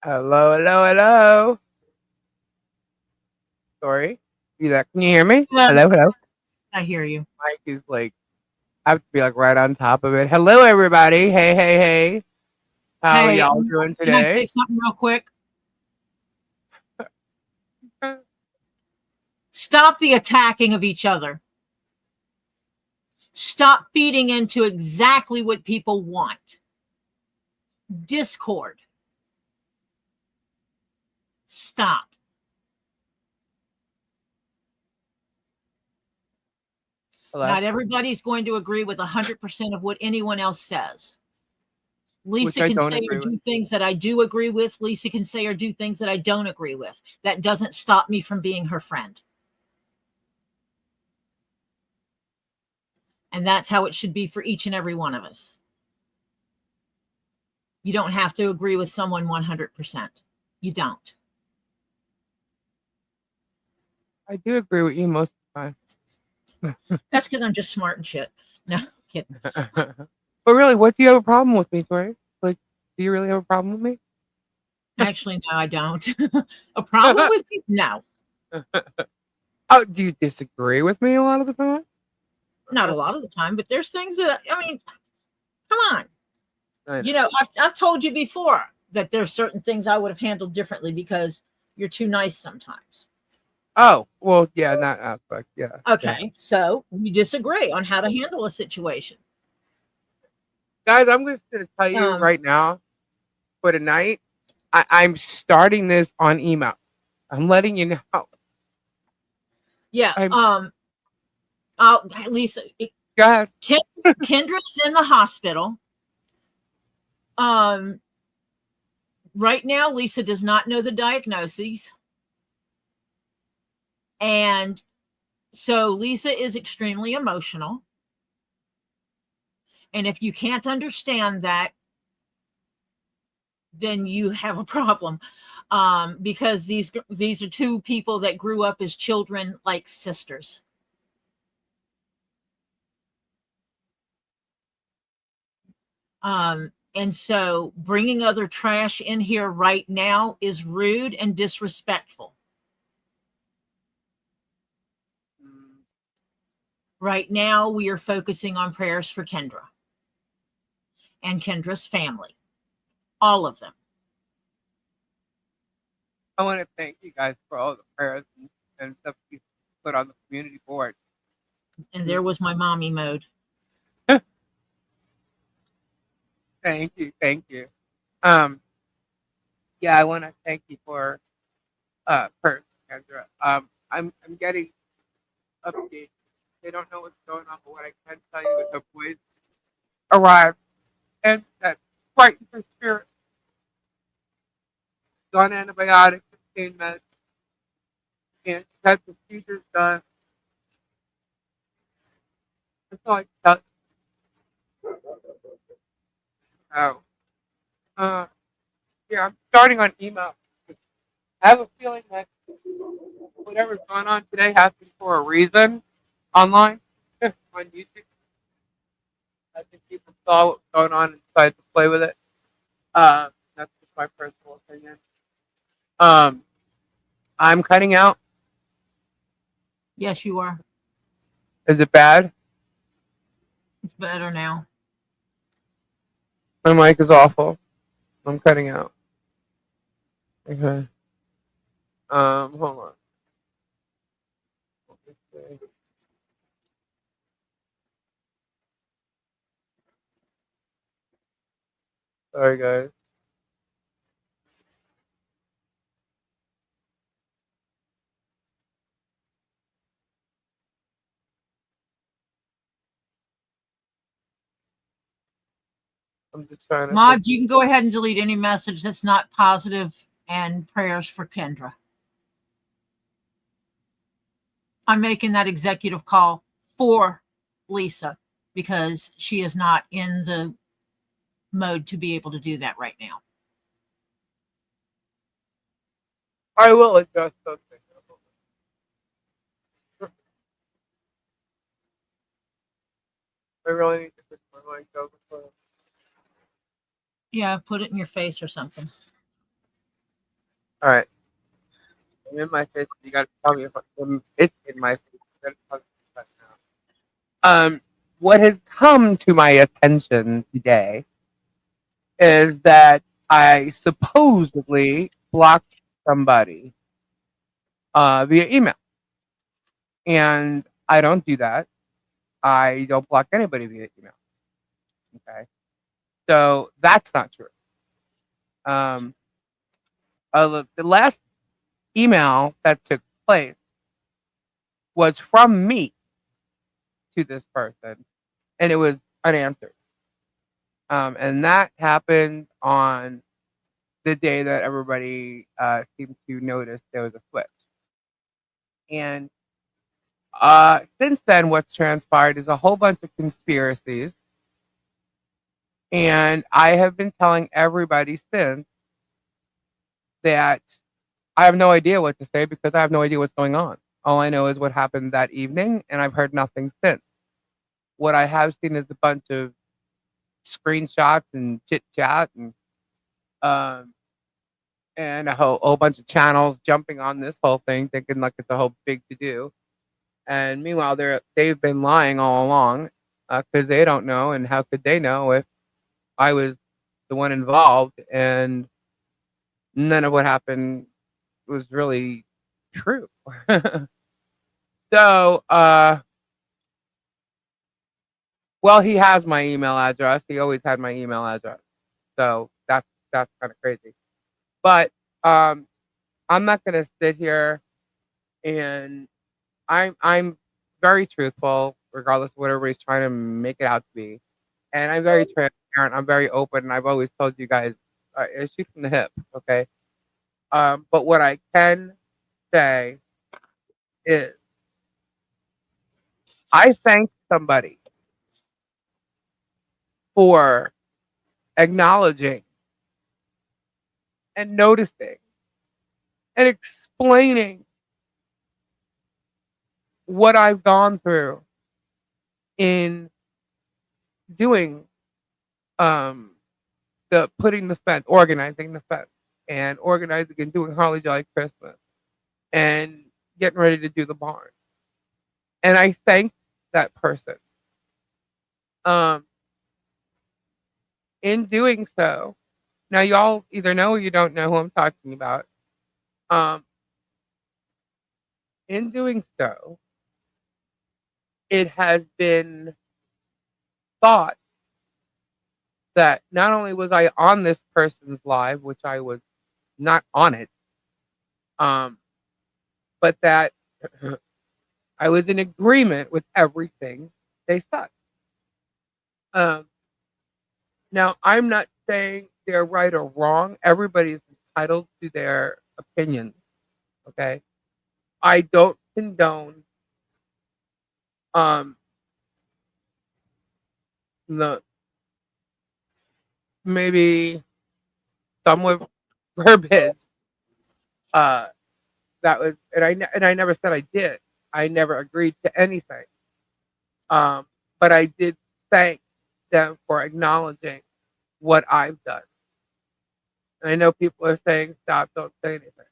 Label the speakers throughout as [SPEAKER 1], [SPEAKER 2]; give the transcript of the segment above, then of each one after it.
[SPEAKER 1] Hello, hello, hello. Sorry. You there? Can you hear me?
[SPEAKER 2] Hello.
[SPEAKER 1] Hello, hello.
[SPEAKER 2] I hear you.
[SPEAKER 1] Mike is like, I have to be like right on top of it. Hello, everybody. Hey, hey, hey. How are
[SPEAKER 2] Hey,
[SPEAKER 1] y'all doing
[SPEAKER 2] can I say
[SPEAKER 1] today?
[SPEAKER 2] something real quick? Stop the attacking of each other. Stop feeding into exactly what people want. Discord. Stop.
[SPEAKER 1] Hello.
[SPEAKER 2] Not everybody's going to agree with 100% of what anyone else says.
[SPEAKER 1] Which
[SPEAKER 2] Lisa
[SPEAKER 1] I
[SPEAKER 2] can
[SPEAKER 1] don't
[SPEAKER 2] say or
[SPEAKER 1] agree with.
[SPEAKER 2] do things that I do agree with. Lisa can say or do things that I don't agree with. That doesn't stop me from being her friend. And that's how it should be for each and every one of us. You don't have to agree with someone 100%. You don't.
[SPEAKER 1] I do agree with you most of
[SPEAKER 2] That's because I'm just smart and shit. No, kidding.
[SPEAKER 1] the time. But really, what do you have a problem with me, Tori? Like, do you really have a problem with me?
[SPEAKER 2] Actually, no, I don't. A problem with you? No,
[SPEAKER 1] Oh, do you disagree with me a lot of the time?
[SPEAKER 2] not a lot of the time, but there's things that, I mean, come on.
[SPEAKER 1] I know.
[SPEAKER 2] You know, I've told you before that there's certain things I would have handled differently because you're too nice sometimes.
[SPEAKER 1] Oh, well, yeah, in that aspect, yeah, yeah.
[SPEAKER 2] Okay, so we disagree on how to handle a situation.
[SPEAKER 1] Guys, I'm just gonna tell you
[SPEAKER 2] Um,
[SPEAKER 1] right now for tonight. I'm starting this on email. I'm letting you know.
[SPEAKER 2] yeah.
[SPEAKER 1] I'm
[SPEAKER 2] Lisa,
[SPEAKER 1] Go ahead.
[SPEAKER 2] Ken, Kendra's in the hospital. Um, right now, Lisa does not know the diagnoses. And so Lisa is extremely emotional. And if you can't understand that, then you have a problem. Because these are two people that grew up as children like sisters. And so bringing other trash in here right now is rude and disrespectful. Right now, we are focusing on prayers for Kendra and Kendra's family, all of them.
[SPEAKER 1] I want to thank you guys for all the prayers and stuff you put on the community board.
[SPEAKER 2] And there was my mommy mode.
[SPEAKER 1] Thank you, thank you. Um, yeah, I want to thank you for prayers, Kendra. I'm getting updates. They don't know what's going on, but what I can tell you is the boys arrived and that frightened her spirit. On antibiotics, pain meds, and she had procedures done. That's all I can tell you. Oh, uh, yeah, I'm starting on email. I have a feeling that whatever's going on today happened for a reason online on YouTube. I think people saw what was going on and decided to play with it. That's just my personal opinion. Um, I'm cutting out.
[SPEAKER 2] Yes, you are.
[SPEAKER 1] Is it bad?
[SPEAKER 2] It's better now.
[SPEAKER 1] My mic is awful. I'm cutting out. Okay. Hold on. Sorry, guys. I'm just trying to fix
[SPEAKER 2] Mods, you can go ahead and delete any message that's not positive and prayers for Kendra. I'm making that executive call for Lisa because she is not in the mode to be able to do that right now.
[SPEAKER 1] I will adjust something. I really need to fix my mic though.
[SPEAKER 2] Yeah, put it in your face or something.
[SPEAKER 1] All right. I'm in my face. You gotta tell me if it's in my face. You gotta tell me right now. What has come to my attention today is that I supposedly blocked somebody via email, and I don't do that. I don't block anybody via email. Okay, so that's not true. Um, the last email that took place was from me to this person, and it was unanswered. And that happened on the day that everybody seemed to notice there was a switch. And since then, what's transpired is a whole bunch of conspiracies. And I have been telling everybody since that I have no idea what to say because I have no idea what's going on. All I know is what happened that evening, and I've heard nothing since. What I have seen is a bunch of screenshots and chit chat um, and a whole bunch of channels jumping on this whole thing, thinking like it's a whole big to do. And meanwhile, they've been lying all along because they don't know, and how could they know if I was the one involved and none of what happened was really true. So, well, he has my email address. He always had my email address. So that's kind of crazy. But I'm not gonna sit here and I'm very truthful, regardless of what everybody's trying to make it out to be. And I'm very transparent. I'm very open, and I've always told you guys, shoot from the hip, okay? But what I can say is, I thank somebody for acknowledging and noticing and explaining what I've gone through in doing um the putting the fence, organizing the fence, and organizing and doing Holly Jolly Christmas and getting ready to do the barn. And I thank that person. Um, in doing so, now y'all either know or you don't know who I'm talking about. Um, in doing so, it has been thought that not only was I on this person's live, which I was not on it, um, but that I was in agreement with everything they said. Um, Now, I'm not saying they're right or wrong. Everybody is entitled to their opinions. Okay. I don't condone um the maybe somewhat verbiage uh that was, and I never said I did. I never agreed to anything. But I did thank them for acknowledging what I've done. And I know people are saying stop, don't say anything.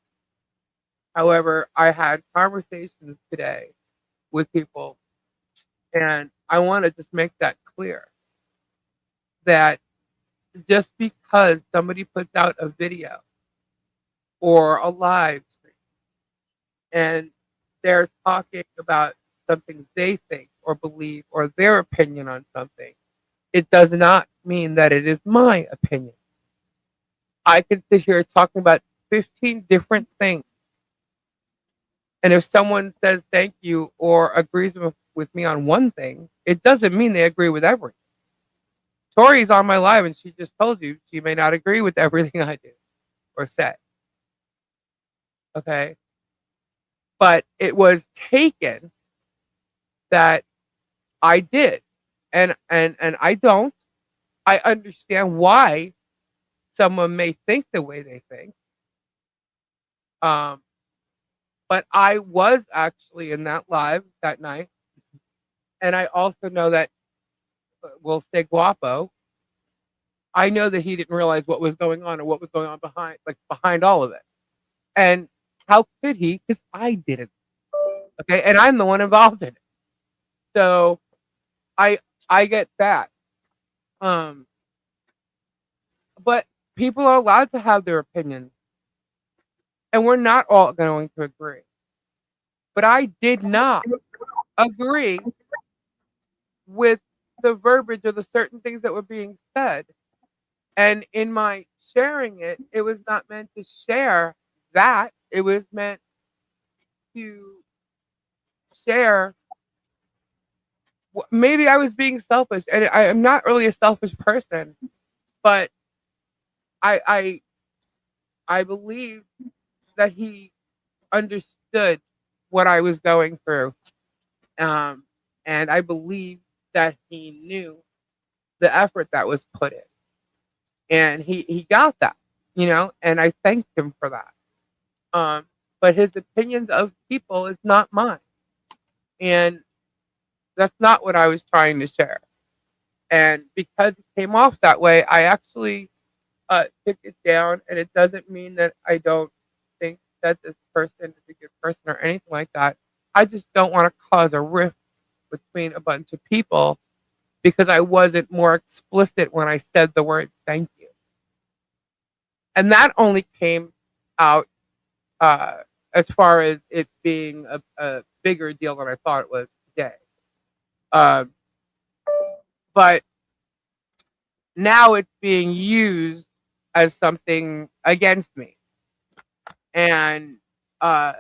[SPEAKER 1] However, I had conversations today with people, and I want to just make that clear that just because somebody puts out a video or a live stream and they're talking about something they think or believe or their opinion on something, it does not mean that it is my opinion. I could sit here talking about 15 different things. And if someone says thank you or agrees with me on one thing, it doesn't mean they agree with everything. Tori's on my live and she just told you she may not agree with everything I do or say. Okay. But it was taken that I did. And I don't. I understand why someone may think the way they think. Um, but I was actually in that live that night. And I also know that we'll say Guapo. I know that he didn't realize what was going on or what was going on behind all of it. And how could he? Because I didn't. Okay, and I'm the one involved in it. So I I get that. Um, but people are allowed to have their opinions, and we're not all going to agree. But I did not agree with the verbiage or the certain things that were being said. And in my sharing it, it was not meant to share that. It was meant to share. Maybe I was being selfish, and I am not really a selfish person, but I I I believe that he understood what I was going through, um, and I believe that he knew the effort that was put in, and he got that, and I thanked him for that. Um, but his opinions of people is not mine, and that's not what I was trying to share. And because it came off that way, I actually took it down, and it doesn't mean that I don't think that this person is a good person or anything like that. I just don't want to cause a rift between a bunch of people because I wasn't more explicit when I said the word thank you. And that only came out uh, as far as it being a bigger deal than I thought it was today. Um, but now it's being used as something against me. And uh,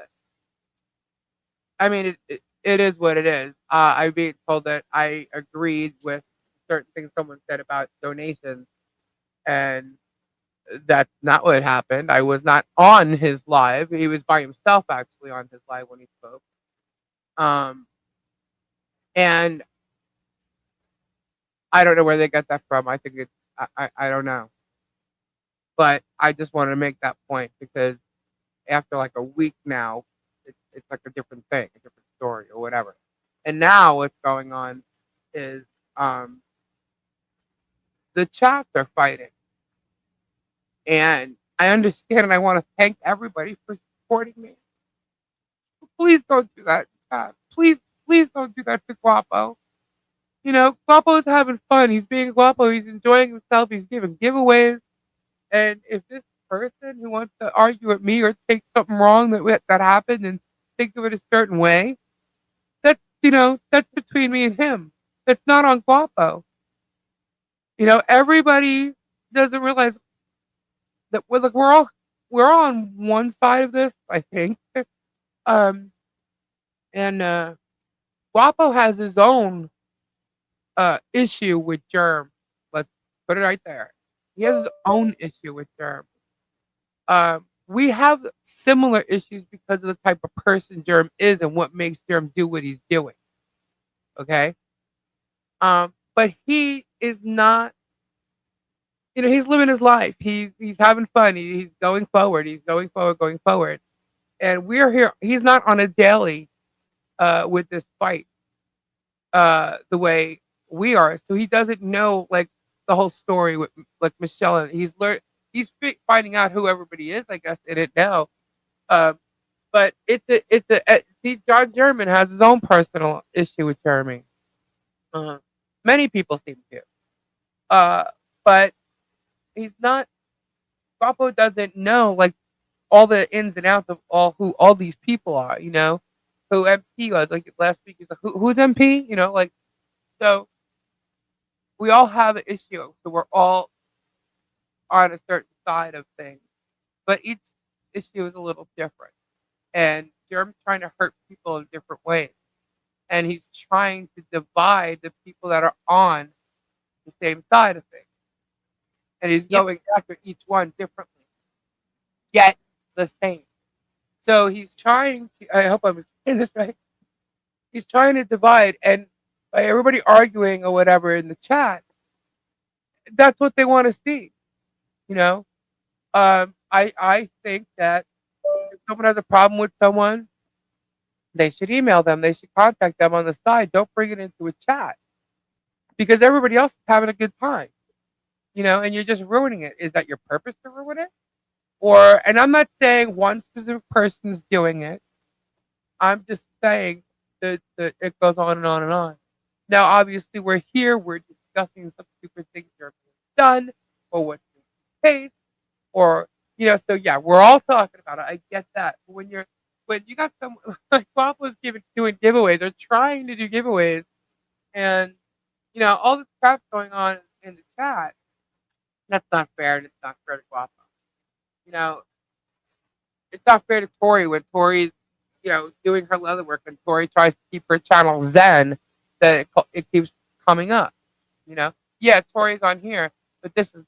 [SPEAKER 1] I mean, it is what it is. I'm being told that I agreed with certain things someone said about donations, and that's not what happened. I was not on his live. He was by himself actually on his live when he spoke. Um, and I don't know where they got that from. I think I don't know. But I just wanted to make that point because after like a week now, it's like a different thing, a different story or whatever. And now what's going on is um, the chats are fighting. And I understand and I want to thank everybody for supporting me. Please don't do that. Please, please don't do that to Guapo. Guapo's having fun. He's being Guapo. He's enjoying himself. He's giving giveaways. And if this person who wants to argue with me or take something wrong that happened and think of it a certain way, that's between me and him. That's not on Guapo. Everybody doesn't realize that we're all on one side of this, I think. Um, and Guapo has his own issue with Germ. Let's put it right there. He has his own issue with Germ. We have similar issues because of the type of person Germ is and what makes Germ do what he's doing. Okay. But he is not. He's living his life. He's having fun. He's going forward. He's going forward, going forward. And we're here. He's not on a daily with this fight the way we are. So he doesn't know like the whole story with like Michelle. And he's learned. Finding out who everybody is, I guess, in it now. But see, John German has his own personal issue with Jeremy. Many people seem to. But he's not. Guapo doesn't know like all the ins and outs of who all these people are. Who MP was like last week. He's like, who's MP? Like so. We all have an issue, so we're all on a certain side of things, but each issue is a little different. And Jerem's trying to hurt people in different ways, and he's trying to divide the people that are on the same side of things, and he's going after each one differently, yet the same. So he's trying to. I hope I'm saying this right. He's trying to divide, and by everybody arguing or whatever in the chat, that's what they want to see. I think that if someone has a problem with someone, they should email them. They should contact them on the side. Don't bring it into a chat because everybody else is having a good time, and you're just ruining it. Is that your purpose to ruin it? And I'm not saying one specific person is doing it. I'm just saying that it goes on and on and on. Now, obviously, we're here. We're discussing some stupid things that are being done, or what's the case, or So yeah, we're all talking about it. I get that. But when you got someone like Bob was doing giveaways, or trying to do giveaways, and all this crap going on in the chat, that's not fair. And it's not fair to Guapo. You know, it's not fair to Tori when Tori's doing her leather work, and Tori tries to keep her channel zen, that it keeps coming up. Yeah, Tori's on here, but this is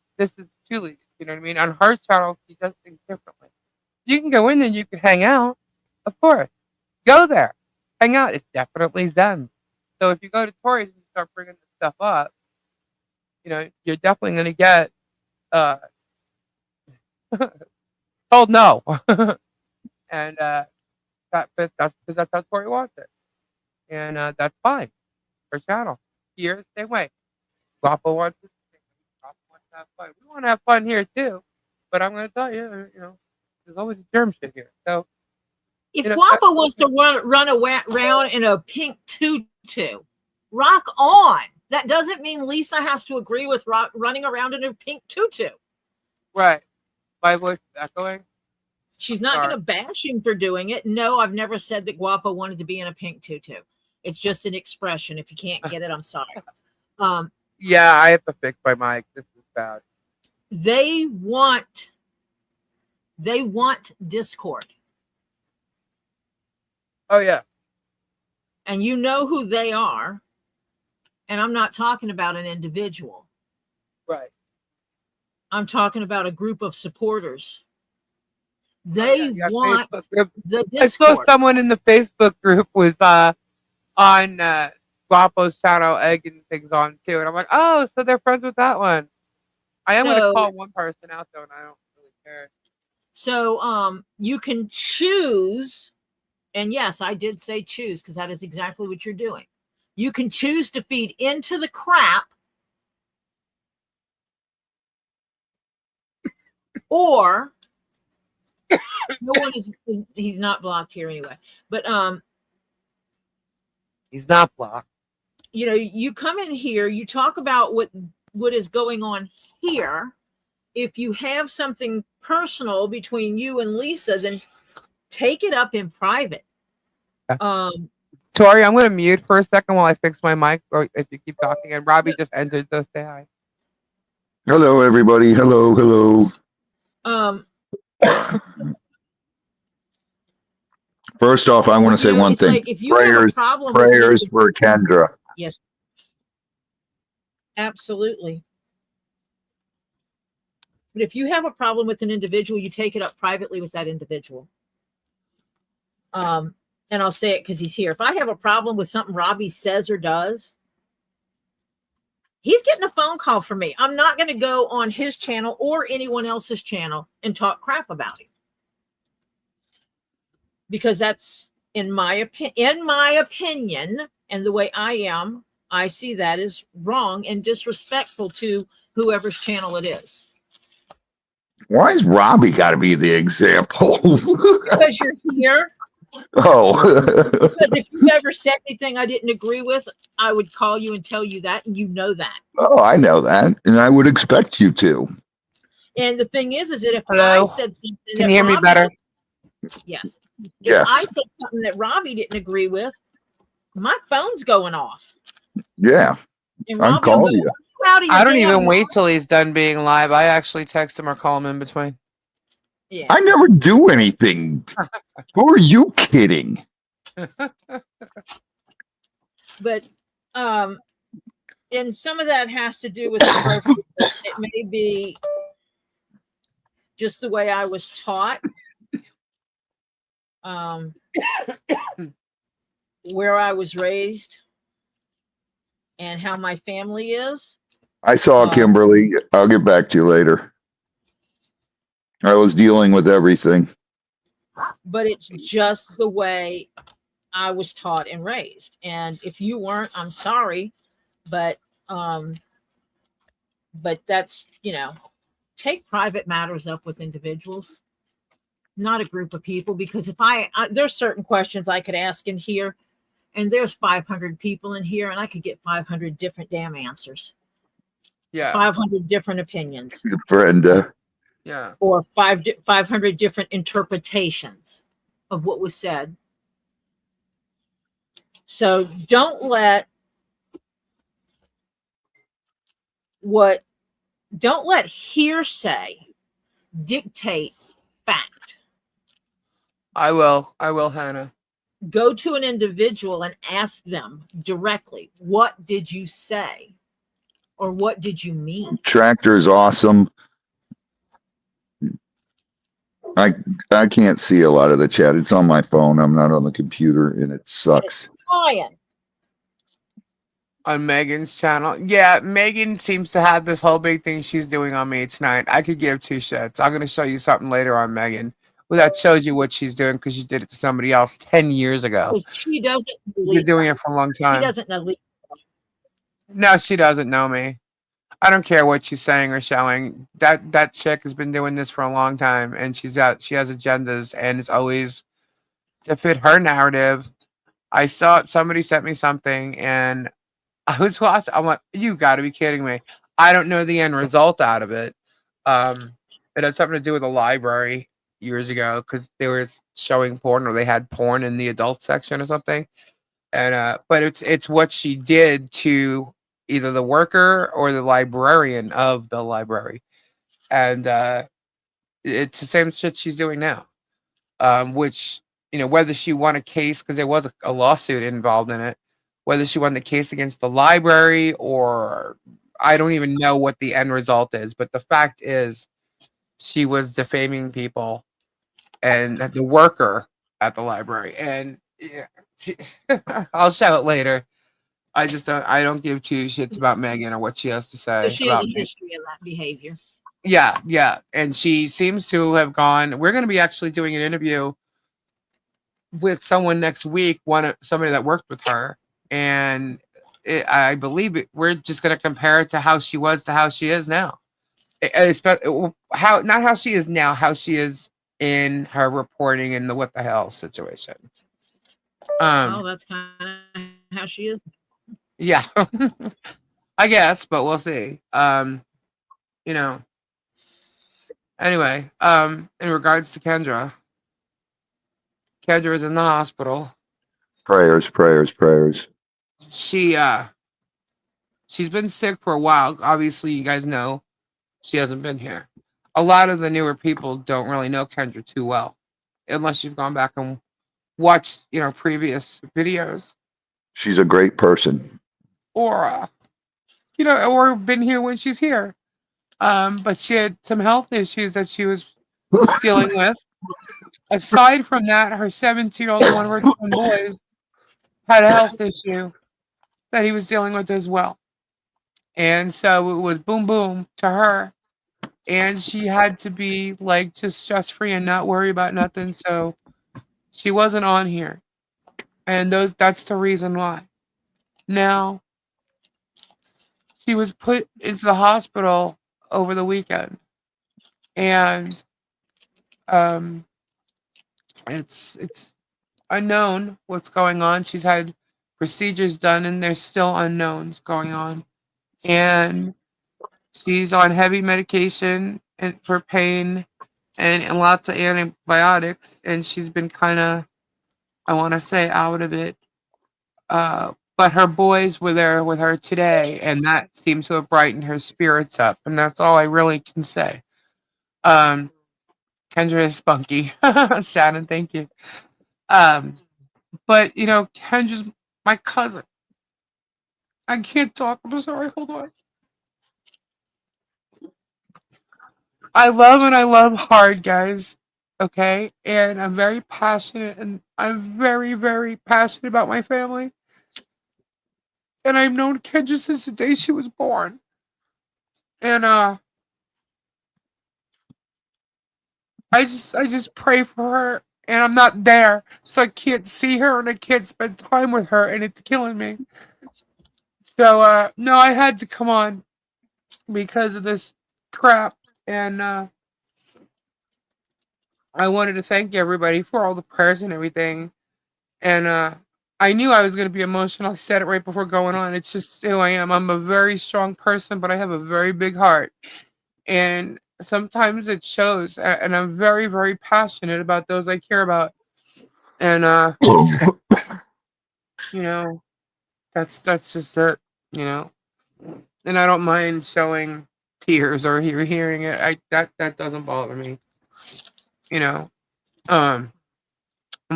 [SPEAKER 1] Julie. You know what I mean? On her channel, she does things differently. You can go in there, and you can hang out, of course. Go there, hang out. It's definitely zen. So if you go to Tori's and start bringing this stuff up, you're definitely going to get told no, and that's because that's how Tori wants it, and that's fine. Her channel here, same way. Guapo wants it. Guapo wants to have fun. We want to have fun here too, but I'm going to tell you, there's always a germ shit here. So
[SPEAKER 2] if Guapo wants to run around in a pink tutu, rock on. That doesn't mean Lisa has to agree with running around in a pink tutu.
[SPEAKER 1] Right. My voice is echoing.
[SPEAKER 2] She's not going to bash him for doing it. No, I've never said that Guapo wanted to be in a pink tutu. It's just an expression. If you can't get it, I'm sorry.
[SPEAKER 1] Yeah, I have to fix my mic. This is bad.
[SPEAKER 2] They want discord.
[SPEAKER 1] Oh yeah.
[SPEAKER 2] And you know who they are. And I'm not talking about an individual.
[SPEAKER 1] Right.
[SPEAKER 2] I'm talking about a group of supporters. They want the Discord.
[SPEAKER 1] I saw someone in the Facebook group was on Guapo's channel egging things on too, and I'm like, oh, so they're friends with that one. I am going to call one person out though, and I don't really care.
[SPEAKER 2] So you can choose, and yes, I did say choose because that is exactly what you're doing. You can choose to feed into the crap, or no one is. He's not blocked here anyway, but
[SPEAKER 1] he's not blocked.
[SPEAKER 2] You come in here, you talk about what is going on here. If you have something personal between you and Lisa, then take it up in private.
[SPEAKER 1] Tori, I'm going to mute for a second while I fix my mic, or if you keep talking. And Robbie just entered, so say hi.
[SPEAKER 3] Hello, everybody. Hello. First off, I want to say one thing.
[SPEAKER 2] Like if you
[SPEAKER 3] prayers for Kendra.
[SPEAKER 2] Yes, absolutely. But if you have a problem with an individual, you take it up privately with that individual. And I'll say it because he's here. If I have a problem with something Robbie says or does, he's getting a phone call from me. I'm not going to go on his channel or anyone else's channel and talk crap about him. Because that's in my opinion, and the way I am, I see that as wrong and disrespectful to whoever's channel it is.
[SPEAKER 3] Why has Robbie got to be the example?
[SPEAKER 2] Because you're here.
[SPEAKER 3] Oh.
[SPEAKER 2] Because if you ever said anything I didn't agree with, I would call you and tell you that, and you know that.
[SPEAKER 3] Oh, I know that, and I would expect you to.
[SPEAKER 2] And the thing is that if
[SPEAKER 1] Hello?
[SPEAKER 2] I said something,
[SPEAKER 1] can you hear me better?
[SPEAKER 2] Yes.
[SPEAKER 3] Yes.
[SPEAKER 2] If I said something that Robbie didn't agree with, my phone's going off.
[SPEAKER 3] Yeah.
[SPEAKER 2] And
[SPEAKER 3] I'm calling you.
[SPEAKER 1] I don't even wait till he's done being live. I actually text him or call him in between.
[SPEAKER 2] Yeah.
[SPEAKER 3] I never do anything. Who are you kidding?
[SPEAKER 2] But and some of that has to do with the program. It may be just the way I was taught, where I was raised, and how my family is.
[SPEAKER 3] I saw Kimberly. I'll get back to you later. I was dealing with everything.
[SPEAKER 2] But it's just the way I was taught and raised. And if you weren't, I'm sorry, but that's, take private matters up with individuals, not a group of people, because if there's certain questions I could ask in here, and there's 500 people in here, and I could get 500 different damn answers,
[SPEAKER 1] Yeah.
[SPEAKER 2] 500 different opinions,
[SPEAKER 3] Brenda.
[SPEAKER 1] Yeah.
[SPEAKER 2] or 500 different interpretations of what was said. So don't let hearsay dictate fact.
[SPEAKER 1] I will, Hannah.
[SPEAKER 2] Go to an individual and ask them directly, what did you say? Or what did you mean?
[SPEAKER 3] Tractor is awesome. I can't see a lot of the chat. It's on my phone. I'm not on the computer, and it sucks.
[SPEAKER 2] Ryan,
[SPEAKER 1] On Megan's channel. Yeah, Megan seems to have this whole big thing she's doing on me tonight. I could give two shits. I'm going to show you something later on Megan. Well, that shows you what she's doing because she did it to somebody else 10 years ago.
[SPEAKER 2] she doesn't
[SPEAKER 1] You're doing it for a long time.
[SPEAKER 2] She doesn't know.
[SPEAKER 1] No, she doesn't know me. I don't care what she's saying or showing. That chick has been doing this for a long time, and she has agendas, and it's always to fit her narrative. I saw somebody sent me something, and I was watching. I'm like, you got to be kidding me! I don't know the end result out of it. It had something to do with a library years ago because they were showing porn, or they had porn in the adult section or something. And but it's what she did to either the worker or the librarian of the library, and it's the same shit she's doing now. Which, whether she won a case because there was a lawsuit involved in it, whether she won the case against the library or I don't even know what the end result is, but the fact is she was defaming people and the worker at the library, and yeah, I'll show it later. I don't give two shits about Megan or what she has to
[SPEAKER 2] So
[SPEAKER 1] say
[SPEAKER 2] she has
[SPEAKER 1] about
[SPEAKER 2] a
[SPEAKER 1] me.
[SPEAKER 2] history of that behavior.
[SPEAKER 1] Yeah, and she seems to have gone. We're going to be actually doing an interview with someone next week. Somebody that worked with her, and I believe we're just going to compare it to how she was to how she is now. Not how she is now, how she is in her reporting and the what the hell situation.
[SPEAKER 2] Oh, that's kind of how she is.
[SPEAKER 1] Yeah, I guess, but we'll see. Anyway, in regards to Kendra is in the hospital.
[SPEAKER 3] Prayers.
[SPEAKER 1] She's been sick for a while. Obviously, you guys know she hasn't been here. A lot of the newer people don't really know Kendra too well, unless you've gone back and watched, previous videos.
[SPEAKER 3] She's a great person.
[SPEAKER 1] Or, or been here when she's here. But she had some health issues that she was dealing with. Aside from that, her 17-year-old, one of her twin boys, had a health issue that he was dealing with as well. And so it was boom, boom to her. And she had to be like just stress-free and not worry about nothing. So she wasn't on here. And that's the reason why. Now, she was put into the hospital over the weekend. And it's unknown what's going on. She's had procedures done and there's still unknowns going on. And she's on heavy medication and for pain and lots of antibiotics, and she's been kind of, I want to say, out of it. But her boys were there with her today, and that seems to have brightened her spirits up, and that's all I really can say. Kendra is spunky. Shannon, thank you. But Kendra's my cousin. I can't talk. I'm sorry. Hold on. I love hard, guys. Okay, and I'm very passionate, and I'm very, very passionate about my family. And I've known Kendra since the day she was born. And I just pray for her, and I'm not there, so I can't see her and I can't spend time with her, and it's killing me. So no, I had to come on because of this crap. And I wanted to thank everybody for all the prayers and everything. And I knew I was going to be emotional. I said it right before going on. It's just who I am. I'm a very strong person, but I have a very big heart. And sometimes it shows. And I'm very, very passionate about those I care about. And, you know, that's just it, you know. And I don't mind showing tears or hearing it. That doesn't bother me, you know. Um,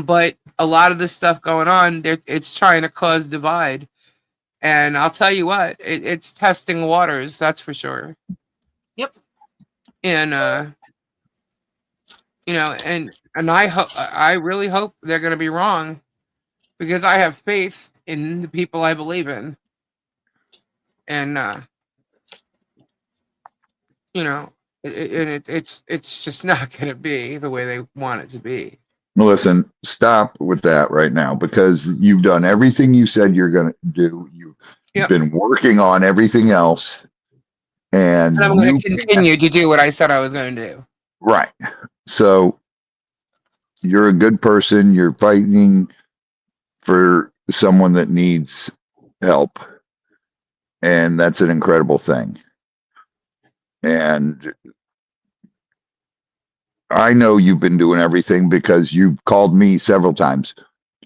[SPEAKER 1] but a lot of this stuff going on, it's trying to cause divide. And I'll tell you what, it's testing waters, that's for sure.
[SPEAKER 2] Yep.
[SPEAKER 1] And you know, and I really hope they're going to be wrong, because I have faith in the people I believe in. And you know, it's just not going to be the way they want it to be.
[SPEAKER 3] Listen, stop with that right now, because you've done everything you said you're going to do. You've
[SPEAKER 1] Yep.
[SPEAKER 3] been working on everything else, and
[SPEAKER 1] And I'm going
[SPEAKER 3] you
[SPEAKER 1] to continue to do what I said I was going to do.
[SPEAKER 3] right. So you're a good person. You're fighting for someone that needs help, and that's an incredible thing. And I know you've been doing everything, because you've called me several times.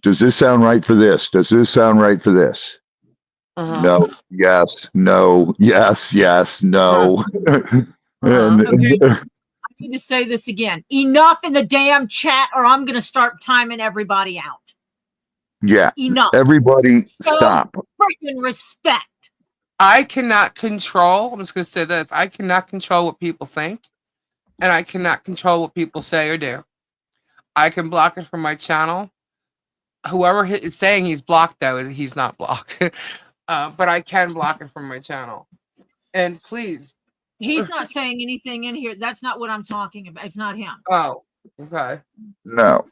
[SPEAKER 3] Does this sound right for this? Does this sound right for this? No, yes, no, yes, yes, no. And
[SPEAKER 2] Okay. I need to say this again. Enough in the damn chat, or I'm going to start timing everybody out.
[SPEAKER 3] yeah,
[SPEAKER 2] Enough.
[SPEAKER 3] everybody
[SPEAKER 2] Show
[SPEAKER 3] stop.
[SPEAKER 2] freaking respect.
[SPEAKER 1] I cannot control, I'm just going to say this, I cannot control what people think, and I cannot control what people say or do. I can block it from my channel. Whoever is saying he's blocked, though, he's not blocked. But I can block it from my channel. And please.
[SPEAKER 2] He's not saying anything in here. That's not what I'm talking about. It's not him.
[SPEAKER 1] Oh, okay.
[SPEAKER 3] No,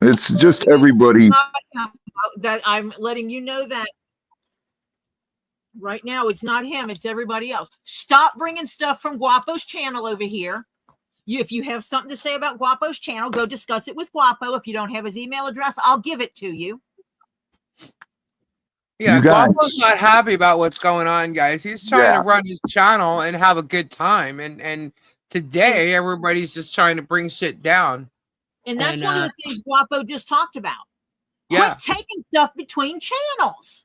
[SPEAKER 3] it's just everybody.
[SPEAKER 2] That I'm letting you know that right now it's not him. It's everybody else. Stop bringing stuff from Guapo's channel over here. If you have something to say about Guapo's channel, go discuss it with Guapo. If you don't have his email address, I'll give it to you.
[SPEAKER 1] Yeah,
[SPEAKER 3] You guys-
[SPEAKER 1] Guapo's not happy about what's going on, guys. He's trying to run his channel and have a good time. And today, everybody's just trying to bring shit down.
[SPEAKER 2] And that's one of the things Guapo just talked about.
[SPEAKER 1] Yeah.
[SPEAKER 2] Quit taking stuff between channels.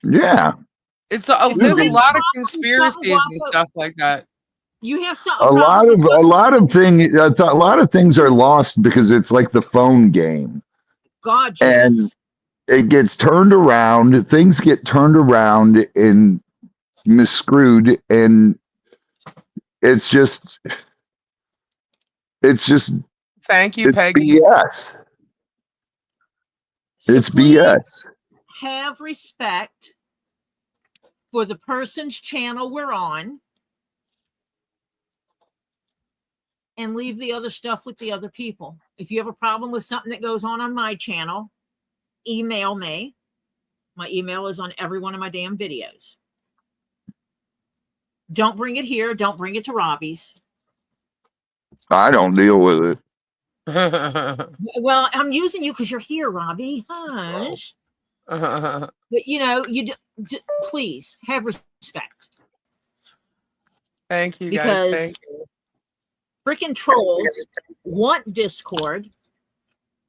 [SPEAKER 3] Yeah.
[SPEAKER 1] There's a lot of conspiracies and stuff like that.
[SPEAKER 2] You have some
[SPEAKER 3] a lot of things are lost because it's like the phone game.
[SPEAKER 2] God, yes.
[SPEAKER 3] And it gets turned around, things get turned around and misscrewed, and it's just
[SPEAKER 1] Thank you, Peggy.
[SPEAKER 3] BS.
[SPEAKER 2] So
[SPEAKER 3] it's BS.
[SPEAKER 2] Have respect for the person's channel we're on, and leave the other stuff with the other people. If you have a problem with something that goes on my channel, email me. My email is on every one of my damn videos. Don't bring it here. Don't bring it to Robbie's.
[SPEAKER 3] I don't deal with
[SPEAKER 1] Uh-huh.
[SPEAKER 2] Well, I'm using you because you're here, Robbie. Hush. But you know, please have respect.
[SPEAKER 1] Thank you,
[SPEAKER 2] because
[SPEAKER 1] guys. Thank you.
[SPEAKER 2] Freaking trolls want discord.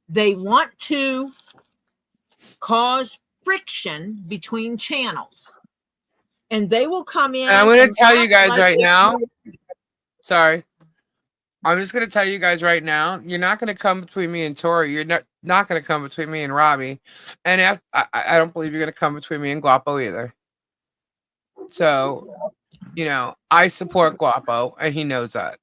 [SPEAKER 2] They want to cause friction between channels, and they will come in.
[SPEAKER 1] And I'm going to tell you guys right now. Sorry. I'm just going to tell you guys right now. You're not going to come between me and Tori. You're not going to come between me and Robbie. And I don't believe you're going to come between me and Guapo either. So, you know, I support Guapo, and he knows that.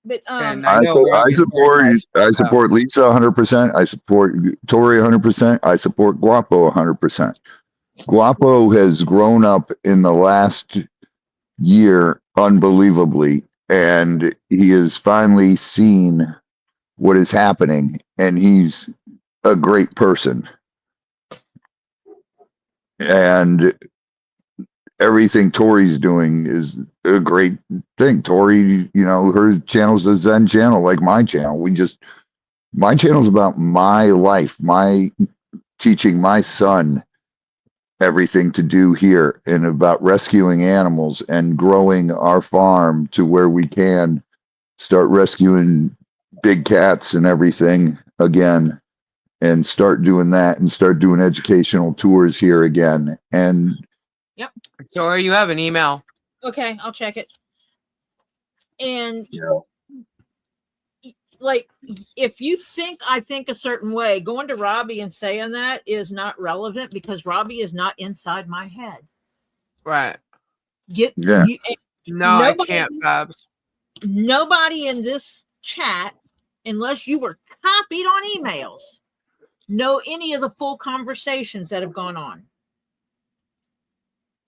[SPEAKER 2] But
[SPEAKER 3] I support Lisa 100%. I support Tori 100%. I support Guapo 100%. Guapo has grown up in the last year unbelievably, and he has finally seen what is happening, and he's a great person. And everything Tori's doing is a great thing. Tori, her channel's a Zen channel like my channel. My channel's about my life, my teaching my son everything to do here and about rescuing animals and growing our farm to where we can start rescuing big cats and everything again and start doing that and start doing educational tours here again. And
[SPEAKER 1] So you have an email.
[SPEAKER 2] Okay, I'll check it. And like, if you think I think a certain way, going to Robbie and saying that is not relevant because Robbie is not inside my head.
[SPEAKER 1] Right.
[SPEAKER 3] Yeah.
[SPEAKER 1] No, I can't, Babs.
[SPEAKER 2] Nobody in this chat, unless you were copied on emails, know any of the full conversations that have gone on.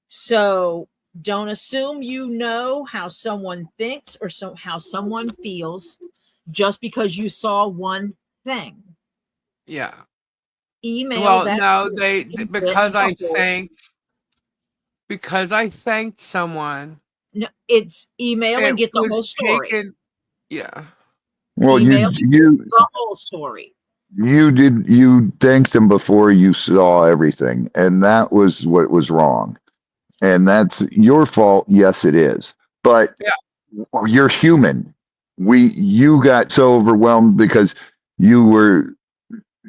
[SPEAKER 2] So don't assume you know how someone thinks or how someone feels just because you saw one thing.
[SPEAKER 1] Yeah.
[SPEAKER 2] Email.
[SPEAKER 1] Well, no, because I thanked someone.
[SPEAKER 2] No, it's email and get the whole story.
[SPEAKER 1] Yeah.
[SPEAKER 3] Well,
[SPEAKER 2] email
[SPEAKER 3] you
[SPEAKER 2] the whole story.
[SPEAKER 3] You thanked them before you saw everything, and that was what was wrong. And that's your fault. Yes, it is. But you're human. You got so overwhelmed because you were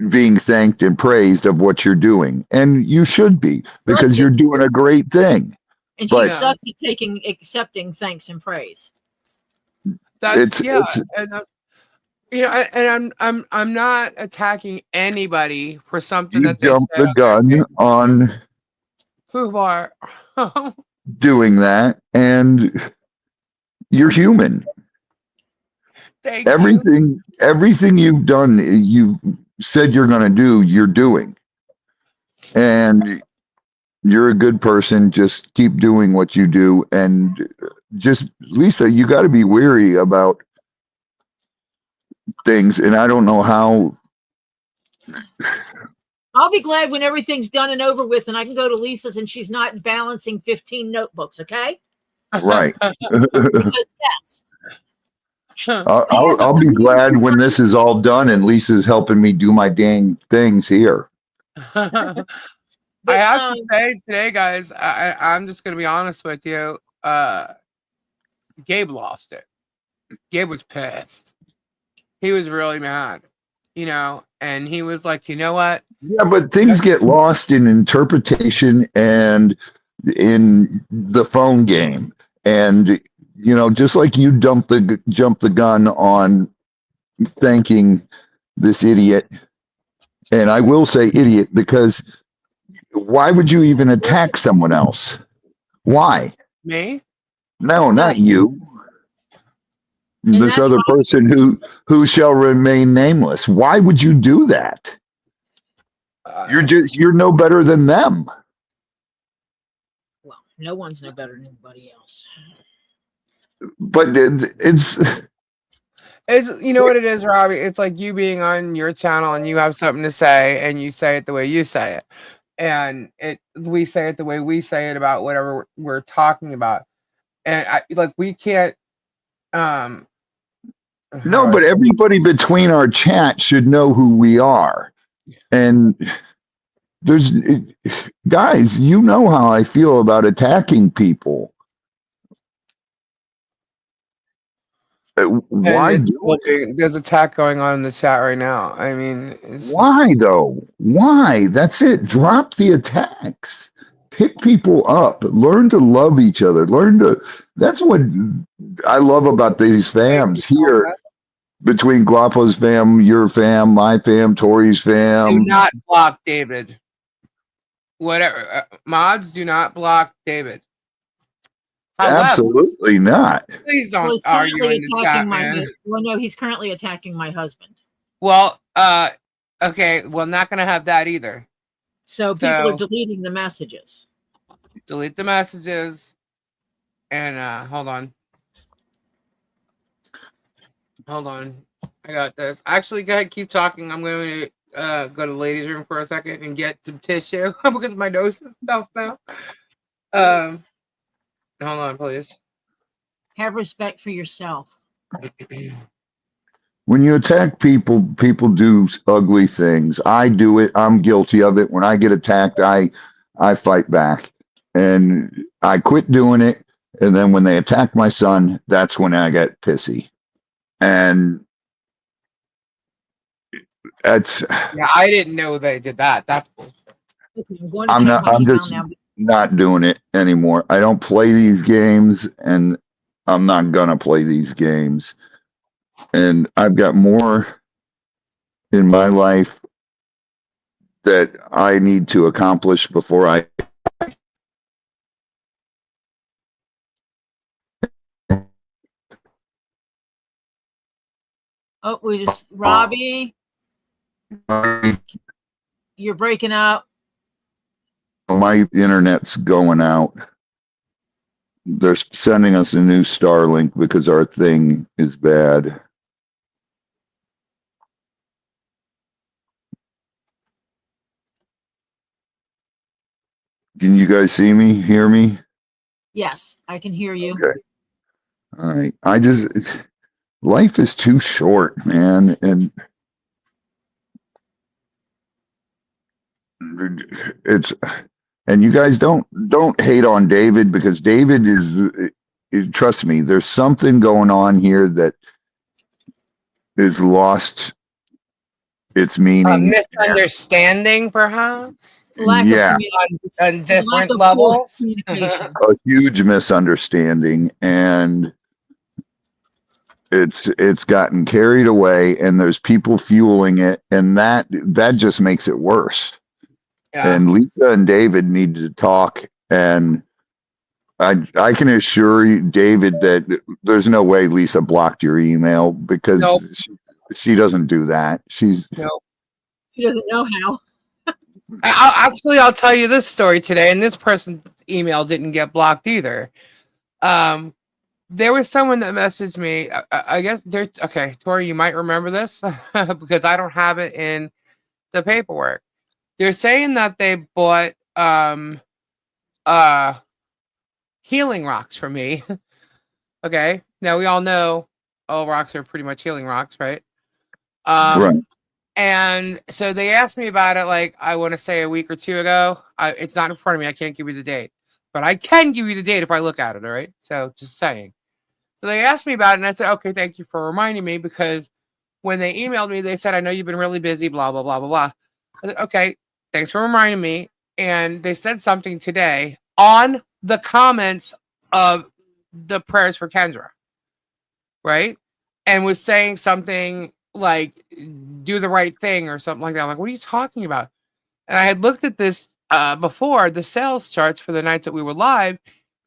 [SPEAKER 3] being thanked and praised of what you're doing. And you should be, because you're doing a great thing.
[SPEAKER 2] And she sucks at accepting thanks and praise.
[SPEAKER 1] And that's, and I'm not attacking anybody for something that they
[SPEAKER 3] jumped
[SPEAKER 1] said
[SPEAKER 3] the gun on
[SPEAKER 1] who are
[SPEAKER 3] doing that, and you're human. Everything you've done, you said you're going to do, you're doing, and you're a good person. Just keep doing what you do, and just, Lisa, you got to be weary about things, and I don't know how.
[SPEAKER 2] I'll be glad when everything's done and over with and I can go to Lisa's and she's not balancing 15 notebooks, okay?
[SPEAKER 3] Right.
[SPEAKER 2] Because yes.
[SPEAKER 3] I'll be glad when this is all done and Lisa's helping me do my dang things here.
[SPEAKER 1] I have to say today, guys, I'm just going to be honest with you. Gabe lost it. Gabe was pissed. He was really mad, and he was like, you know what?
[SPEAKER 3] Yeah, but things get lost in interpretation and in the phone game. And, just like you jumped the gun on thanking this idiot. And I will say idiot, because why would you even attack someone else? Why?
[SPEAKER 1] Me?
[SPEAKER 3] No, not you. And this other person who shall remain nameless. Why would you do that? You're no better than them.
[SPEAKER 2] Well, no one's no better than anybody else.
[SPEAKER 3] But it's
[SPEAKER 1] you know what it is, Robbie? It's like you being on your channel and you have something to say and you say it the way you say it. And we say it the way we say it about whatever we're talking about. And we can't
[SPEAKER 3] no, but everybody between our chat should know who we are. And there's guys, you know how I feel about attacking people. Why?
[SPEAKER 1] There's attack going on in the chat right now. I mean,
[SPEAKER 3] why though? Why? That's it. Drop the attacks. Pick people up. Learn to love each other. That's what I love about these fams here. Between Guapo's fam, your fam, my fam, Tori's fam.
[SPEAKER 1] Do not block David. Whatever. Mods, do not block David.
[SPEAKER 3] However, absolutely not.
[SPEAKER 1] Please don't argue in the chat, man.
[SPEAKER 2] Well, no, he's currently attacking my husband.
[SPEAKER 1] Well, okay. Well, not going to have that either.
[SPEAKER 2] So people are deleting the messages.
[SPEAKER 1] Delete the messages. And hold on. Hold on. I got this. Actually, go ahead, keep talking. I'm going to go to the ladies' room for a second and get some tissue because my nose is stuffed now. Hold on, please.
[SPEAKER 2] Have respect for yourself.
[SPEAKER 3] When you attack people, people do ugly things. I do it. I'm guilty of it. When I get attacked, I fight back. And I quit doing it. And then when they attack my son, that's when I get pissy. And that's
[SPEAKER 1] Yeah, I didn't know they did that. That's bullshit.
[SPEAKER 2] Okay, I'm going to check my
[SPEAKER 3] I'm
[SPEAKER 2] email
[SPEAKER 3] just
[SPEAKER 2] now.
[SPEAKER 3] not doing it anymore. I don't play these games, and I'm not gonna play these games. And I've got more in my life that I need to accomplish before I
[SPEAKER 2] Oh, Robbie, you're breaking up.
[SPEAKER 3] my internet's going out. They're sending us a new Starlink because our thing is bad. Can you guys see me, hear me?
[SPEAKER 2] Yes, I can hear you.
[SPEAKER 3] Okay. All right. Life is too short, man. And and you guys don't hate on David, because David trust me, there's something going on here that is lost its meaning.
[SPEAKER 1] Misunderstanding, perhaps,
[SPEAKER 2] Lack
[SPEAKER 3] Yeah.
[SPEAKER 2] of communication.
[SPEAKER 1] on different
[SPEAKER 2] Lack of
[SPEAKER 1] levels.
[SPEAKER 2] communication.
[SPEAKER 3] A huge misunderstanding, and it's gotten carried away, and there's people fueling it, and that just makes it worse.
[SPEAKER 1] Yeah.
[SPEAKER 3] And Lisa and David need to talk, and I can assure you, David, that there's no way Lisa blocked your email, because
[SPEAKER 1] Nope.
[SPEAKER 3] she doesn't do that.
[SPEAKER 1] Nope.
[SPEAKER 2] She doesn't know how.
[SPEAKER 1] I'll tell you this story today, and this person's email didn't get blocked either. There was someone that messaged me. I guess there's okay, Tori, you might remember this because I don't have it in the paperwork. They're saying that they bought healing rocks from me. Okay, now we all know all rocks are pretty much healing rocks, right?
[SPEAKER 3] Right.
[SPEAKER 1] And so they asked me about it, like, I want to say a week or two ago. It's not in front of me. I can't give you the date, but I can give you the date if I look at it. All right. So just saying. So they asked me about it, and I said, okay, thank you for reminding me, because when they emailed me, they said, I know you've been really busy, blah, blah, blah, blah, blah. I said, okay, thanks for reminding me. And they said something today on the comments of the prayers for Kendra, right? And was saying something like, do the right thing or something like that. I'm like, what are you talking about? And I had looked at this before, the sales charts for the nights that we were live.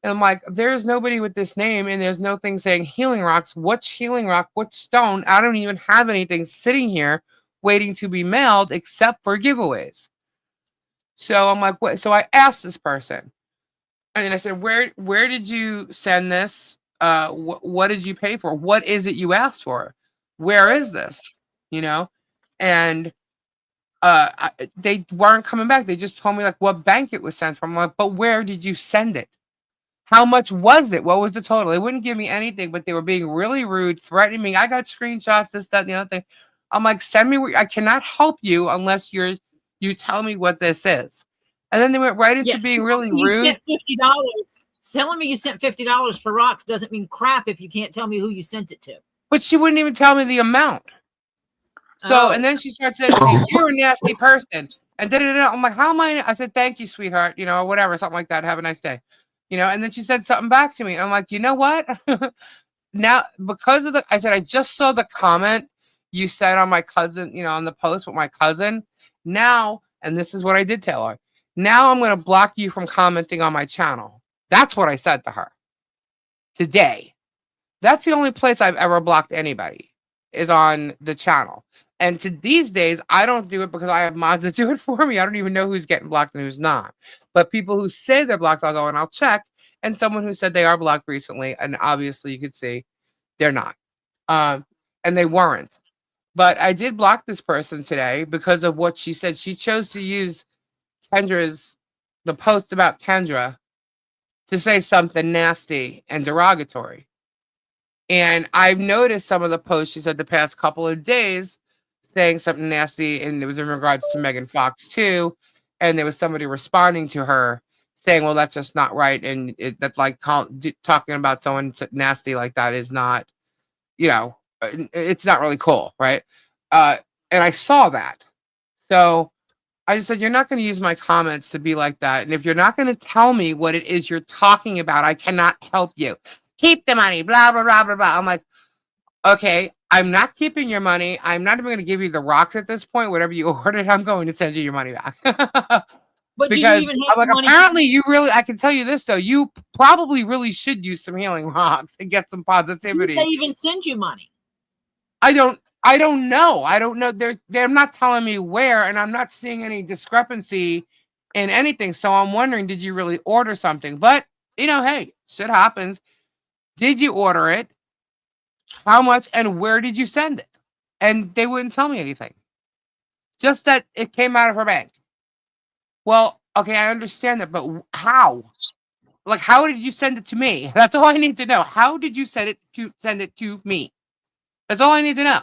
[SPEAKER 1] And I'm like, there's nobody with this name, and there's no thing saying healing rocks. What's healing rock? What's stone? I don't even have anything sitting here waiting to be mailed except for giveaways. So I'm like, what? So I asked this person, and I said, where did you send this? What did you pay for? What is it you asked for? Where is this? You know, and they weren't coming back. They just told me like what bank it was sent from. I'm like, but where did you send it? How much was it? What was the total? They wouldn't give me anything, but they were being really rude, threatening me. I got screenshots, this, that, and the other thing. I'm like, send me. I cannot help you unless you tell me what this is. And then they went right into being really rude.
[SPEAKER 2] You sent $50. Telling me you sent $50 for rocks doesn't mean crap if you can't tell me who you sent it to.
[SPEAKER 1] But she wouldn't even tell me the amount. So, and then she starts saying, you're a nasty person. And I'm like, how am I? I said, thank you, sweetheart. You know, whatever, something like that. Have a nice day. You know, and then she said something back to me. And I'm like, you know what? Now, because of I said, I just saw the comment you said on my cousin, you know, on the post with my cousin. Now, and this is what I did tell her. Now I'm going to block you from commenting on my channel. That's what I said to her today. That's the only place I've ever blocked anybody, is on the channel. And to these days, I don't do it because I have mods that do it for me. I don't even know who's getting blocked and who's not. But people who say they're blocked, I'll go and I'll check. And someone who said they are blocked recently, and obviously you could see they're not. And they weren't. But I did block this person today because of what she said. She chose to use the post about Kendra to say something nasty and derogatory. And I've noticed some of the posts she said the past couple of days saying something nasty, and it was in regards to Megan Fox too. And there was somebody responding to her saying, "Well, that's just not right," and that's like talking about someone nasty like that is not, it's not really cool, right? And I saw that, so I just said, "You're not going to use my comments to be like that, and if you're not going to tell me what it is you're talking about, I cannot help you. Keep the money, blah blah blah blah blah." I'm like, okay, I'm not keeping your money. I'm not even going to give you the rocks at this point. Whatever you ordered, I'm going to send you your money back.
[SPEAKER 2] But do you
[SPEAKER 1] Because
[SPEAKER 2] even have
[SPEAKER 1] I'm like,
[SPEAKER 2] money?
[SPEAKER 1] apparently you really, I can tell you this though, you probably really should use some healing rocks and get some
[SPEAKER 2] Do
[SPEAKER 1] positivity.
[SPEAKER 2] they even send you money?
[SPEAKER 1] I don't know. I don't know. They're not telling me where, and I'm not seeing any discrepancy in anything. So I'm wondering, did you really order something? But hey, shit happens. Did you order it? How much and where did you send it? And they wouldn't tell me anything. Just that it came out of her bank. Well, okay, I understand that, but how? Like, how did you send it to me? That's all I need to know. How did you send it to me? That's all I need to know.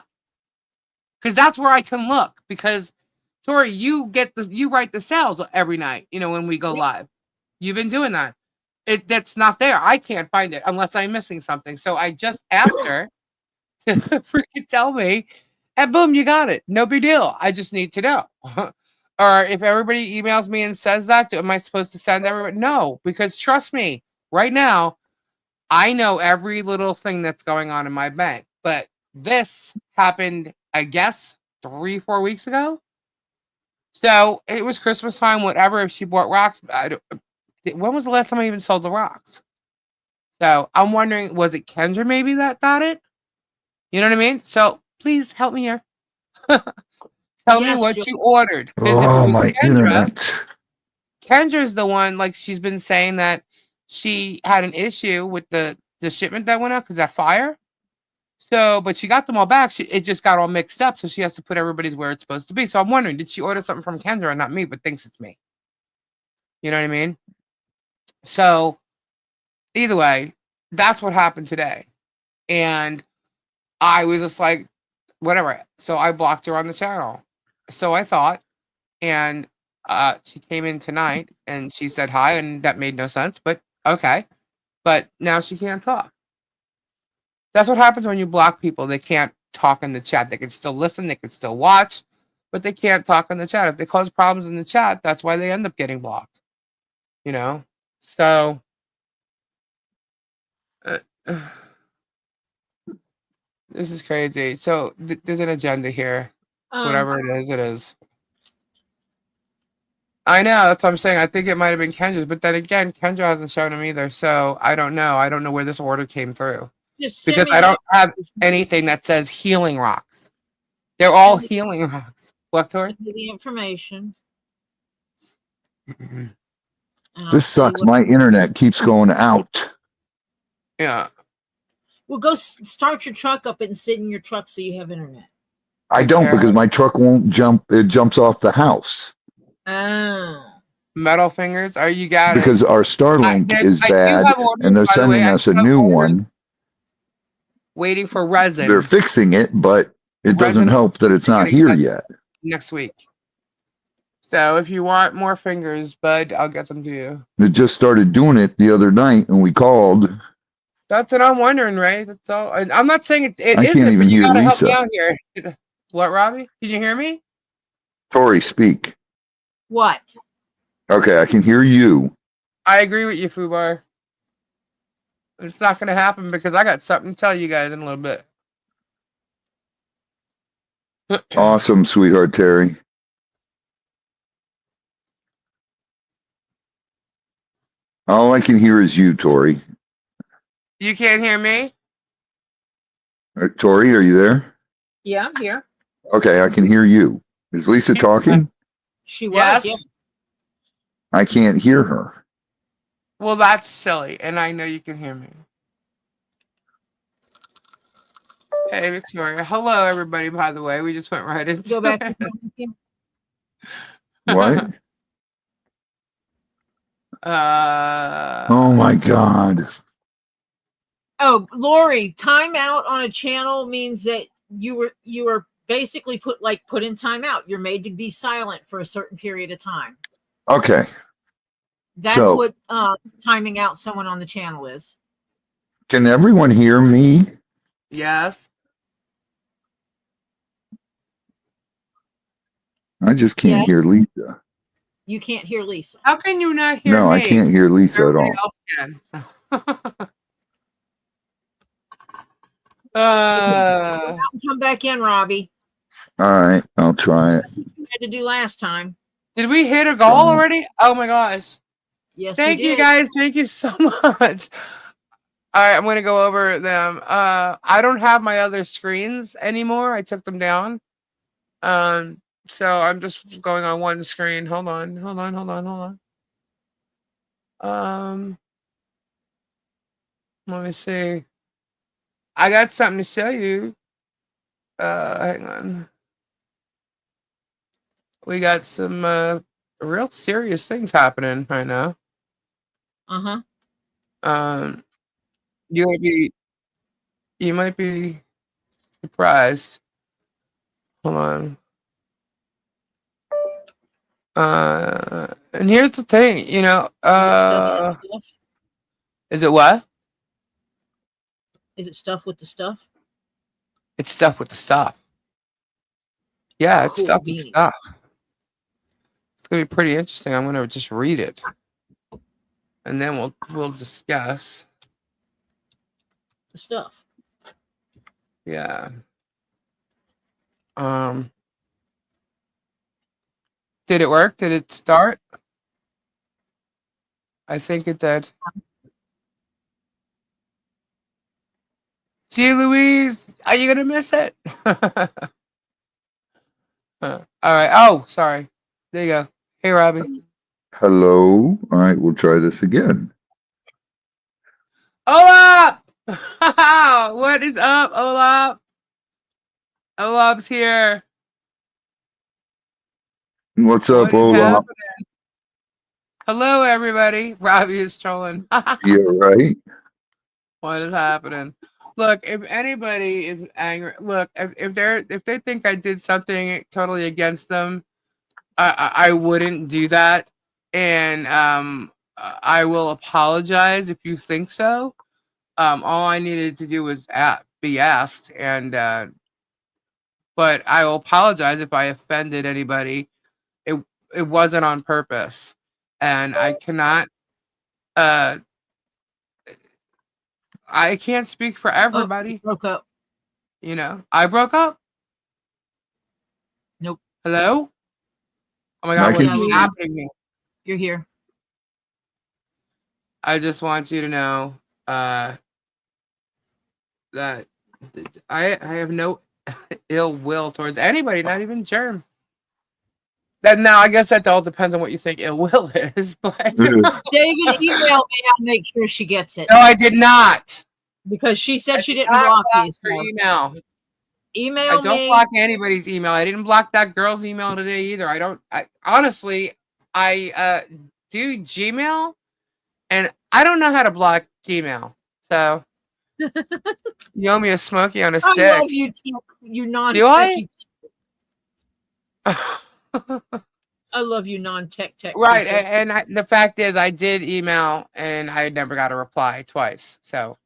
[SPEAKER 1] Because that's where I can look. Because Tori, you write the sales every night, when we go live. You've been doing that. That's not there. I can't find it unless I'm missing something. So I just asked her to freaking tell me, and boom, you got it. No big deal. I just need to know. Or if everybody emails me and says that, am I supposed to send everybody? No, because trust me, right now, I know every little thing that's going on in my bank. But this happened, I guess, 3-4 weeks ago. So it was Christmas time, whatever. If she bought rocks, when was the last time I even sold the rocks? So I'm wondering, was it Kendra maybe that got it? You know what I mean? So please help me here. Tell me what you ordered. Because if it
[SPEAKER 3] Oh,
[SPEAKER 1] was
[SPEAKER 3] my internet.
[SPEAKER 1] Kendra's the one, like she's been saying that she had an issue with the shipment that went out because that fire. So, but she got them all back. It just got all mixed up, so she has to put everybody's where it's supposed to be. So I'm wondering, did she order something from Kendra and not me, but thinks it's me? You know what I mean? So either way, that's what happened today. And I was just like, whatever. So I blocked her on the channel. So I thought, and she came in tonight and she said hi, and that made no sense, but okay. But now she can't talk. That's what happens when you block people. They can't talk in the chat. They can still listen, they can still watch, but they can't talk in the chat. If they cause problems in the chat, that's why they end up getting blocked. So this is crazy. So there's an agenda here. Whatever it is, it is. I know, that's what I'm saying. I think it might have been Kendra's, but then again, Kendra hasn't shown him either, so I don't know. I don't know where this order came through. Because I don't have anything that says healing rocks. They're all healing rocks. What, Tori?
[SPEAKER 2] Send me the information.
[SPEAKER 3] This sucks. My internet keeps going out.
[SPEAKER 1] Yeah.
[SPEAKER 2] Well, go start your truck up and sit in your truck so you have internet.
[SPEAKER 3] I don't, because my truck won't jump. It jumps off the house.
[SPEAKER 2] Oh.
[SPEAKER 1] Metal fingers? Are you got
[SPEAKER 3] because our Starlink is bad, and they're sending us a new one.
[SPEAKER 1] Waiting for resin.
[SPEAKER 3] They're fixing it, but it doesn't help that it's not here yet.
[SPEAKER 1] Next week. So if you want more fingers, bud, I'll get them to you.
[SPEAKER 3] It just started doing it the other night, and we called.
[SPEAKER 1] That's what I'm wondering, right? That's all. I'm not saying it
[SPEAKER 3] I
[SPEAKER 1] isn't,
[SPEAKER 3] can't even
[SPEAKER 1] but you
[SPEAKER 3] hear
[SPEAKER 1] gotta help
[SPEAKER 3] Lisa.
[SPEAKER 1] me out here. What, Robbie? Can you hear me?
[SPEAKER 3] Tori, speak.
[SPEAKER 2] What?
[SPEAKER 3] Okay, I can hear you.
[SPEAKER 1] I agree with you, Fubar. It's not going to happen because I got something to tell you guys in a little bit.
[SPEAKER 3] Awesome, sweetheart Terry. All I can hear is you, Tori.
[SPEAKER 1] You can't hear me?
[SPEAKER 3] Tori, are you there?
[SPEAKER 2] Yeah, I'm here.
[SPEAKER 3] Okay, I can hear you. Is Lisa talking?
[SPEAKER 2] She was.
[SPEAKER 1] Yes.
[SPEAKER 2] Yeah.
[SPEAKER 3] I can't hear her.
[SPEAKER 1] Well, that's silly, and I know you can hear me. Hey, Victoria. Hello, everybody, by the way. We just went right into
[SPEAKER 2] Go back.
[SPEAKER 3] What? Oh my God.
[SPEAKER 2] Oh, Lori, timeout on a channel means that you were basically put in timeout. You're made to be silent for a certain period of time.
[SPEAKER 3] Okay.
[SPEAKER 2] That's
[SPEAKER 3] So-
[SPEAKER 2] what timing out someone on the channel is.
[SPEAKER 3] Can everyone hear me?
[SPEAKER 1] Yes.
[SPEAKER 3] I just can't
[SPEAKER 2] Yes.
[SPEAKER 3] hear Lisa.
[SPEAKER 2] You can't hear Lisa.
[SPEAKER 1] How can you not hear
[SPEAKER 3] No,
[SPEAKER 1] me?
[SPEAKER 3] I can't hear Lisa at
[SPEAKER 1] Everybody
[SPEAKER 3] all.
[SPEAKER 1] else can.
[SPEAKER 2] Come back in, Robbie.
[SPEAKER 3] All right, I'll try it.
[SPEAKER 2] You had to do last time.
[SPEAKER 1] Did we hit a goal already? Oh my gosh.
[SPEAKER 2] Yes,
[SPEAKER 1] Thank
[SPEAKER 2] we
[SPEAKER 1] you
[SPEAKER 2] did.
[SPEAKER 1] guys. Thank you so much. All right, I'm going to go over them. I don't have my other screens anymore. I took them down. So I'm just going on one screen. Hold on. Let me see. I got something to show you. Hang on. We got some real serious things happening right now. You might be surprised. Hold on. And here's the thing, is it what?
[SPEAKER 2] Is it stuff with the stuff?
[SPEAKER 1] It's stuff with the stuff. Yeah, it's
[SPEAKER 2] Cool
[SPEAKER 1] stuff
[SPEAKER 2] beans.
[SPEAKER 1] with stuff. It's gonna be pretty interesting. I'm gonna just read it, and then we'll discuss
[SPEAKER 2] the stuff.
[SPEAKER 1] Yeah. Did it work? Did it start? I think it did. Gee Louise, are you gonna miss it? All right. Oh, sorry. There you go. Hey, Robbie.
[SPEAKER 3] Hello. All right, we'll try this again.
[SPEAKER 1] Hola! What is up, Olap? Olap's here.
[SPEAKER 3] What's
[SPEAKER 1] What
[SPEAKER 3] up,
[SPEAKER 1] is
[SPEAKER 3] Olaf?
[SPEAKER 1] happening? Hello, everybody. Robbie is trolling.
[SPEAKER 3] Yeah, right.
[SPEAKER 1] What is happening? Look, if anybody is angry, look, if they think I did something totally against them, I wouldn't do that, and I will apologize if you think so. All I needed to do was be asked, and but I will apologize if I offended anybody. It wasn't on purpose, and I cannot. I can't speak for everybody.
[SPEAKER 2] Broke up.
[SPEAKER 1] I broke up.
[SPEAKER 2] Nope.
[SPEAKER 1] Hello. Oh my
[SPEAKER 3] I
[SPEAKER 1] God, what's
[SPEAKER 3] can-
[SPEAKER 1] happening?
[SPEAKER 2] You're here.
[SPEAKER 1] I just want you to know that I have no ill will towards anybody, not even Germ. That now, I guess that all depends on what you think ill will is. But
[SPEAKER 2] David emailed me. I'll make sure she gets it.
[SPEAKER 1] no, I did not.
[SPEAKER 2] Because she said
[SPEAKER 1] I
[SPEAKER 2] she
[SPEAKER 1] did
[SPEAKER 2] didn't
[SPEAKER 1] not
[SPEAKER 2] block you.
[SPEAKER 1] her email.
[SPEAKER 2] Email
[SPEAKER 1] I don't
[SPEAKER 2] me.
[SPEAKER 1] block anybody's email. I didn't block that girl's email today either. Honestly, I do Gmail, and I don't know how to block Gmail. So you owe me a smoky on a stick.
[SPEAKER 2] I love you, you
[SPEAKER 1] Do I?
[SPEAKER 2] I love you, non-tech.
[SPEAKER 1] Right, and the fact is, I did email, and I never got a reply twice. So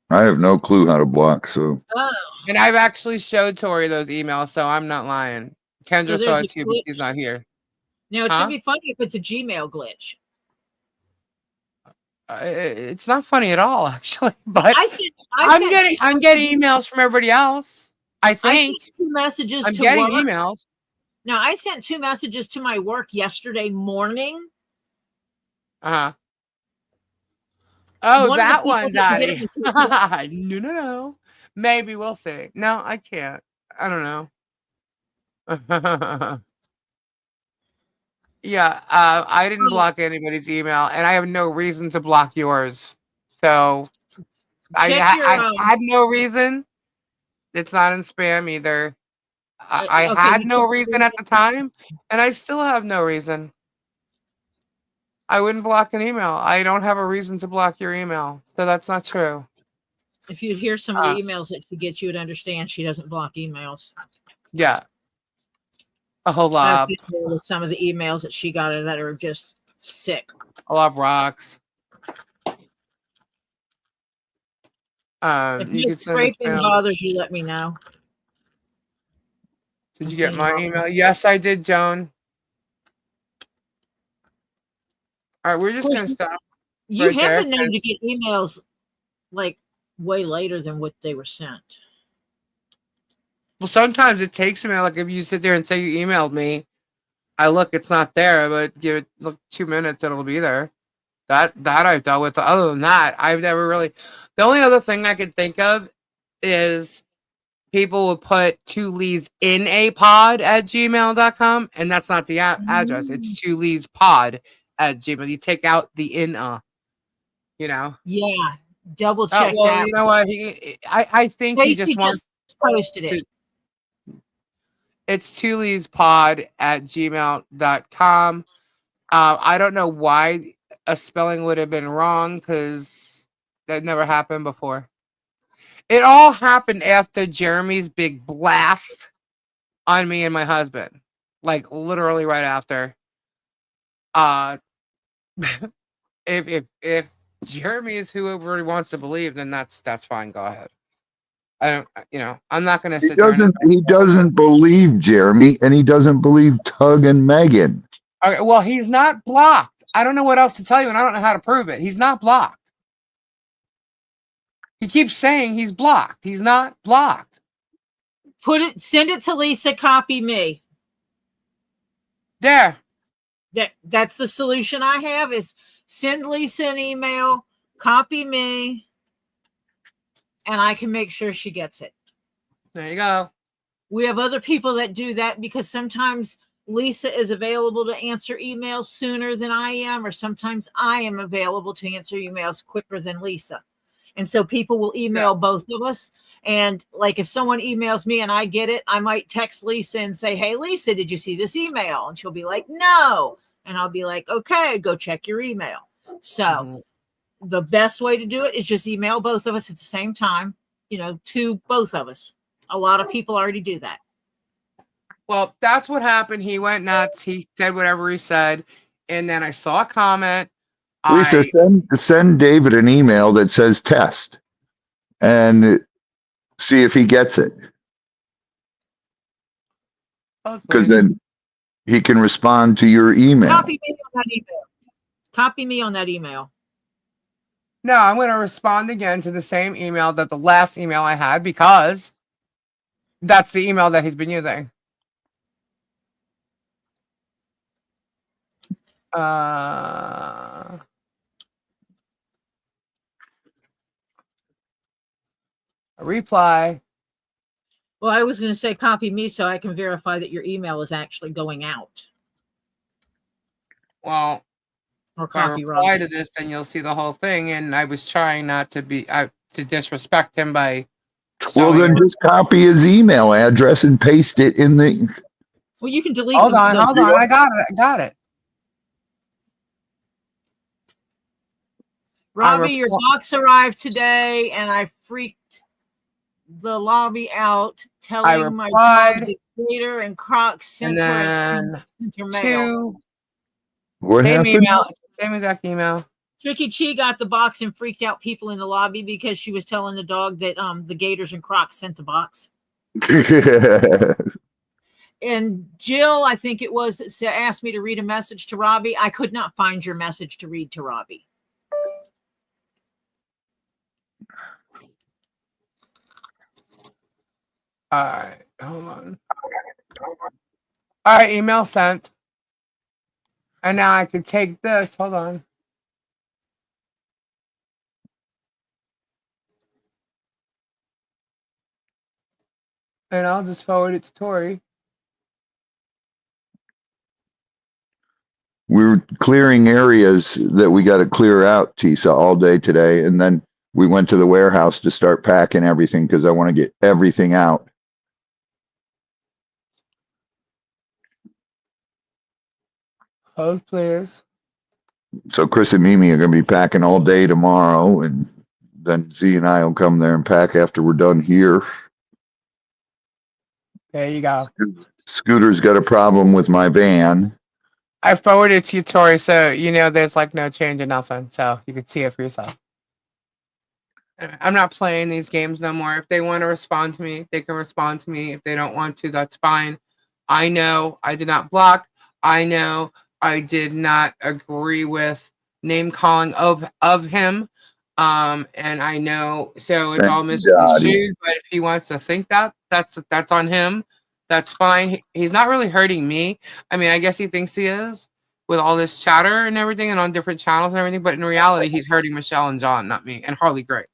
[SPEAKER 3] I have no clue how to block, so.
[SPEAKER 2] Oh.
[SPEAKER 1] And I've actually showed Tori those emails, so I'm not lying. Kendra saw it too, but she's not here.
[SPEAKER 2] Now it's gonna be funny if it's a Gmail glitch.
[SPEAKER 1] It's not funny at all, actually. But
[SPEAKER 2] I'm
[SPEAKER 1] getting emails from everybody else. I think
[SPEAKER 2] I sent 2 messages.
[SPEAKER 1] I'm getting emails.
[SPEAKER 2] Now I sent 2 messages to my work yesterday morning.
[SPEAKER 1] Oh, that one, Daddy. No. Maybe we'll see. No, I can't. I don't know. Yeah, I didn't block anybody's email, and I have no reason to block yours. So I had no reason. It's not in spam either. I had no reason at the time, and I still have no reason. I wouldn't block an email. I don't have a reason to block your email, so that's not true.
[SPEAKER 2] If you hear some of the emails that she gets, you would understand she doesn't block emails.
[SPEAKER 1] Yeah, a whole lot.
[SPEAKER 2] With some of the emails that she got that are just sick.
[SPEAKER 1] A lot of rocks.
[SPEAKER 2] If
[SPEAKER 1] You
[SPEAKER 2] your
[SPEAKER 1] can send this
[SPEAKER 2] scraping
[SPEAKER 1] mail.
[SPEAKER 2] bothers you, let me know.
[SPEAKER 1] Did you get my email? Yes, I did, Joan. All right, we're just gonna stop.
[SPEAKER 2] You
[SPEAKER 1] right
[SPEAKER 2] have
[SPEAKER 1] there,
[SPEAKER 2] been known to get emails like way later than what they were sent.
[SPEAKER 1] Well, sometimes it takes a minute. Like if you sit there and say you emailed me, I look, it's not there, but give it 2 minutes, it'll be there. That I've dealt with. Other than that, I've never really. The only other thing I can think of is people would put two leads in a pod at gmail.com, and that's not the address. It's two leads pod at gmail. You take out the in you know.
[SPEAKER 2] Yeah, double check
[SPEAKER 1] well,
[SPEAKER 2] that.
[SPEAKER 1] you know what? I think he just wants
[SPEAKER 2] posted it.
[SPEAKER 1] It's pod at gmail.com. I don't know why a spelling would have been wrong because that never happened before. It all happened after Jeremy's big blast on me and my husband. Like literally right after. If Jeremy is who everybody wants to believe, then that's fine. Go ahead. I don't, I'm not gonna sit there.
[SPEAKER 3] He doesn't believe Jeremy, and he doesn't believe Tug and Megan.
[SPEAKER 1] Okay, well, he's not blocked. I don't know what else to tell you, and I don't know how to prove it. He's not blocked. He keeps saying he's blocked. He's not blocked.
[SPEAKER 2] Send it to Lisa, copy me.
[SPEAKER 1] There.
[SPEAKER 2] That's the solution I have is send Lisa an email, copy me, and I can make sure she gets it.
[SPEAKER 1] There you go.
[SPEAKER 2] We have other people that do that because sometimes Lisa is available to answer emails sooner than I am, or sometimes I am available to answer emails quicker than Lisa. And so people will email both of us. And like if someone emails me and I get it, I might text Lisa and say, hey, Lisa, did you see this email? And she'll be like, no. And I'll be like, okay, go check your email. So the best way to do it is just email both of us at the same time, to both of us. A lot of people already do that.
[SPEAKER 1] Well, that's what happened. He went nuts. He said whatever he said. And then I saw a comment.
[SPEAKER 3] Lisa, send David an email that says test and see if he gets it. Because then he can respond to your email.
[SPEAKER 2] Copy me on that email. Copy me on that email.
[SPEAKER 1] No, I'm going to respond again to the same email that the last email I had because that's the email that he's been using. A reply.
[SPEAKER 2] Well, I was going to say copy me so I can verify that your email is actually going out.
[SPEAKER 1] Well,
[SPEAKER 2] or
[SPEAKER 1] if I reply to this, then you'll see the whole thing. And I was trying not to to disrespect him by.
[SPEAKER 3] Well, then just copy his email address and paste it in the.
[SPEAKER 2] Well, you can delete.
[SPEAKER 1] Hold on. I got it.
[SPEAKER 2] Robbie, your box arrived today, and I freaked the lobby out, telling my dog the Gator and Crocs sent her mail.
[SPEAKER 3] What happened?
[SPEAKER 1] Email, same exact email.
[SPEAKER 2] Tricky Chi got the box and freaked out people in the lobby because she was telling the dog that the Gators and Crocs sent the box. And Jill, I think it was, that asked me to read a message to Robbie. I could not find your message to read to Robbie.
[SPEAKER 1] All right, hold on. All right, email sent. And now I can take this. Hold on. And I'll just forward it to Tori.
[SPEAKER 3] We're clearing areas that we got to clear out, Tisa, all day today. And then we went to the warehouse to start packing everything because I want to get everything out.
[SPEAKER 1] Hold, please.
[SPEAKER 3] So Chris and Mimi are going to be packing all day tomorrow, and then Z and I will come there and pack after we're done here.
[SPEAKER 1] There you go.
[SPEAKER 3] Scooter's got a problem with my van.
[SPEAKER 1] I forwarded it to you, Tori, so you know there's like no change in nothing, so you can see it for yourself. I'm not playing these games no more. If they want to respond to me, they can respond to me. If they don't want to, that's fine. I know I did not block. I know I did not agree with name calling of him. And I know so it's
[SPEAKER 3] Thank
[SPEAKER 1] all
[SPEAKER 3] you, Dottie.
[SPEAKER 1] misconstrued, but if he wants to think that, that's on him. That's fine. He's not really hurting me. I mean, I guess he thinks he is with all this chatter and everything and on different channels and everything, but in reality, he's hurting Michelle and John, not me, and Harley Grace.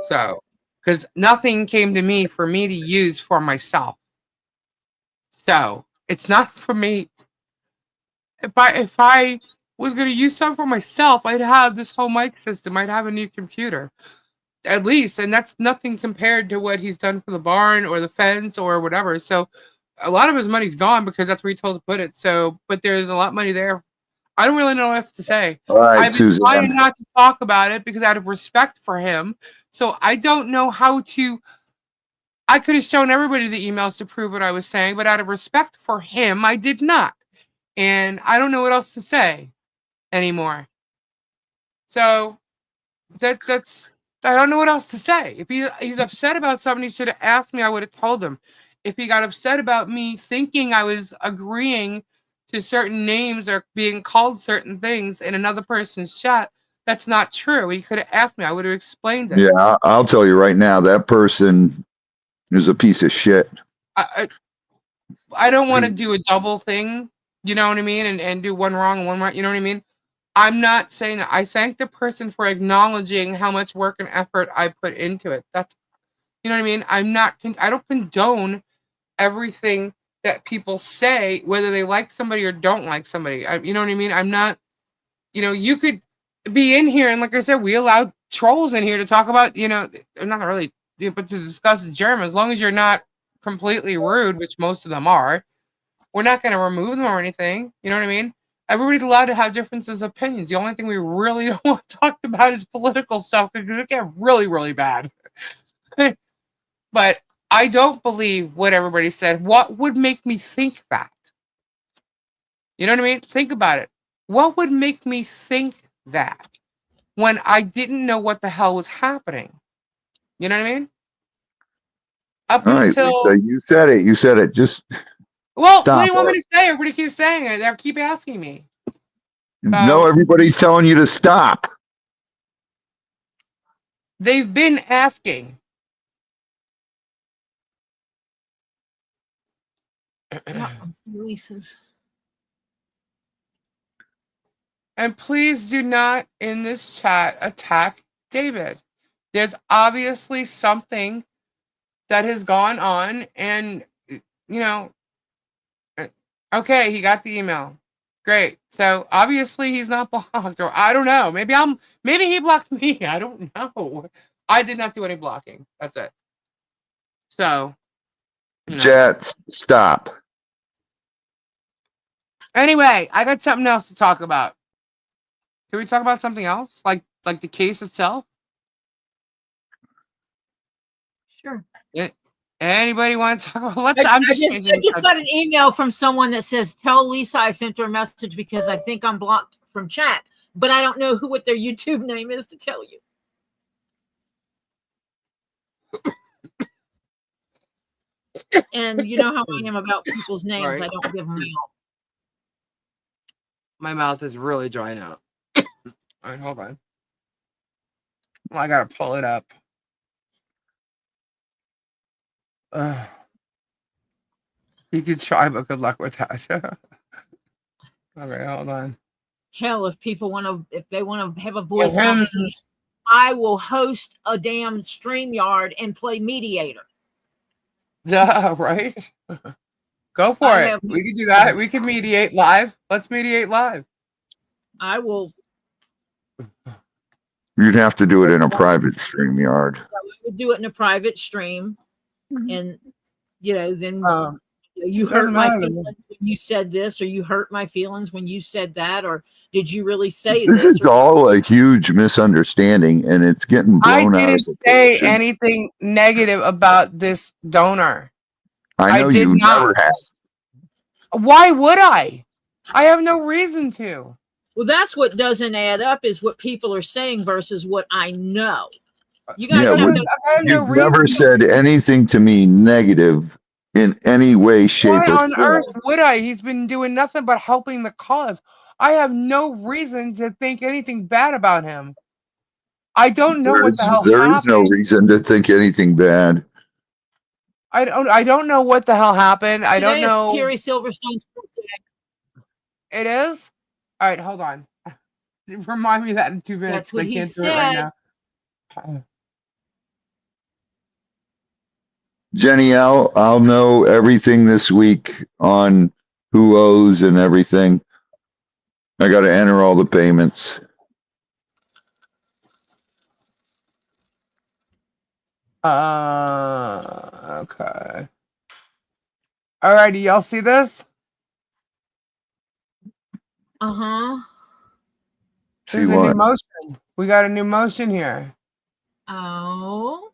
[SPEAKER 1] So, because nothing came to me for me to use for myself. So, it's not for me. If I was going to use something for myself, I'd have this whole mic system. I'd have a new computer. At least, and that's nothing compared to what he's done for the barn or the fence or whatever. So, a lot of his money's gone because that's where he told to put it. So, but there's a lot of money there. I don't really know what else to say.
[SPEAKER 3] All right,
[SPEAKER 1] I've been trying
[SPEAKER 3] Suzanne.
[SPEAKER 1] not to talk about it because out of respect for him. So I don't know how to. I could have shown everybody the emails to prove what I was saying, but out of respect for him, I did not. And I don't know what else to say anymore. So that's I don't know what else to say. If he's upset about something, he should have asked me. I would have told him. If he got upset about me thinking I was agreeing to certain names or being called certain things in another person's chat, that's not true. He could have asked me. I would have explained it.
[SPEAKER 3] Yeah, I'll tell you right now, that person is a piece of shit.
[SPEAKER 1] I don't want to do a double thing. You know what I mean? And do one wrong and one right. You know what I mean? I'm not saying that. I thank the person for acknowledging how much work and effort I put into it. That's, you know what I mean? I don't condone everything that people say, whether they like somebody or don't like somebody. You know what I mean? I'm not, you could be in here, and like I said, we allow trolls in here to talk about, I'm not really, but to discuss German, as long as you're not completely rude, which most of them are, we're not going to remove them or anything. You know what I mean? Everybody's allowed to have differences of opinions. The only thing we really don't want to talk about is political stuff because it get really, really bad. But I don't believe what everybody said. What would make me think that? You know what I mean? Think about it. What would make me think that when I didn't know what the hell was happening? You know what I mean? Up
[SPEAKER 3] All right,
[SPEAKER 1] until
[SPEAKER 3] Lisa, you said it. You said it. Just
[SPEAKER 1] well,
[SPEAKER 3] stop
[SPEAKER 1] what do you want
[SPEAKER 3] it.
[SPEAKER 1] me to say? Everybody keeps saying it. They keep asking me.
[SPEAKER 3] No, everybody's telling you to stop.
[SPEAKER 1] They've been asking.
[SPEAKER 2] Lisa's.
[SPEAKER 1] And please do not in this chat attack David. There's obviously something that has gone on, and okay, he got the email. Great. So obviously he's not blocked, or I don't know. Maybe he blocked me. I don't know. I did not do any blocking. That's it. So,
[SPEAKER 3] Chat, stop.
[SPEAKER 1] Anyway, I got something else to talk about. Can we talk about something else, like the case itself?
[SPEAKER 2] Sure.
[SPEAKER 1] Anybody want to talk about?
[SPEAKER 2] I just got an email from someone that says, "Tell Lisa I sent her a message because I think I'm blocked from chat, but I don't know what their YouTube name is to tell you." And you know how I am about people's names. Right. I don't give them out.
[SPEAKER 1] My mouth is really drying out. All right, hold on. Well, I gotta pull it up. You could try, but good luck with that. Okay, hold on.
[SPEAKER 2] Hell, if they want to have a voice conversation, I will host a damn StreamYard and play mediator.
[SPEAKER 1] Yeah, right? Go for it. We can do that. We can mediate live. Let's mediate live.
[SPEAKER 2] I will.
[SPEAKER 3] You'd have to do it in a private StreamYard.
[SPEAKER 2] We would do it in a private stream, and then you hurt my feelings when you said this, or you hurt my feelings when you said that, or did you really say
[SPEAKER 3] This
[SPEAKER 2] this?
[SPEAKER 3] is all a huge misunderstanding, and it's getting
[SPEAKER 1] I
[SPEAKER 3] blown out of
[SPEAKER 1] didn't say
[SPEAKER 3] proportion.
[SPEAKER 1] anything negative about this donor.
[SPEAKER 3] I know
[SPEAKER 1] I did
[SPEAKER 3] you
[SPEAKER 1] not.
[SPEAKER 3] never have.
[SPEAKER 1] Why would I? I have no reason to.
[SPEAKER 2] Well, that's what doesn't add up, is what people are saying versus what I know. You guys
[SPEAKER 3] Yeah,
[SPEAKER 2] have
[SPEAKER 1] Because
[SPEAKER 2] to.
[SPEAKER 1] I have no
[SPEAKER 3] you've
[SPEAKER 1] reason
[SPEAKER 3] never
[SPEAKER 1] to.
[SPEAKER 3] said anything to me negative in any way, shape,
[SPEAKER 1] Why
[SPEAKER 3] or
[SPEAKER 1] on
[SPEAKER 3] form.
[SPEAKER 1] earth would I? He's been doing nothing but helping the cause. I have no reason to think anything bad about him. I don't know what the hell
[SPEAKER 3] There is no
[SPEAKER 1] happened.
[SPEAKER 3] reason to think anything bad.
[SPEAKER 1] I don't know what the hell happened. I don't
[SPEAKER 2] Today is
[SPEAKER 1] know.
[SPEAKER 2] Terry Silverstone's birthday.
[SPEAKER 1] It is? All right, hold on. Remind me that in 2 minutes.
[SPEAKER 2] That's what
[SPEAKER 1] I
[SPEAKER 2] he
[SPEAKER 1] can't do it right
[SPEAKER 2] said.
[SPEAKER 1] now.
[SPEAKER 3] Jenny, I'll know everything this week on who owes and everything. I got to enter all the payments.
[SPEAKER 1] Okay. Alrighty, y'all see this?
[SPEAKER 2] Uh-huh.
[SPEAKER 3] See
[SPEAKER 1] There's a new
[SPEAKER 3] what?
[SPEAKER 1] motion. We got a new motion here.
[SPEAKER 2] Oh.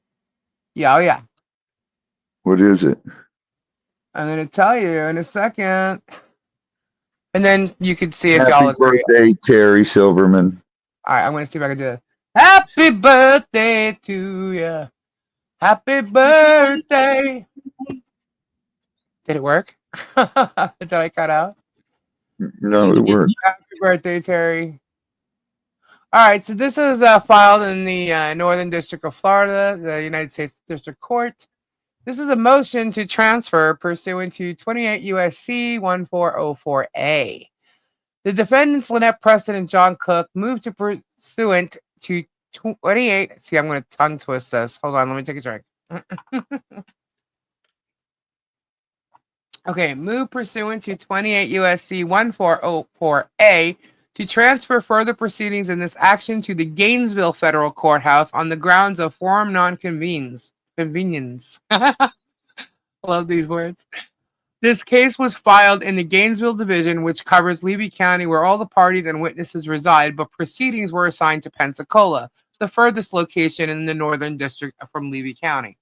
[SPEAKER 1] Yeah, oh yeah.
[SPEAKER 3] What is it?
[SPEAKER 1] I'm gonna tell you in a second. And then you can see if
[SPEAKER 3] Happy
[SPEAKER 1] y'all agree.
[SPEAKER 3] birthday, Terry Silverman.
[SPEAKER 1] Alright, I'm gonna see if I can do it. Happy birthday to you. Happy birthday. Did it work? Did I cut out?
[SPEAKER 3] No, it worked.
[SPEAKER 1] Happy birthday, Terry. All right, so this is filed in the Northern District of Florida, the United States District Court. This is a motion to transfer pursuant to 28 U.S.C. 1404A. The defendants, Lynette Preston and John Cook, moved to pursuant to 28. See, I'm going to tongue twist this. Hold on, let me take a drink. Okay, move pursuant to 28 U.S.C. 1404A to transfer further proceedings in this action to the Gainesville Federal Courthouse on the grounds of forum non-convenience. Love these words. This case was filed in the Gainesville Division, which covers Levy County, where all the parties and witnesses reside, but proceedings were assigned to Pensacola, the furthest location in the Northern District from Levy County.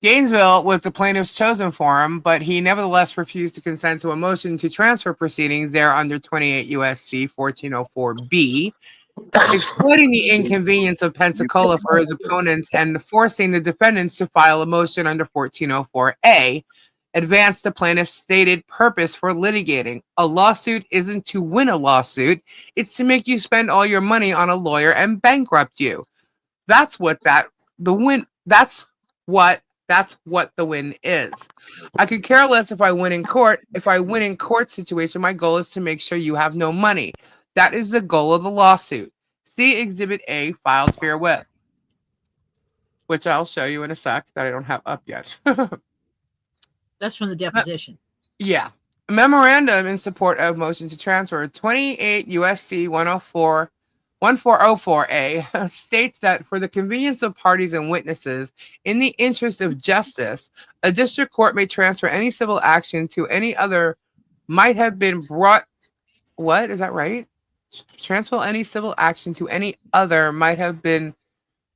[SPEAKER 1] Gainesville was the plaintiff's chosen forum, but he nevertheless refused to consent to a motion to transfer proceedings there under 28 U.S.C. 1404B, exploiting the inconvenience of Pensacola for his opponents and forcing the defendants to file a motion under 1404A, advanced the plaintiff's stated purpose for litigating. A lawsuit isn't to win a lawsuit, it's to make you spend all your money on a lawyer and bankrupt you. That's what the win is. I could care less if I win in court. If I win in court situation, my goal is to make sure you have no money. That is the goal of the lawsuit. See Exhibit A filed herewith, which I'll show you in a sec that I don't have up yet.
[SPEAKER 2] That's from the deposition.
[SPEAKER 1] Yeah. A memorandum in support of motion to transfer 28 U.S.C. 1404A states that for the convenience of parties and witnesses, in the interest of justice, a district court may transfer any civil action to any other might have been brought. What? Is that right? Transfer any civil action to any other might have been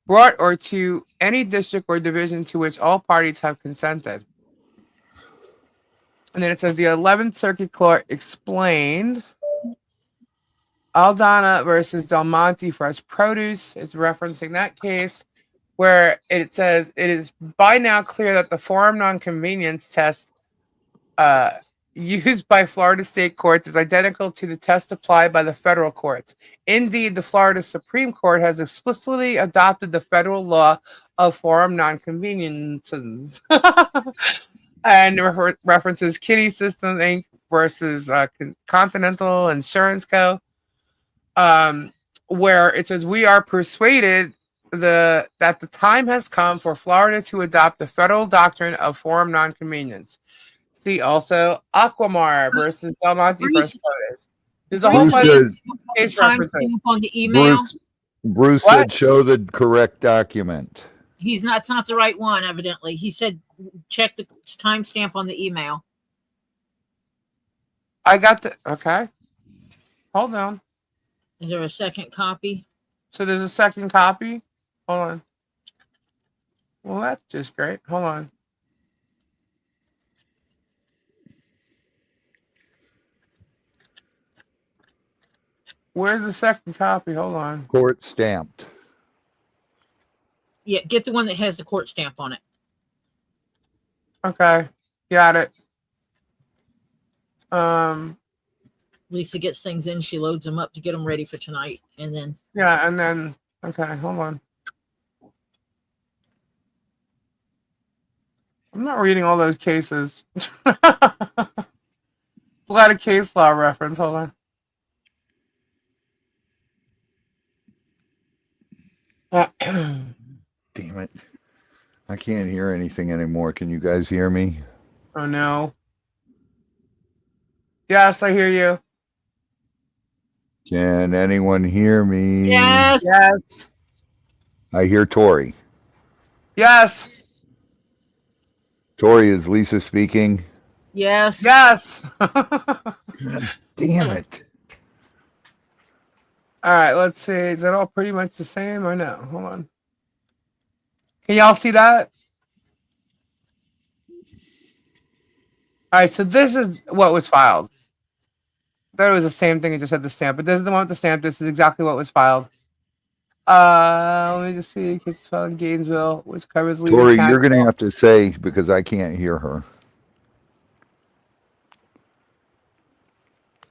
[SPEAKER 1] brought or to any district or division to which all parties have consented. And then it says the 11th Circuit Court explained Aldana versus Del Monte Fresh Produce is referencing that case where it says it is by now clear that the forum nonconvenience test used by Florida state courts is identical to the test applied by the federal courts. Indeed, the Florida Supreme Court has explicitly adopted the federal law of forum nonconveniences and references Kitty Systems Inc. versus Continental Insurance Co. Where it says we are persuaded that the time has come for Florida to adopt the federal doctrine of forum nonconvenience. See also Aquamar versus Del Monte Fresh Produce. There's a whole bunch of case references.
[SPEAKER 2] On the email.
[SPEAKER 3] Bruce
[SPEAKER 1] What?
[SPEAKER 3] said show the correct document.
[SPEAKER 2] It's not the right one, evidently. He said check the timestamp on the email.
[SPEAKER 1] I got the okay. Hold on.
[SPEAKER 2] Is there a second copy?
[SPEAKER 1] So there's a second copy. Hold on. Well, that's just great. Hold on. Where's the second copy? Hold on.
[SPEAKER 3] Court stamped.
[SPEAKER 2] Yeah, get the one that has the court stamp on it.
[SPEAKER 1] Okay, got it. Um,
[SPEAKER 2] Lisa gets things in, she loads them up to get them ready for tonight, and then
[SPEAKER 1] yeah, and then okay, hold on. I'm not reading all those cases. A lot of case law reference. Hold on.
[SPEAKER 3] Damn it. I can't hear anything anymore. Can you guys hear me?
[SPEAKER 1] Oh no. Yes, I hear you.
[SPEAKER 3] Can anyone hear me?
[SPEAKER 2] yes,
[SPEAKER 1] Yes.
[SPEAKER 3] I hear Tori.
[SPEAKER 1] Yes.
[SPEAKER 3] Tori, is Lisa speaking?
[SPEAKER 2] yes,
[SPEAKER 1] Yes.
[SPEAKER 3] Damn it.
[SPEAKER 1] All right, let's see. Is that all pretty much the same or no? Hold on. Can y'all see that? All right, so this is what was filed. I thought it was the same thing. It just had the stamp, but this is the one with the stamp. This is exactly what was filed. Let me just see. Case filed in Gainesville, which covers leaving
[SPEAKER 3] Tori, you're going to
[SPEAKER 1] Canada.
[SPEAKER 3] have to say because I can't hear her.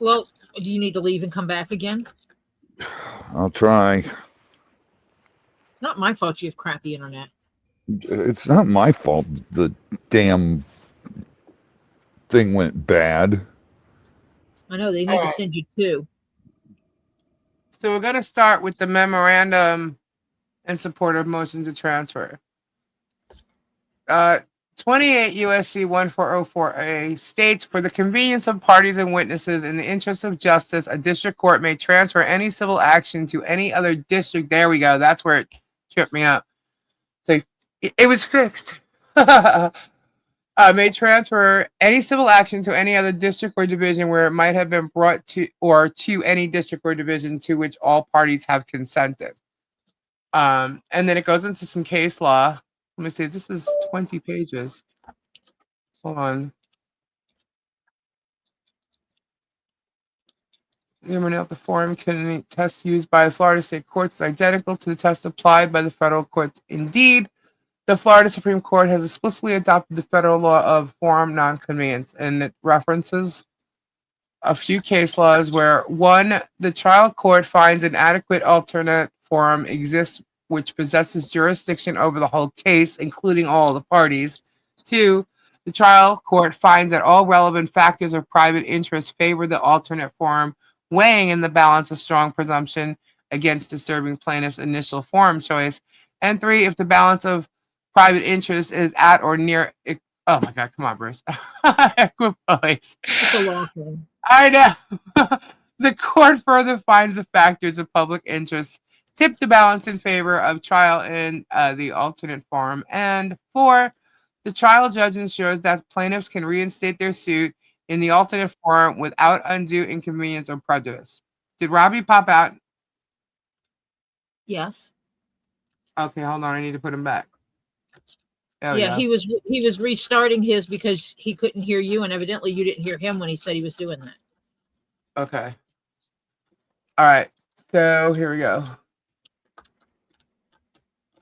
[SPEAKER 2] Well, do you need to leave and come back again?
[SPEAKER 3] I'll try.
[SPEAKER 2] It's not my fault you have crappy internet.
[SPEAKER 3] It's not my fault the damn thing went bad.
[SPEAKER 2] I know they need
[SPEAKER 1] All
[SPEAKER 2] to
[SPEAKER 1] right.
[SPEAKER 2] send you two.
[SPEAKER 1] So we're gonna start with the memorandum in support of motion to transfer. 28 USC 1404A states, for the convenience of parties and witnesses in the interest of justice, a district court may transfer any civil action to any other district. There we go. That's where it tripped me up. So it was fixed. May transfer any civil action to any other district or division where it might have been brought to, or to any district or division to which all parties have consented. And then it goes into some case law. Let me see. This is 20 pages. Hold on. The forum can test used by the Florida state courts is identical to the test applied by the federal courts. Indeed, the Florida Supreme Court has explicitly adopted the federal law of forum nonconvenience, and it references a few case laws where one, the trial court finds an adequate alternate forum exists which possesses jurisdiction over the whole case, including all the parties. Two, the trial court finds that all relevant factors of private interest favor the alternate forum, weighing in the balance a strong presumption against disturbing plaintiff's initial forum choice. And three, if the balance of private interest is at or near, oh my God, come on, Bruce. Equipoise.
[SPEAKER 2] It's a law firm.
[SPEAKER 1] I know. The court further finds the factors of public interest tip the balance in favor of trial in the alternate forum. And four, the trial judge ensures that plaintiffs can reinstate their suit in the alternate forum without undue inconvenience or prejudice. Did Robbie pop out?
[SPEAKER 2] Yes.
[SPEAKER 1] Okay, hold on. I need to put him back. Oh,
[SPEAKER 2] Yeah, he was restarting his because he couldn't hear you, and evidently you didn't hear him when he said he was doing that.
[SPEAKER 1] Okay. All right. So here we go.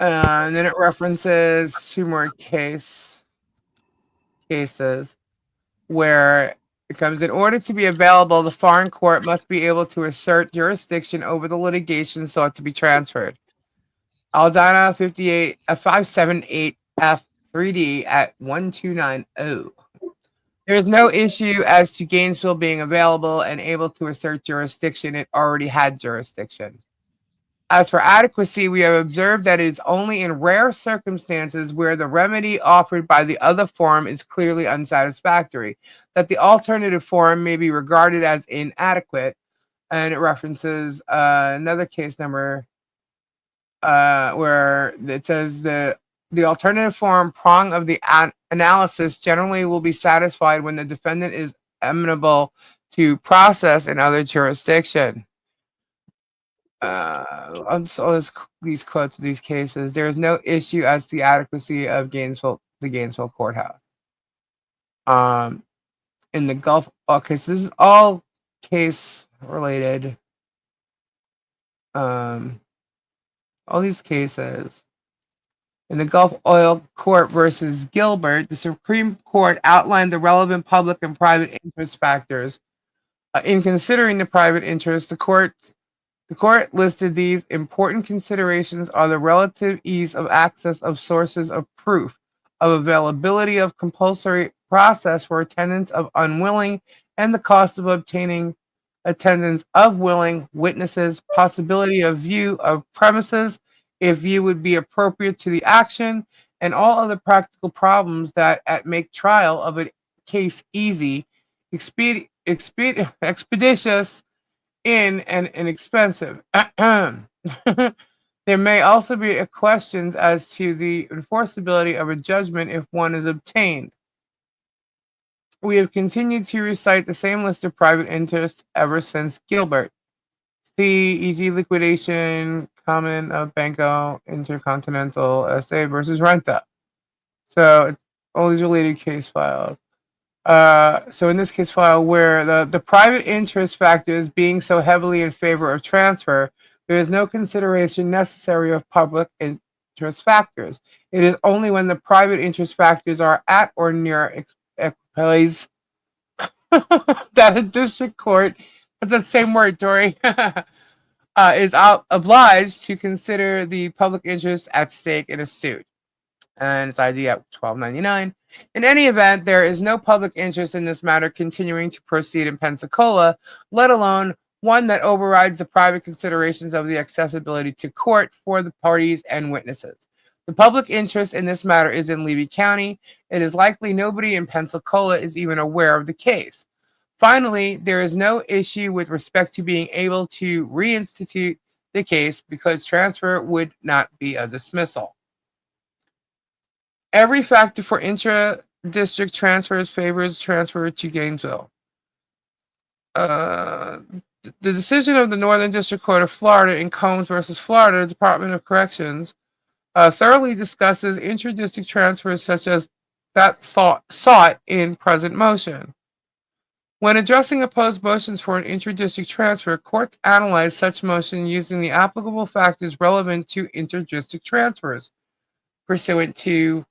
[SPEAKER 1] And then it references two more cases where it comes, in order to be available, the foreign court must be able to assert jurisdiction over the litigation sought to be transferred. Aldana 578F3D at 1290. There is no issue as to Gainesville being available and able to assert jurisdiction. It already had jurisdiction. As for adequacy, we have observed that it is only in rare circumstances where the remedy offered by the other forum is clearly unsatisfactory, that the alternative forum may be regarded as inadequate. And it references another case number where it says the alternative forum prong of the analysis generally will be satisfied when the defendant is amenable to process in other jurisdiction. These quotes of these cases. There is no issue as to the adequacy of the Gainesville courthouse. In the Gulf, okay, so this is all case related. All these cases. In the Gulf Oil Court versus Gilbert, the Supreme Court outlined the relevant public and private interest factors. In considering the private interest, the court listed these important considerations are the relative ease of access of sources of proof, of availability of compulsory process for attendance of unwilling, and the cost of obtaining attendance of willing witnesses, possibility of view of premises, if view would be appropriate to the action, and all other practical problems that make trial of a case easy, expeditious, and inexpensive. There may also be questions as to the enforceability of a judgment if one is obtained. We have continued to recite the same list of private interests ever since Gilbert. See, e.g., liquidation, common of Banco, Intercontinental, SA versus Renta. So all these related case files. So in this case file, where the private interest factors being so heavily in favor of transfer, there is no consideration necessary of public interest factors. It is only when the private interest factors are at or near equipoise that a district court, that's the same word, Tori, is obliged to consider the public interest at stake in a suit. And it's ID at 1299. In any event, there is no public interest in this matter continuing to proceed in Pensacola, let alone one that overrides the private considerations of the accessibility to court for the parties and witnesses. The public interest in this matter is in Levy County. It is likely nobody in Pensacola is even aware of the case. Finally, there is no issue with respect to being able to reinstitute the case because transfer would not be a dismissal. Every factor for intra-district transfers favors transfer to Gainesville. The decision of the Northern District Court of Florida in Combs versus Florida Department of Corrections thoroughly discusses intra-district transfers such as that sought in present motion. When addressing opposed motions for an intra-district transfer, courts analyze such motion using the applicable factors relevant to intra-district transfers, pursuant to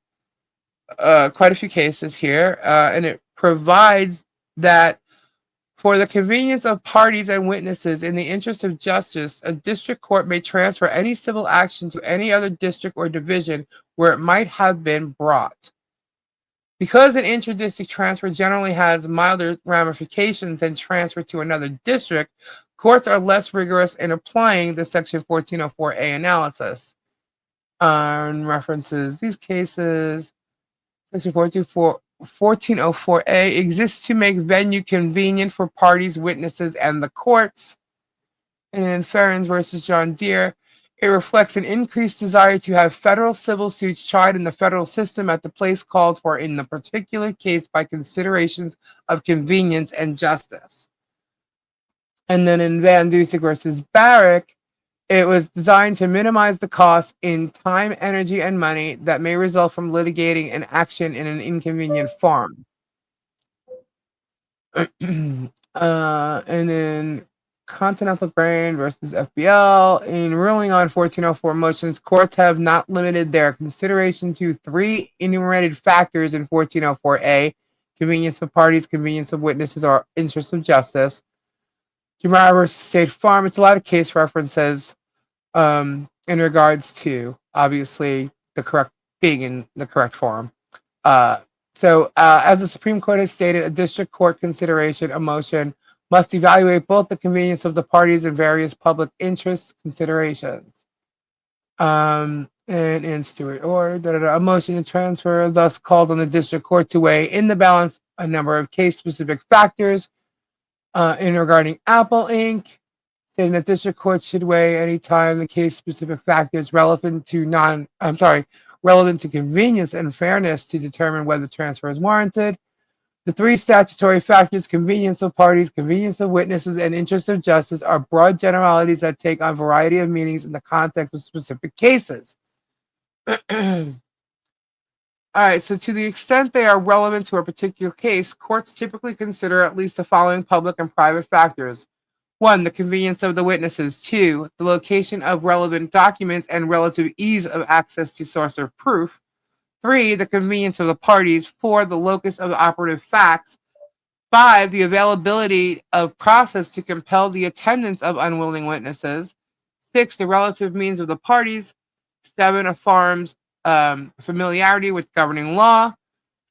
[SPEAKER 1] quite a few cases here, and it provides that for the convenience of parties and witnesses in the interest of justice, a district court may transfer any civil action to any other district or division where it might have been brought. Because an intra-district transfer generally has milder ramifications than transfer to another district, courts are less rigorous in applying the Section 1404A analysis. And references these cases. Section 1404A exists to make venue convenient for parties, witnesses, and the courts. And in Ferens versus John Deere, it reflects an increased desire to have federal civil suits tried in the federal system at the place called for in the particular case by considerations of convenience and justice. And then in Van Dusen versus Barrick, it was designed to minimize the cost in time, energy, and money that may result from litigating an action in an inconvenient form. And then Continental Grain versus FBL. In ruling on 1404 motions, courts have not limited their consideration to 3 enumerated factors in 1404A: convenience of parties, convenience of witnesses, or interest of justice. Jamara versus State Farm, it's a lot of case references in regards to, obviously, the correct being in the correct form. So as the Supreme Court has stated, a district court consideration, a motion, must evaluate both the convenience of the parties and various public interest considerations. And in Stewart order, a motion to transfer thus calls on the district court to weigh in the balance a number of case-specific factors in regarding Apple Inc., saying that district court should weigh any time the case-specific factors relevant to convenience and fairness to determine whether transfer is warranted. The three statutory factors, convenience of parties, convenience of witnesses, and interest of justice, are broad generalities that take on a variety of meanings in the context of specific cases. All right, so to the extent they are relevant to a particular case, courts typically consider at least the following public and private factors. 1, the convenience of the witnesses. 2, the location of relevant documents and relative ease of access to source of proof. 3, the convenience of the parties. 4, the locus of the operative facts. 5, the availability of process to compel the attendance of unwilling witnesses. 6, the relative means of the parties. 7, a forum's familiarity with governing law.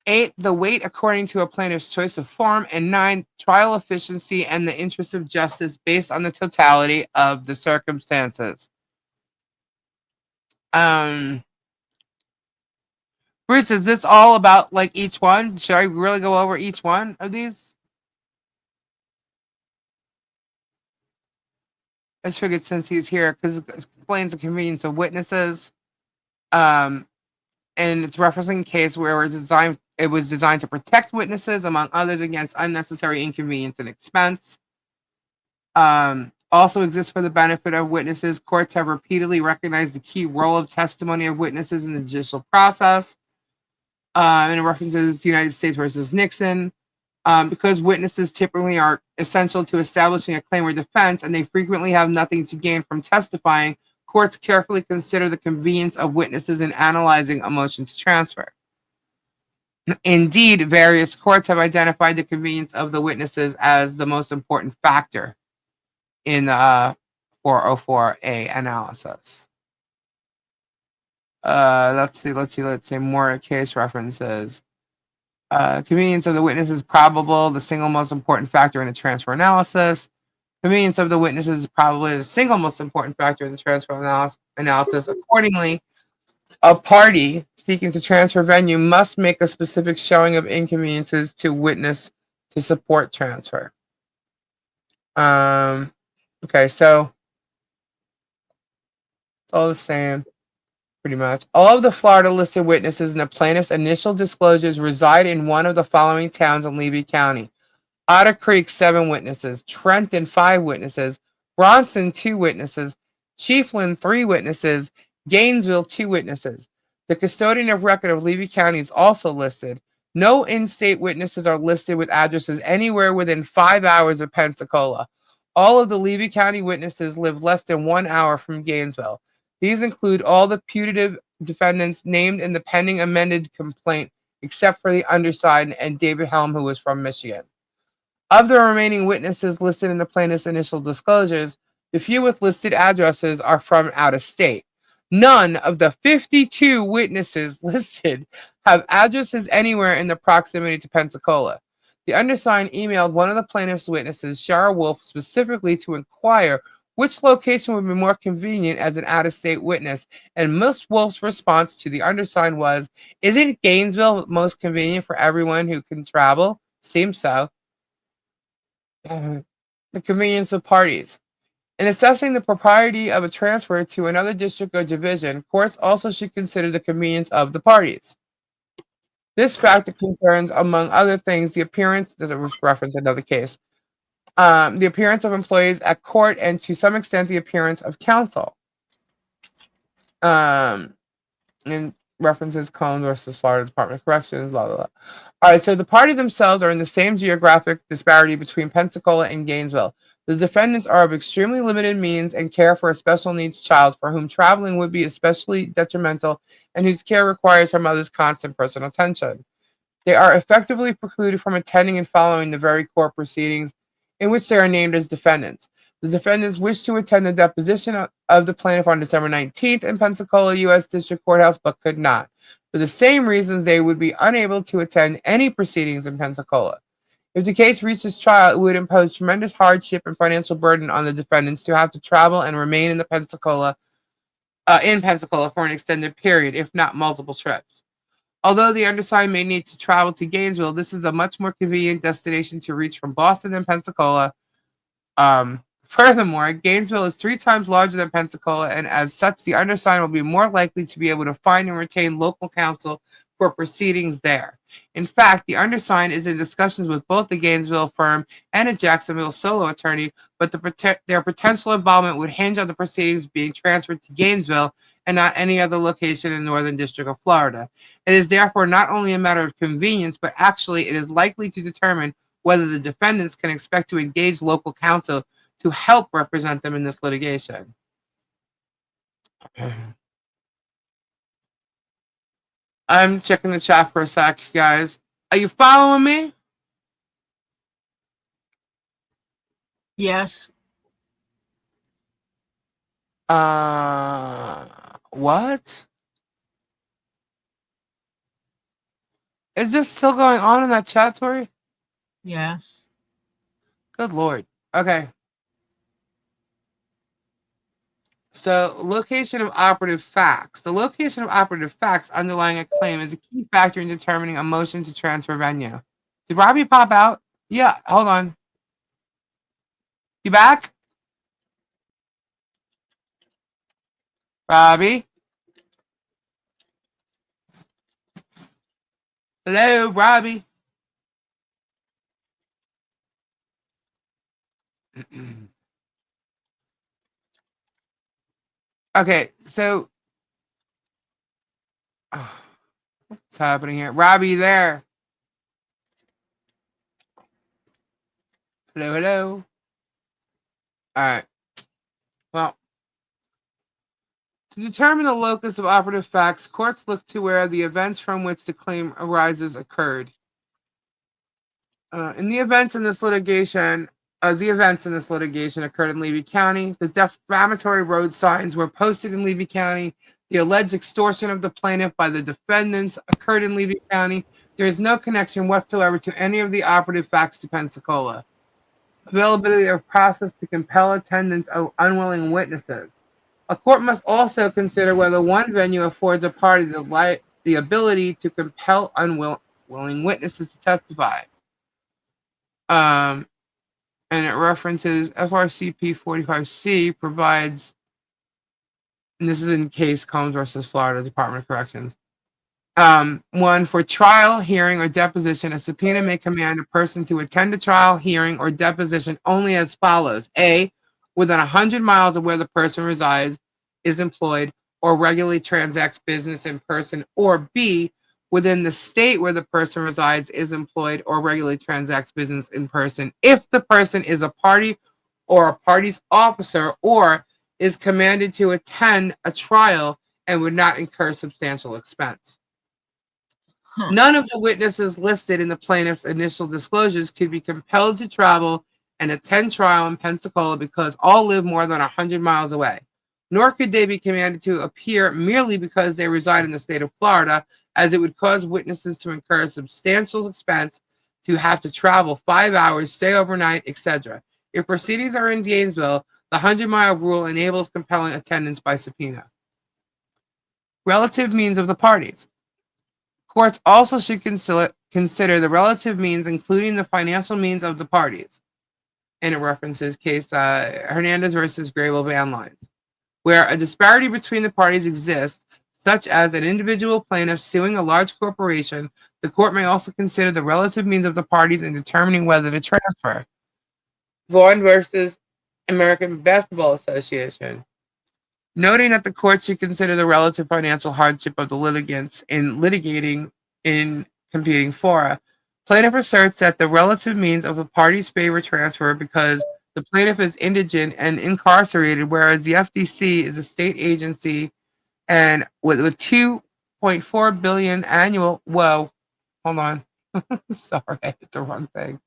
[SPEAKER 1] 8, the weight according to a plaintiff's choice of forum. And 9, trial efficiency and the interest of justice based on the totality of the circumstances. Bruce, is this all about like each one? Should I really go over each one of these? I just figured since he's here, because it explains the convenience of witnesses. And it's referencing a case where it was designed to protect witnesses, among others, against unnecessary inconvenience and expense. Also exists for the benefit of witnesses. Courts have repeatedly recognized the key role of testimony of witnesses in the judicial process. And it references the United States versus Nixon. Because witnesses typically are essential to establishing a claim or defense, and they frequently have nothing to gain from testifying, courts carefully consider the convenience of witnesses in analyzing a motion to transfer. Indeed, various courts have identified the convenience of the witnesses as the most important factor in the 404A analysis. Let's see more case references. Convenience of the witness is probable, the single most important factor in the transfer analysis. Convenience of the witness is probably the single most important factor in the transfer analysis. Accordingly, a party seeking to transfer venue must make a specific showing of inconveniences to witness to support transfer. Okay, so it's all the same, pretty much. All of the Florida listed witnesses in the plaintiff's initial disclosures reside in one of the following towns in Levy County. Otter Creek, 7 witnesses. Trenton, 5 witnesses. Bronson, 2 witnesses. Chiefland, 3 witnesses. Gainesville, 2 witnesses. The custodian of record of Levy County is also listed. No in-state witnesses are listed with addresses anywhere within 5 hours of Pensacola. All of the Levy County witnesses live less than 1 hour from Gainesville. These include all the putative defendants named in the pending amended complaint, except for the undersigned and David Helm, who was from Michigan. Of the remaining witnesses listed in the plaintiff's initial disclosures, the few with listed addresses are from out of state. None of the 52 witnesses listed have addresses anywhere in the proximity to Pensacola. The undersigned emailed one of the plaintiff's witnesses, Shara Wolf, specifically to inquire which location would be more convenient as an out-of-state witness, and Miss Wolf's response to the undersigned was, "Isn't Gainesville most convenient for everyone who can travel?" Seems so. The convenience of parties. In assessing the propriety of a transfer to another district or division, courts also should consider the convenience of the parties. This factor concerns, among other things, the appearance, there's a reference another case, the appearance of employees at court, and to some extent the appearance of counsel. In references Combs versus Florida Department of Corrections, blah, blah, blah. All right, so the party themselves are in the same geographic disparity between Pensacola and Gainesville. The defendants are of extremely limited means and care for a special needs child for whom traveling would be especially detrimental and whose care requires her mother's constant personal attention. They are effectively precluded from attending and following the very court proceedings in which they are named as defendants. The defendants wish to attend the deposition of the plaintiff on December 19th in Pensacola U.S. District Courthouse, but could not. For the same reasons, they would be unable to attend any proceedings in Pensacola. If the case reaches trial, it would impose tremendous hardship and financial burden on the defendants to have to travel and remain in Pensacola for an extended period, if not multiple trips. Although the undersigned may need to travel to Gainesville, this is a much more convenient destination to reach from Boston and Pensacola. Furthermore, Gainesville is 3 times larger than Pensacola, and as such, the undersigned will be more likely to be able to find and retain local counsel for proceedings there. In fact, the undersigned is in discussions with both the Gainesville firm and a Jacksonville solo attorney, but their potential involvement would hinge on the proceedings being transferred to Gainesville and not any other location in the Northern District of Florida. It is therefore not only a matter of convenience, but actually it is likely to determine whether the defendants can expect to engage local counsel to help represent them in this litigation. I'm checking the chat for a sec, guys. Are you following me?
[SPEAKER 2] Yes.
[SPEAKER 1] What? Is this still going on in that chat, Tori?
[SPEAKER 2] Yes.
[SPEAKER 1] Good Lord. Okay. So, location of operative facts. The location of operative facts underlying a claim is a key factor in determining a motion to transfer venue. Did Robbie pop out? Yeah, hold on. You back? Robbie? Hello, Robbie? Okay, so what's happening here? Robbie, you there? Hello, hello. All right. Well, to determine the locus of operative facts, courts look to where the events from which the claim arises occurred. The events in this litigation occurred in Levy County. The defamatory road signs were posted in Levy County. The alleged extortion of the plaintiff by the defendants occurred in Levy County. There is no connection whatsoever to any of the operative facts to Pensacola. Availability of process to compel attendance of unwilling witnesses. A court must also consider whether one venue affords a party the ability to compel unwilling witnesses to testify. And it references FRCP 45C provides, and this is in case Combs versus Florida Department of Corrections. One, for trial, hearing, or deposition, a subpoena may command a person to attend a trial, hearing, or deposition only as follows. A, within 100 miles of where the person resides, is employed, or regularly transacts business in person, or B, within the state where the person resides, is employed, or regularly transacts business in person, if the person is a party or a party's officer, or is commanded to attend a trial and would not incur substantial expense. None of the witnesses listed in the plaintiff's initial disclosures could be compelled to travel and attend trial in Pensacola because all live more than 100 miles away. Nor could they be commanded to appear merely because they reside in the state of Florida, as it would cause witnesses to incur substantial expense to have to travel 5 hours, stay overnight, etc. If proceedings are in Gainesville, the 100-mile rule enables compelling attendance by subpoena. Relative means of the parties. Courts also should consider the relative means, including the financial means of the parties. And it references case Hernandez versus Grable Van Lines, where a disparity between the parties exists, such as an individual plaintiff suing a large corporation. The court may also consider the relative means of the parties in determining whether to transfer. Vaughn versus American Basketball Association, noting that the court should consider the relative financial hardship of the litigants in litigating in competing fora. Plaintiff asserts that the relative means of the parties favor transfer because the plaintiff is indigent and incarcerated, whereas the FDC is a state agency and with $2.4 billion annual. Whoa, hold on. Sorry, I hit the wrong thing.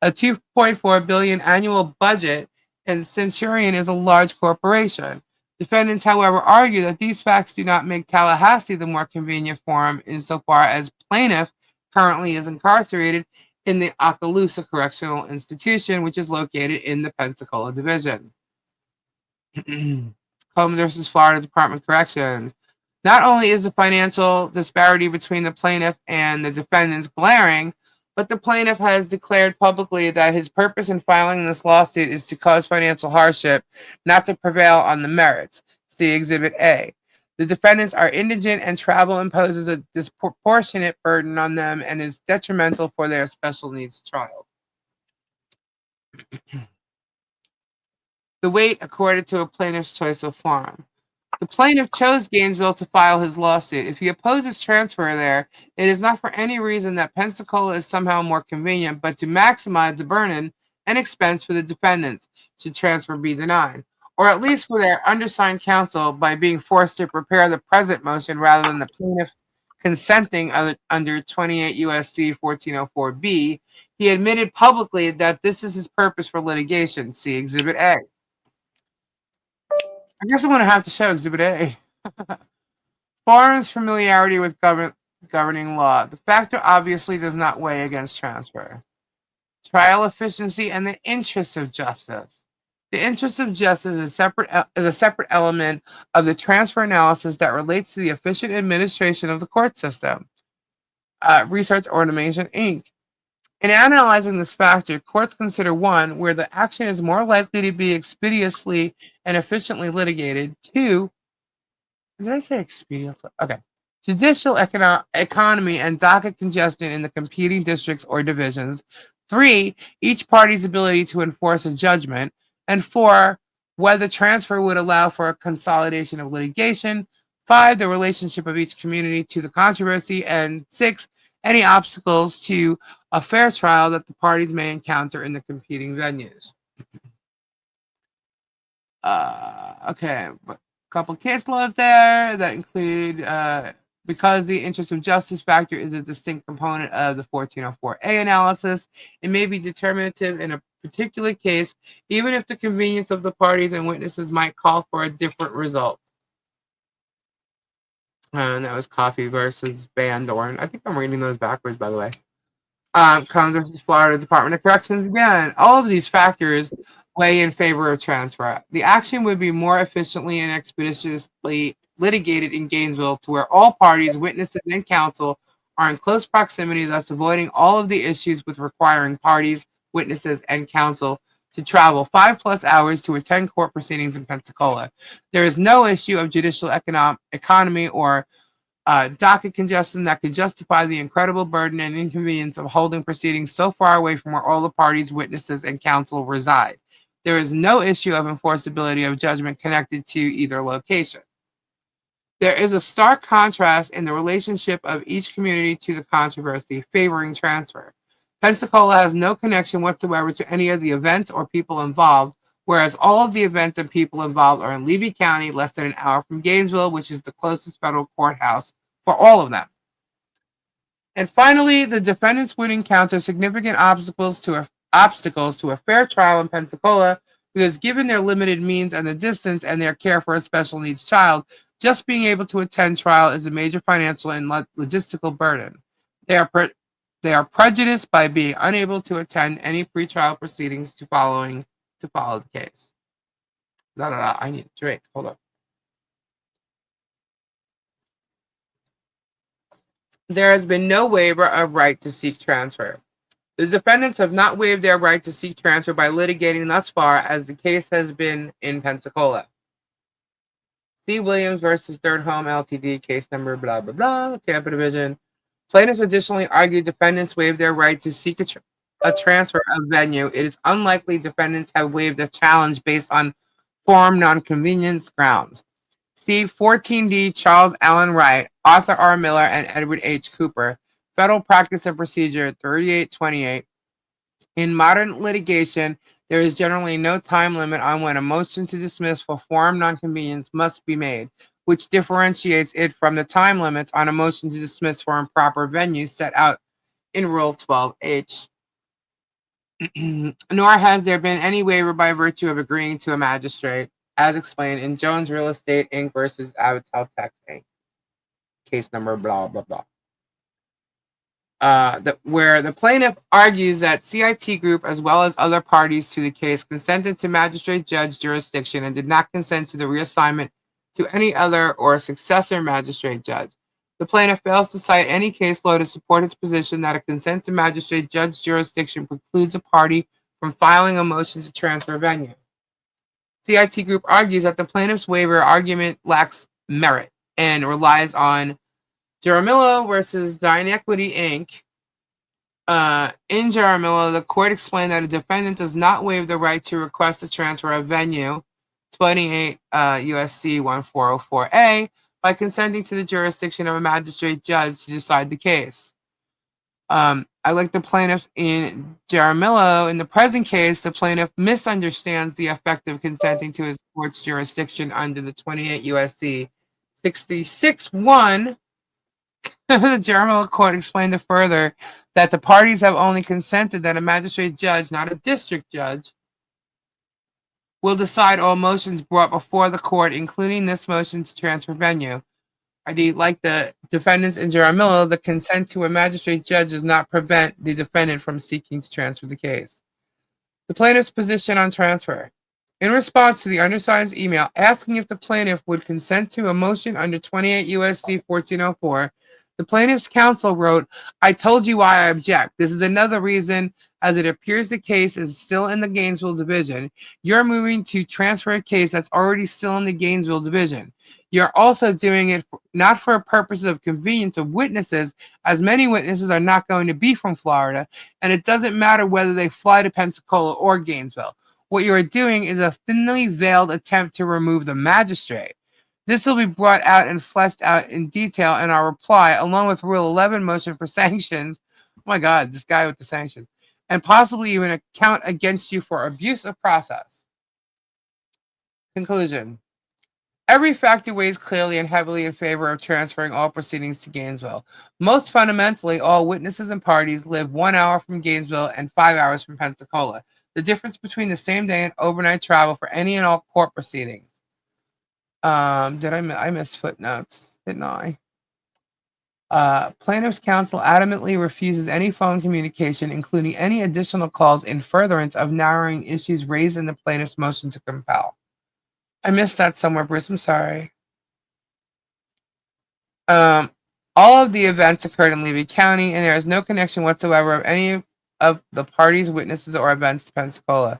[SPEAKER 1] A $2.4 billion annual budget, and Centurion is a large corporation. Defendants, however, argue that these facts do not make Tallahassee the more convenient forum insofar as plaintiff currently is incarcerated in the Okaloosa Correctional Institution, which is located in the Pensacola Division. Combs versus Florida Department of Corrections. Not only is the financial disparity between the plaintiff and the defendants glaring, but the plaintiff has declared publicly that his purpose in filing this lawsuit is to cause financial hardship, not to prevail on the merits. See Exhibit A. The defendants are indigent and travel imposes a disproportionate burden on them and is detrimental for their special needs child. The weight accorded to a plaintiff's choice of forum. The plaintiff chose Gainesville to file his lawsuit. If he opposes transfer there, it is not for any reason that Pensacola is somehow more convenient, but to maximize the burden and expense for the defendants should transfer be denied, or at least for their undersigned counsel by being forced to prepare the present motion rather than the plaintiff consenting under 28 U.S.C. 1404B. He admitted publicly that this is his purpose for litigation. See Exhibit A. I guess I'm going to have to show Exhibit A. Forum's familiarity with governing law. The factor obviously does not weigh against transfer. Trial efficiency and the interest of justice. The interest of justice is a separate element of the transfer analysis that relates to the efficient administration of the court system. Research Automation, Inc. In analyzing this factor, courts consider one, where the action is more likely to be expeditiously and efficiently litigated. Two, did I say expeditiously? Okay. Judicial economy and docket congestion in the competing districts or divisions. Three, each party's ability to enforce a judgment. And four, whether transfer would allow for a consolidation of litigation. Five, the relationship of each community to the controversy. And six, any obstacles to a fair trial that the parties may encounter in the competing venues. Okay, a couple case laws there that include, because the interest of justice factor is a distinct component of the 1404A analysis, it may be determinative in a particular case, even if the convenience of the parties and witnesses might call for a different result. And that was Coffee versus Bandorn. I think I'm reading those backwards, by the way. Combs versus Florida Department of Corrections. Again, all of these factors weigh in favor of transfer. The action would be more efficiently and expeditiously litigated in Gainesville, to where all parties, witnesses, and counsel are in close proximity, thus avoiding all of the issues with requiring parties, witnesses, and counsel to travel 5+ hours to attend court proceedings in Pensacola. There is no issue of judicial economy or docket congestion that could justify the incredible burden and inconvenience of holding proceedings so far away from where all the parties, witnesses, and counsel reside. There is no issue of enforceability of judgment connected to either location. There is a stark contrast in the relationship of each community to the controversy, favoring transfer. Pensacola has no connection whatsoever to any of the events or people involved, whereas all of the events and people involved are in Levy County, less than an hour from Gainesville, which is the closest federal courthouse for all of them. And finally, the defendants would encounter significant obstacles to a fair trial in Pensacola, because given their limited means and the distance and their care for a special needs child, just being able to attend trial is a major financial and logistical burden. They are prejudiced by being unable to attend any pretrial proceedings to follow the case. I need a drink. Hold on. There has been no waiver of right to seek transfer. The defendants have not waived their right to seek transfer by litigating thus far, as the case has been in Pensacola. C. Williams versus Third Home Ltd. Case number blah blah blah. Tampa Division. Plaintiffs additionally argued defendants waived their right to seek a transfer of venue. It is unlikely defendants have waived a challenge based on forum nonconvenience grounds. See 14D Charles Allen Wright, Arthur R. Miller, and Edward H. Cooper. Federal Practice and Procedure 3828. In modern litigation, there is generally no time limit on when a motion to dismiss for forum nonconvenience must be made, which differentiates it from the time limits on a motion to dismiss for improper venue set out in Rule 12H. Nor has there been any waiver by virtue of agreeing to a magistrate, as explained in Jones Real Estate Inc. versus Avatel Tech Inc. Case number blah blah blah. Where the plaintiff argues that CIT Group, as well as other parties to the case, consented to magistrate judge jurisdiction and did not consent to the reassignment to any other or successor magistrate judge. The plaintiff fails to cite any case law to support its position that a consent to magistrate judge jurisdiction precludes a party from filing a motion to transfer venue. CIT Group argues that the plaintiff's waiver argument lacks merit. and relies on Jaramillo versus Dynequity Inc. In Jaramillo, the court explained that a defendant does not waive the right to request a transfer of venue, 28 USC 1404A, by consenting to the jurisdiction of a magistrate judge to decide the case. Like the plaintiffs in Jaramillo, in the present case, the plaintiff misunderstands the effect of consenting to his court's jurisdiction under the 28 USC 66-1. The Jaramillo court explained further that the parties have only consented that a magistrate judge, not a district judge, will decide all motions brought before the court, including this motion to transfer venue. Like the defendants in Jaramillo, the consent to a magistrate judge does not prevent the defendant from seeking to transfer the case. The plaintiff's position on transfer. In response to the undersigned's email asking if the plaintiff would consent to a motion under 28 USC 1404, the plaintiff's counsel wrote, "I told you why I object. This is another reason, as it appears the case is still in the Gainesville division. You're moving to transfer a case that's already still in the Gainesville division. You're also doing it not for purposes of convenience of witnesses, as many witnesses are not going to be from Florida, and it doesn't matter whether they fly to Pensacola or Gainesville. What you are doing is a thinly veiled attempt to remove the magistrate. This will be brought out and fleshed out in detail in our reply, along with Rule 11 motion for sanctions." Oh my God, this guy with the sanctions. "And possibly even a count against you for abuse of process." Conclusion. Every factor weighs clearly and heavily in favor of transferring all proceedings to Gainesville. Most fundamentally, all witnesses and parties live 1 hour from Gainesville and 5 hours from Pensacola. The difference between the same day and overnight travel for any and all court proceedings. I miss footnotes, didn't I? Plaintiff's counsel adamantly refuses any phone communication, including any additional calls in furtherance of narrowing issues raised in the plaintiff's motion to compel. I missed that somewhere, Bruce. I'm sorry. All of the events occurred in Levy County, and there is no connection whatsoever of any of the parties, witnesses, or events to Pensacola.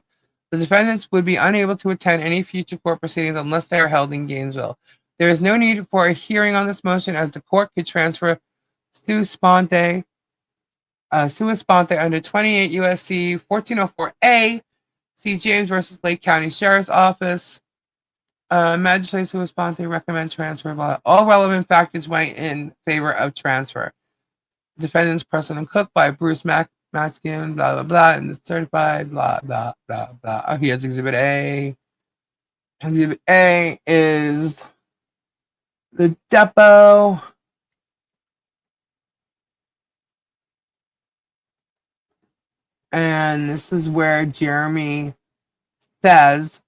[SPEAKER 1] The defendants would be unable to attend any future court proceedings unless they are held in Gainesville. There is no need for a hearing on this motion, as the court could transfer sua sponte under 28 USC 1404A. See James versus Lake County Sheriff's Office. Magistrate sua sponte recommend transfer. All relevant factors weigh in favor of transfer. Defendants Preston and Cook by Bruce Maskin, blah, blah, blah, and the certified, blah, blah, blah, blah. Oh, here's Exhibit A. Exhibit A is the depot. And this is where Jeremy says,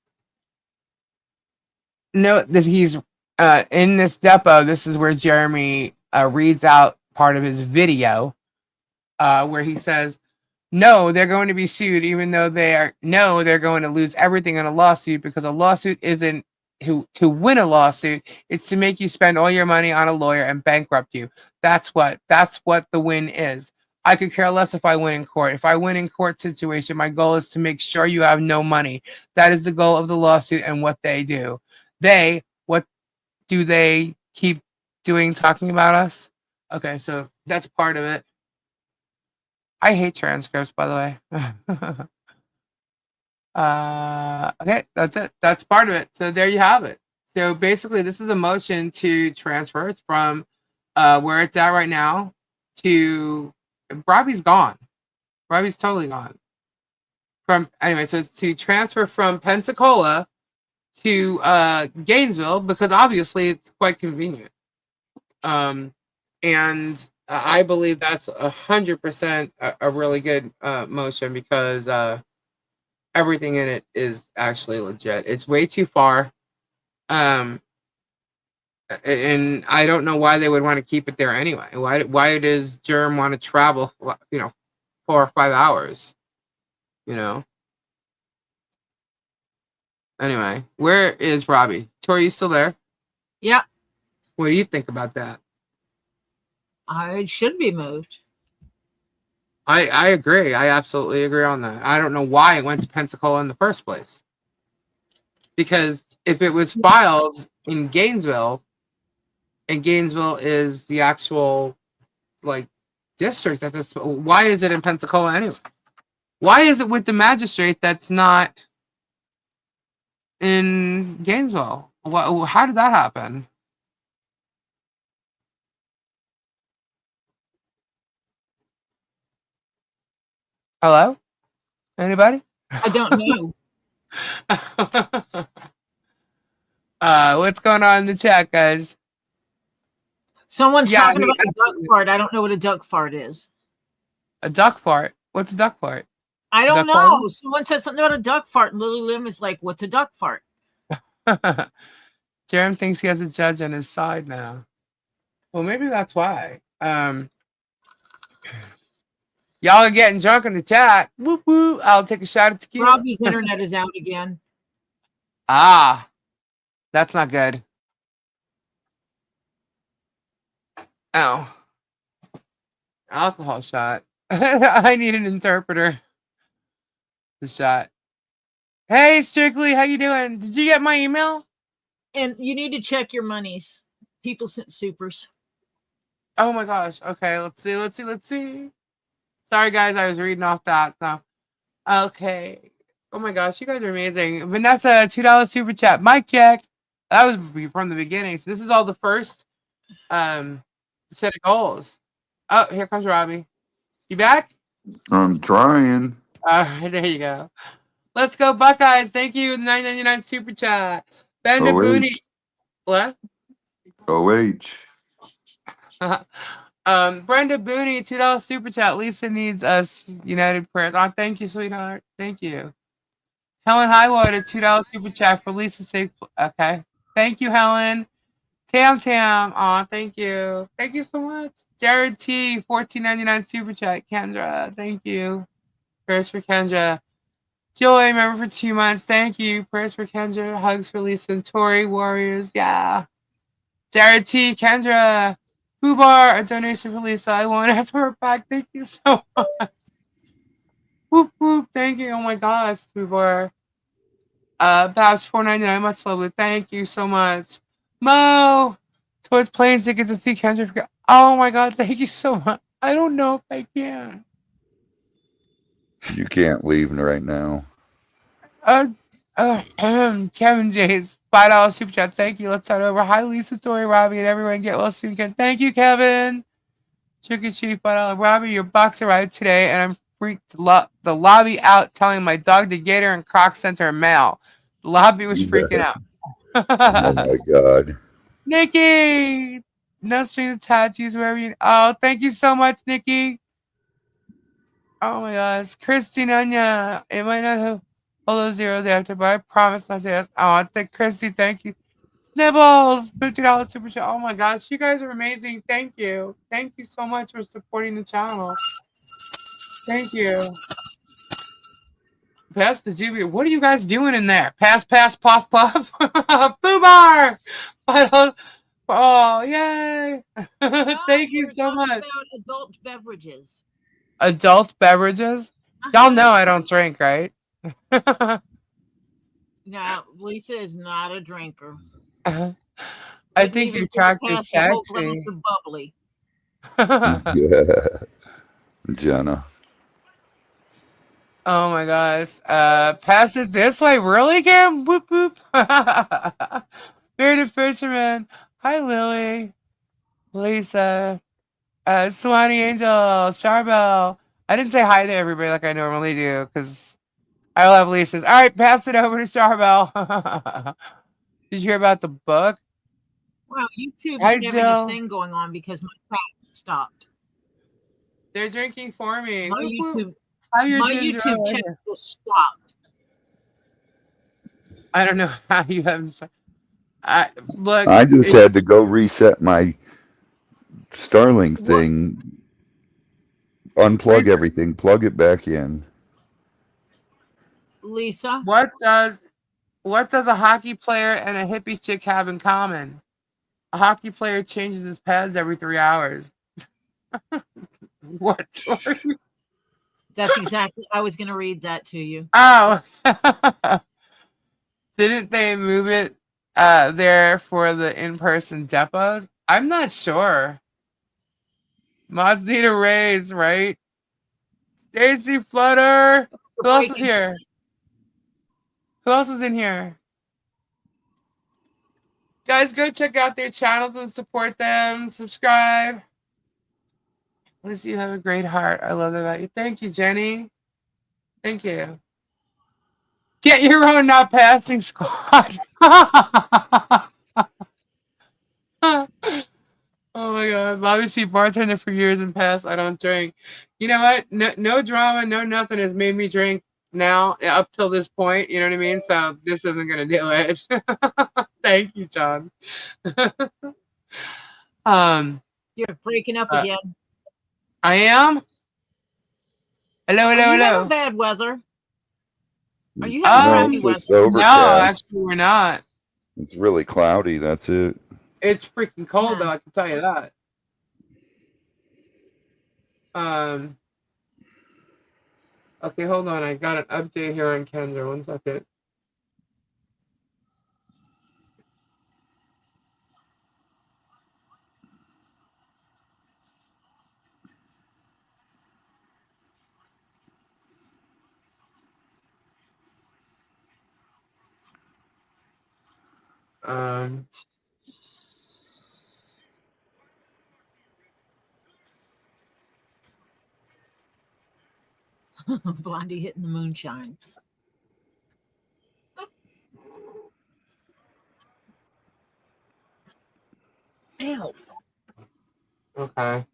[SPEAKER 1] note that he's in this depot. This is where Jeremy reads out part of his video where he says, no, they're going to be sued, even though they're going to lose everything in a lawsuit, because a lawsuit isn't to win a lawsuit. It's to make you spend all your money on a lawyer and bankrupt you. That's what the win is. I could care less if I win in court. If I win in court situation, my goal is to make sure you have no money. That is the goal of the lawsuit and what they do. What do they keep doing, talking about us? Okay, so that's part of it. I hate transcripts, by the way. Okay, that's it. That's part of it. So there you have it. So basically, this is a motion to transfer. It's from where it's at right now to Robbie's gone. Robbie's totally gone. Anyway, so it's to transfer from Pensacola to Gainesville, because obviously it's quite convenient. And I believe that's 100% a really good motion, because everything in it is actually legit. It's way too far. And I don't know why they would want to keep it there anyway. Why does Germ want to travel, 4 or 5 hours? Anyway, where is Robbie? Tori, you still there?
[SPEAKER 2] Yeah.
[SPEAKER 1] What do you think about that?
[SPEAKER 2] I should be moved.
[SPEAKER 1] I agree. I absolutely agree on that. I don't know why it went to Pensacola in the first place. Because if it was filed in Gainesville, and Gainesville is the actual like district that this. Why is it in Pensacola anyway? Why is it with the magistrate that's not in Gainesville? How did that happen? Hello? Anybody?
[SPEAKER 2] I don't know.
[SPEAKER 1] What's going on in the chat, guys?
[SPEAKER 2] Someone's
[SPEAKER 1] Yeah,
[SPEAKER 2] talking about a duck fart. I don't know what a duck fart is.
[SPEAKER 1] a duck fart. What's a duck fart?
[SPEAKER 2] I don't
[SPEAKER 1] Duck fart?
[SPEAKER 2] know. Someone said something about a duck fart. And Lily Lim is like, what's a duck fart?
[SPEAKER 1] Jerem thinks he has a judge on his side now. Well, maybe that's why. Y'all are getting drunk in the chat. Whoop whoop. I'll take a shot at tequila.
[SPEAKER 2] Robbie's internet is out again.
[SPEAKER 1] Ah, that's not good. Oh, alcohol shot. I need an interpreter. The shot. Hey, Strictly, how you doing? Did you get my email?
[SPEAKER 2] And you need to check your monies. People sent supers.
[SPEAKER 1] Oh my gosh. Okay, let's see. Sorry, guys, I was reading off that. So, okay. Oh my gosh, you guys are amazing. Vanessa, $2 super chat. Mic check. That was from the beginning. So this is all the first set of goals. Oh, here comes Robbie. You back?
[SPEAKER 3] I'm trying.
[SPEAKER 1] All right, there you go. Let's go, Buckeyes. Thank you. $9.99 super chat. Bender Booney. What?
[SPEAKER 3] OH.
[SPEAKER 1] Brenda Booney, $2 super chat. Lisa needs us united prayers. Oh, thank you, sweetheart. Thank you. Helen Highwater, $2 super chat for Lisa safe. Okay. Thank you, Helen. Tam. Oh, thank you. Thank you so much. Jared T, $14.99 super chat. Kendra, thank you. Prayers for Kendra. Joy, member for 2 months. Thank you. Prayers for Kendra. Hugs for Lisa and Tori. Warriors. Yeah. Jared T, Kendra. Fubar, a donation for Lisa. I won't ask for it back. Thank you so much. Whoop whoop. Thank you. Oh my gosh, Fubar. Babs $4.99. Much lovely. Thank you so much. Mo, towards plane tickets to see Kendra. Oh my god, thank you so much. I don't know if I can.
[SPEAKER 3] You can't leave right now.
[SPEAKER 1] Kevin J's $5 super chat. Thank you. Let's start over. Hi, Lisa, Tori, Robbie, and everyone. Get well soon. Thank you, Kevin. Chicken Chief $5. Robbie, your box arrived today, and I'm freaked the lobby out telling my dog to get her in Croc Center mail. The lobby was freaking out.
[SPEAKER 3] Oh my god.
[SPEAKER 1] Nikki, no strings attached. Use wherever you. Oh, thank you so much, Nikki. Oh my gosh, Christine Anya. It might not have all those zeros after, but I promise not to ask. Oh, Christy, thank you. Nibbles, $50 super chat. Oh my gosh, you guys are amazing. Thank you. Thank you so much for supporting the channel. Thank you. Pass the Juby. What are you guys doing in there? Pass, puff. Boobar! Oh, yay. Thank you so much.
[SPEAKER 2] About adult beverages.
[SPEAKER 1] Adult beverages? Y'all know I don't drink, right?
[SPEAKER 2] No, Lisa is not a drinker.
[SPEAKER 1] I think your tractor's sexy.
[SPEAKER 2] Bubbly.
[SPEAKER 3] Yeah. Jenna.
[SPEAKER 1] Oh my gosh. Pass it this way. Really, Cam? Boop boop. Bearded Fisherman. Hi, Lily. Lisa. Swanee Angel. Charbel. I didn't say hi to everybody like I normally do because I love Lisa's. All right, pass it over to Charbel. Did you hear about the book?
[SPEAKER 2] Well, YouTube's
[SPEAKER 1] Hi,
[SPEAKER 2] having
[SPEAKER 1] Jill.
[SPEAKER 2] a thing going on because my cat stopped.
[SPEAKER 1] They're drinking for me.
[SPEAKER 2] My YouTube
[SPEAKER 1] YouTube
[SPEAKER 2] channel stopped.
[SPEAKER 1] I don't know how you have. Look.
[SPEAKER 3] I just had to go reset my Starlink thing. Unplug everything. Plug it back in.
[SPEAKER 2] Lisa,
[SPEAKER 1] What does a hockey player and a hippie chick have in common? A hockey player changes his pads every 3 hours. What?
[SPEAKER 2] that's exactly. I was going to read that to you.
[SPEAKER 1] Oh. Didn't they move it there for the in-person depots? I'm not sure. Mods need a raise, right? Stacy Flutter. Who else is here? Who else is in here? Guys, go check out their channels and support them. Subscribe. Lizzie, you have a great heart. I love that about you. Thank you, Jenny. Thank you. Get your own not passing squad. Oh my god. Bobby C. Bartender for years and past. I don't drink. You know what? No drama, no nothing has made me drink now up till this point. You know what I mean? So this isn't going to do it. Thank you, John.
[SPEAKER 2] You're breaking up
[SPEAKER 1] uh,
[SPEAKER 2] again.
[SPEAKER 1] I am? Hello,
[SPEAKER 2] Are
[SPEAKER 1] hello,
[SPEAKER 2] you having
[SPEAKER 1] hello.
[SPEAKER 2] bad weather? Are you having crappy
[SPEAKER 3] it's
[SPEAKER 2] weather?
[SPEAKER 3] just overcast.
[SPEAKER 1] No, actually, we're not.
[SPEAKER 3] It's really cloudy. That's it.
[SPEAKER 1] It's freaking cold,
[SPEAKER 2] Yeah.
[SPEAKER 1] though, I can tell you that. Okay, hold on. I got an update here on Kendra. 1 second.
[SPEAKER 2] Blondie hitting the moonshine. Ow.
[SPEAKER 1] Okay.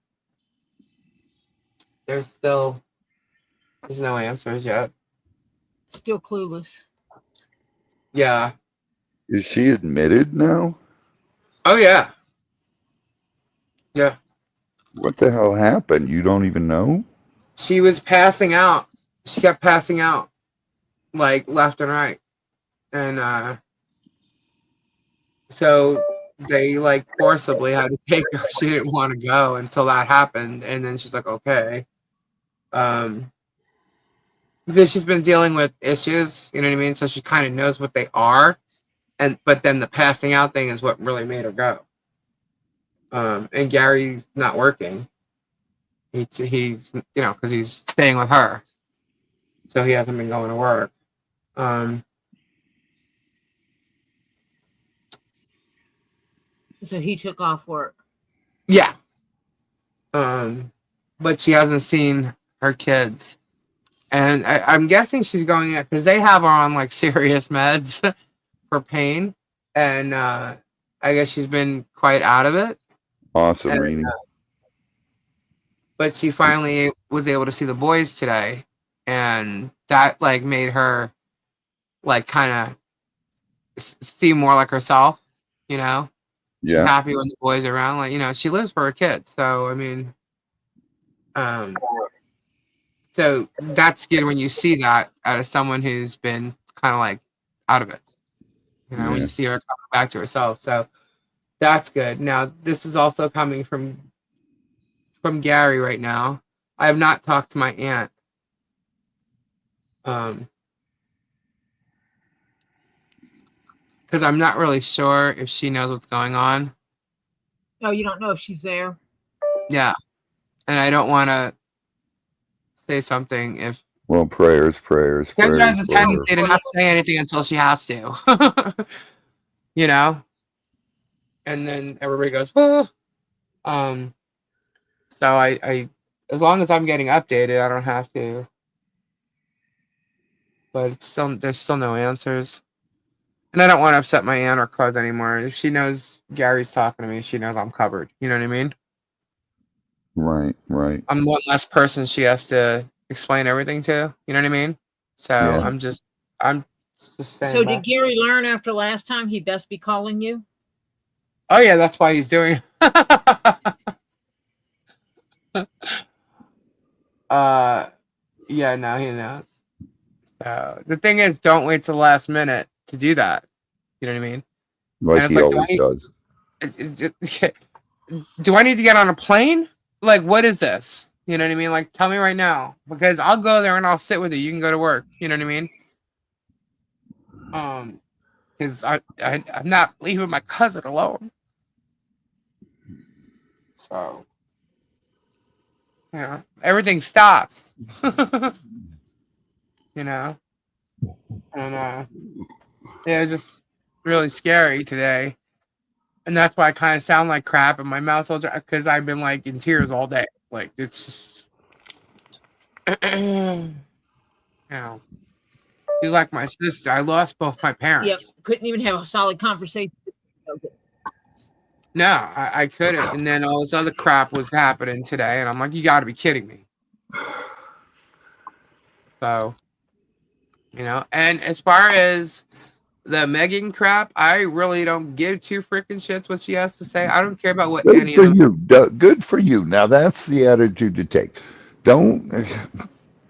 [SPEAKER 1] There's no answers yet.
[SPEAKER 2] Still clueless.
[SPEAKER 1] Yeah.
[SPEAKER 3] Is she admitted now?
[SPEAKER 1] Oh, yeah. Yeah.
[SPEAKER 3] What the hell happened? You don't even know?
[SPEAKER 1] She was passing out. She kept passing out, like, left and right. And, so they, like, forcibly had to take her. She didn't want to go until that happened. And then she's like, okay. Because she's been dealing with issues, you know what I mean? So she kind of knows what they are. But then the passing out thing is what really made her go. And Gary's not working. He's because he's staying with her, so he hasn't been going to work.
[SPEAKER 2] So he took off work.
[SPEAKER 1] Yeah. But she hasn't seen her kids, and I'm guessing she's going because they have her on like serious meds for pain, and I guess she's been quite out of it.
[SPEAKER 3] Awesome,
[SPEAKER 1] And,
[SPEAKER 3] Reenie.
[SPEAKER 1] but she finally was able to see the boys today, and that like made her like kind of see more like herself, you know. She's
[SPEAKER 3] Yeah.
[SPEAKER 1] happy when the boys are around, like she lives for her kids. So I mean, so that's good when you see that out of someone who's been kind of like out of it, when
[SPEAKER 3] Yeah.
[SPEAKER 1] you see her coming back to herself. So that's good. Now this is also coming from Gary right now. I have not talked to my aunt. Because I'm not really sure if she knows what's going on.
[SPEAKER 2] Oh, you don't know if she's there?
[SPEAKER 1] Yeah. And I don't want to say something if...
[SPEAKER 3] Well, prayers.
[SPEAKER 1] Kendra has a
[SPEAKER 3] for
[SPEAKER 1] tendency
[SPEAKER 3] her.
[SPEAKER 1] to not say anything until she has to. you know? And then everybody goes, oh. So I, as long as I'm getting updated, I don't have to. But there's still no answers. And I don't want to upset my aunt or cuz anymore. If she knows Gary's talking to me, she knows I'm covered. You know what I mean?
[SPEAKER 3] Right.
[SPEAKER 1] I'm one less person she has to explain everything to. You know what I mean? So
[SPEAKER 3] Yeah.
[SPEAKER 1] I'm just saying.
[SPEAKER 2] So did Gary learn after last time he best be calling you?
[SPEAKER 1] Oh yeah, that's why he's doing. Yeah, no, he knows. So the thing is, don't wait till the last minute to do that. You know what I mean?
[SPEAKER 3] Like he always does.
[SPEAKER 1] Do I need to get on a plane? Like, what is this? You know what I mean? Like, tell me right now, because I'll go there and I'll sit with you. You can go to work. You know what I mean? Because I'm not leaving my cousin alone. So, everything stops. you know, and yeah, it's just really scary today. And that's why I kind of sound like crap and my mouth's all dry because I've been like in tears all day. Like it's just, she's like my sister. I lost both my
[SPEAKER 2] Yep.
[SPEAKER 1] parents.
[SPEAKER 2] Couldn't even have a solid conversation.
[SPEAKER 1] No, I couldn't. And then all this other crap was happening today, and I'm like, you got to be kidding me. So, and as far as the Megan crap, I really don't give two freaking shits what she has to say. I don't care about what
[SPEAKER 3] Good
[SPEAKER 1] any
[SPEAKER 3] for
[SPEAKER 1] of them.
[SPEAKER 3] you. Good for you. Now that's the attitude to take. Don't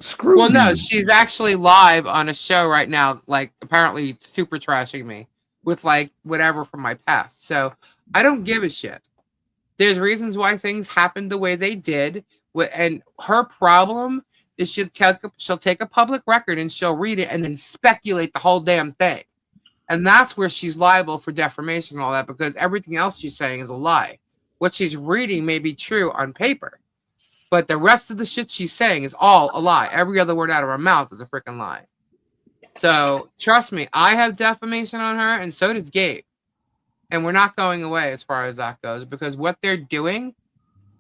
[SPEAKER 3] screw
[SPEAKER 1] Well, no,
[SPEAKER 3] you.
[SPEAKER 1] she's actually live on a show right now, like apparently super trashing me with like whatever from my past. So I don't give a shit. There's reasons why things happened the way they did, and her problem is she'll take a public record and she'll read it and then speculate the whole damn thing. And that's where she's liable for defamation and all that, because everything else she's saying is a lie. What she's reading may be true on paper, but the rest of the shit she's saying is all a lie. Every other word out of her mouth is a freaking lie. So trust me, I have defamation on her, and so does Gabe. And we're not going away as far as that goes, because what they're doing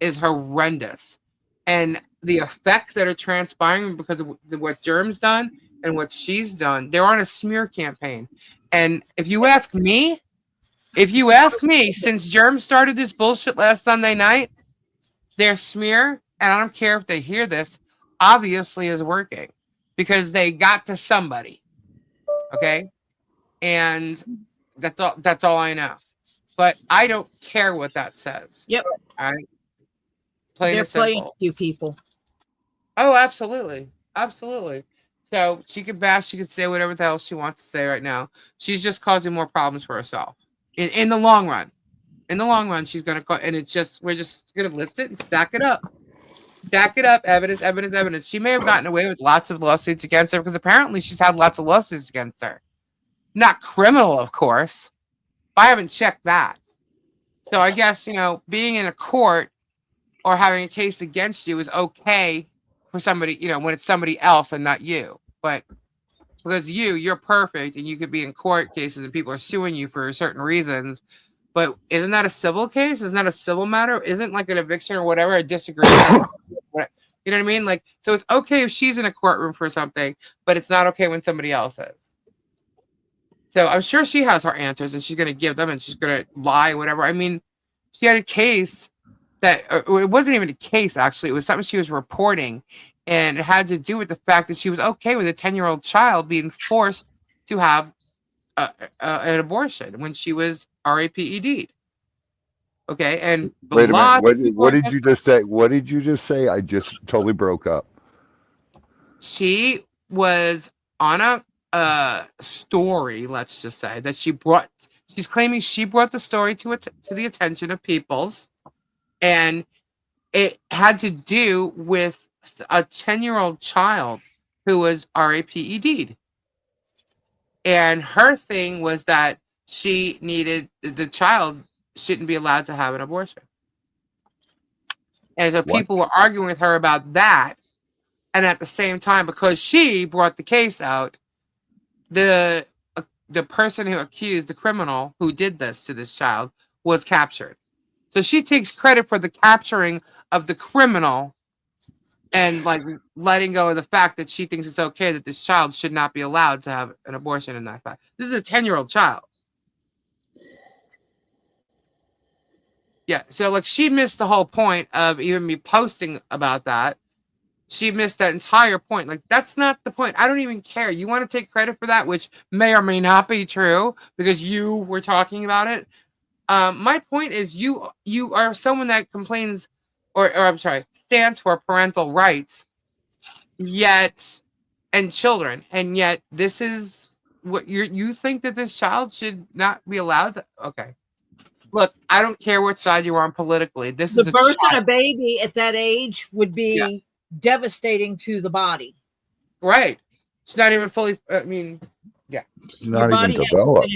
[SPEAKER 1] is horrendous. And the effects that are transpiring because of what Germ's done and what she's done, they're on a smear campaign. And if you ask me, since Germ started this bullshit last Sunday night, their smear, and I don't care if they hear this, obviously is working because they got to somebody. Okay? And that's all I know. But I don't care what that says.
[SPEAKER 2] Yep.
[SPEAKER 1] All right? Plain
[SPEAKER 2] They're
[SPEAKER 1] and simple.
[SPEAKER 2] playing you people.
[SPEAKER 1] Oh, absolutely. Absolutely. So she could bash, she could say whatever the hell she wants to say right now. She's just causing more problems for herself. In the long run. In the long run, she's gonna cause, and we're just gonna list it and stack it up. Stack it up, evidence, evidence, evidence. She may have gotten away with lots of lawsuits against her because apparently she's had lots of lawsuits against her. Not criminal, of course. I haven't checked that. So I guess, being in a court or having a case against you is okay for somebody, when it's somebody else and not you. But because you're perfect and you could be in court cases and people are suing you for certain reasons. But isn't that a civil case? Isn't that a civil matter? Isn't like an eviction or whatever a disagreement? You know what I mean? Like, so it's okay if she's in a courtroom for something, but it's not okay when somebody else is. So I'm sure she has her answers and she's going to give them and she's going to lie, whatever. I mean, she had a case that it wasn't even a case, actually. It was something she was reporting, and it had to do with the fact that she was okay with a 10-year-old child being forced to have an abortion when she was RAPED'd. Okay, and
[SPEAKER 3] Wait a minute. What did you just say? What did you just say? I just totally broke up.
[SPEAKER 1] She was on a story, let's just say, that she's claiming she brought the story to the attention of people's, and it had to do with a 10-year-old child who was RAPED'd. And her thing was that the child shouldn't be allowed to have an abortion. And so people were arguing with her about that. And at the same time, because she brought the case out, the person who accused the criminal who did this to this child was captured. So she takes credit for the capturing of the criminal and like letting go of the fact that she thinks it's okay that this child should not be allowed to have an abortion in that fact. This is a 10-year-old child. Yeah, so like she missed the whole point of even me posting about that. She missed that entire point. Like, that's not the point. I don't even care. You want to take credit for that, which may or may not be true because you were talking about it. My point is you are someone that complains or I'm sorry, stands for parental rights, and children, and yet this is what you think that this child should not be allowed to. Okay. Look, I don't care what side you're on politically. This is
[SPEAKER 2] The
[SPEAKER 1] a
[SPEAKER 2] birth
[SPEAKER 1] child.
[SPEAKER 2] of a baby at that age would be devastating to the body.
[SPEAKER 1] Right. It's not even fully, I mean, yeah.
[SPEAKER 3] It's not even developed.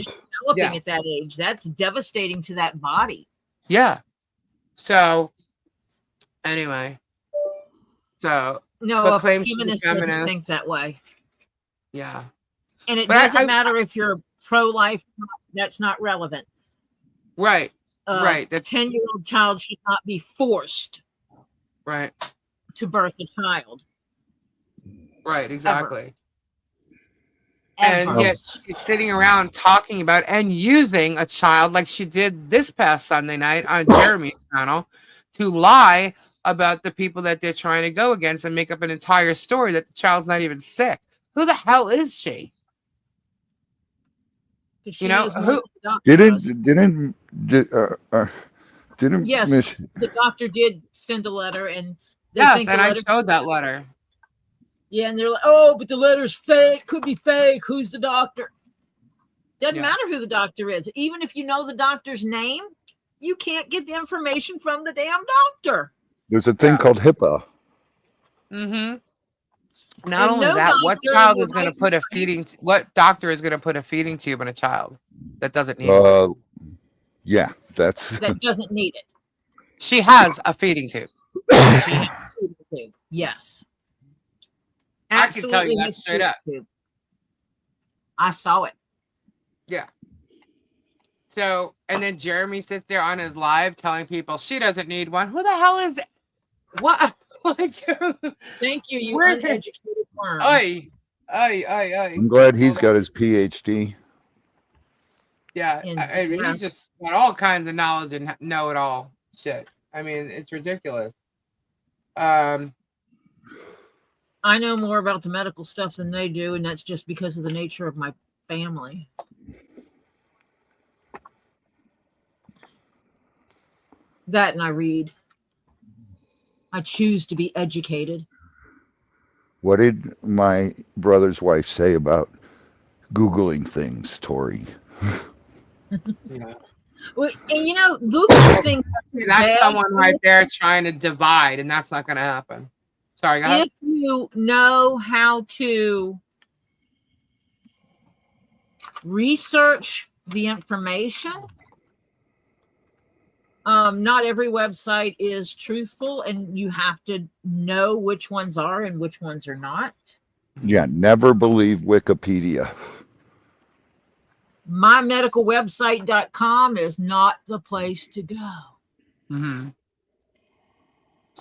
[SPEAKER 2] Developing at that age. That's devastating to that body.
[SPEAKER 1] Yeah. So Anyway, so
[SPEAKER 2] No,
[SPEAKER 1] but
[SPEAKER 2] a
[SPEAKER 1] claims she's a
[SPEAKER 2] feminist doesn't
[SPEAKER 1] feminist.
[SPEAKER 2] think that way.
[SPEAKER 1] Yeah,
[SPEAKER 2] And it
[SPEAKER 1] but
[SPEAKER 2] doesn't matter if you're pro-life, that's not relevant.
[SPEAKER 1] right,
[SPEAKER 2] A
[SPEAKER 1] that's
[SPEAKER 2] 10-year-old child should not be forced
[SPEAKER 1] right,
[SPEAKER 2] to birth a child.
[SPEAKER 1] right, exactly.
[SPEAKER 2] Ever.
[SPEAKER 1] And yet she's sitting around talking about and using a child like she did this past Sunday night on Jeremy's channel to lie about the people that they're trying to go against and make up an entire story that the child's not even sick. Who the hell is she?
[SPEAKER 2] She
[SPEAKER 1] You know,
[SPEAKER 2] knows more
[SPEAKER 1] who
[SPEAKER 2] than the doctor does.
[SPEAKER 3] Didn't
[SPEAKER 2] Yes,
[SPEAKER 3] Miss
[SPEAKER 2] the doctor did send a letter, and they
[SPEAKER 1] yes,
[SPEAKER 2] think
[SPEAKER 1] and
[SPEAKER 2] the
[SPEAKER 1] I
[SPEAKER 2] letter.
[SPEAKER 1] showed that letter.
[SPEAKER 2] Yeah, and they're like, "Oh, but the letter's fake. Could be fake. Who's the doctor?" Doesn't
[SPEAKER 1] Yeah.
[SPEAKER 2] matter who the doctor is. Even if you know the doctor's name, you can't get the information from the damn doctor.
[SPEAKER 3] there's a thing
[SPEAKER 1] Yeah.
[SPEAKER 3] called HIPAA.
[SPEAKER 1] Not
[SPEAKER 2] And
[SPEAKER 1] only
[SPEAKER 2] no
[SPEAKER 1] that, what
[SPEAKER 2] doctor in
[SPEAKER 1] child
[SPEAKER 2] their
[SPEAKER 1] is going to
[SPEAKER 2] right
[SPEAKER 1] put a
[SPEAKER 2] mind-
[SPEAKER 1] what doctor is going to put a feeding tube in a child that doesn't need one?
[SPEAKER 3] Yeah, that's
[SPEAKER 2] that doesn't need it.
[SPEAKER 1] She has a feeding tube.
[SPEAKER 2] She has a feeding tube. Yes.
[SPEAKER 1] I can tell you
[SPEAKER 2] Absolutely
[SPEAKER 1] that
[SPEAKER 2] has a
[SPEAKER 1] straight
[SPEAKER 2] feeding
[SPEAKER 1] up.
[SPEAKER 2] tube. I saw it.
[SPEAKER 1] Yeah. So, and then Jeremy sits there on his live telling people she doesn't need one. Who the hell is it? What? Like,
[SPEAKER 2] Thank you, you
[SPEAKER 1] where?
[SPEAKER 2] uneducated worm.
[SPEAKER 1] Ay.
[SPEAKER 3] I'm glad he's got his PhD.
[SPEAKER 1] Yeah,
[SPEAKER 2] And
[SPEAKER 1] I mean,
[SPEAKER 2] yeah.
[SPEAKER 1] he's just got all kinds of knowledge and know it all shit. I mean, it's ridiculous.
[SPEAKER 2] I know more about the medical stuff than they do, and that's just because of the nature of my family. That and I read. I choose to be educated.
[SPEAKER 3] What did my brother's wife say about Googling things, Tori?
[SPEAKER 1] Yeah.
[SPEAKER 2] Well, and you know, Google things.
[SPEAKER 1] That's someone right there trying to divide, and that's not going to happen. Sorry, go ahead.
[SPEAKER 2] If you know how to research the information, not every website is truthful, and you have to know which ones are and which ones are not.
[SPEAKER 3] Yeah, never believe Wikipedia.
[SPEAKER 2] MyMedicalWebsite.com is not the place to go.
[SPEAKER 1] Mm-hmm.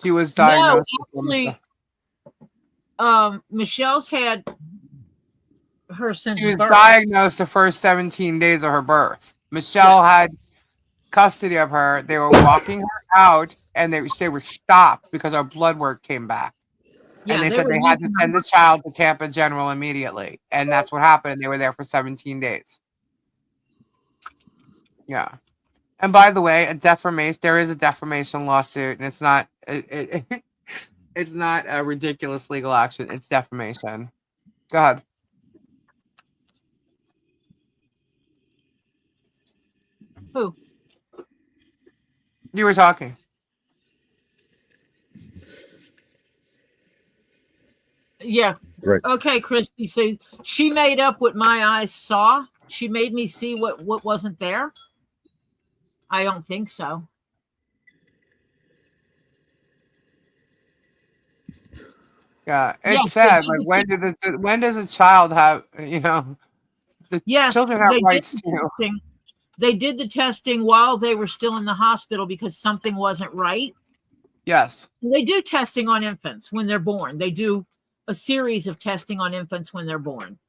[SPEAKER 1] She was
[SPEAKER 2] No,
[SPEAKER 1] diagnosed
[SPEAKER 2] actually, Michelle's had her since
[SPEAKER 1] she was
[SPEAKER 2] birth.
[SPEAKER 1] diagnosed the first 17 days of her birth. Michelle had custody of her. They were walking her out, and they were stopped because her blood work came back.
[SPEAKER 2] Yeah,
[SPEAKER 1] and they said they had to send the child to Tampa General immediately. And that's what happened. They were there for 17 days. Yeah. And by the way, there is a defamation lawsuit, and it's not it's not a ridiculous legal action. It's defamation. Go ahead.
[SPEAKER 2] Who?
[SPEAKER 1] You were talking.
[SPEAKER 2] Yeah.
[SPEAKER 3] Right.
[SPEAKER 2] Okay, Christy. So she made up what my eyes saw. She made me see what wasn't there. I don't think so.
[SPEAKER 1] Yeah, it's sad. Like when does a child have the children have rights too?
[SPEAKER 2] They did the testing while they were still in the hospital because something wasn't right.
[SPEAKER 1] Yes.
[SPEAKER 2] They do testing on infants when they're born. They do a series of testing on infants when they're born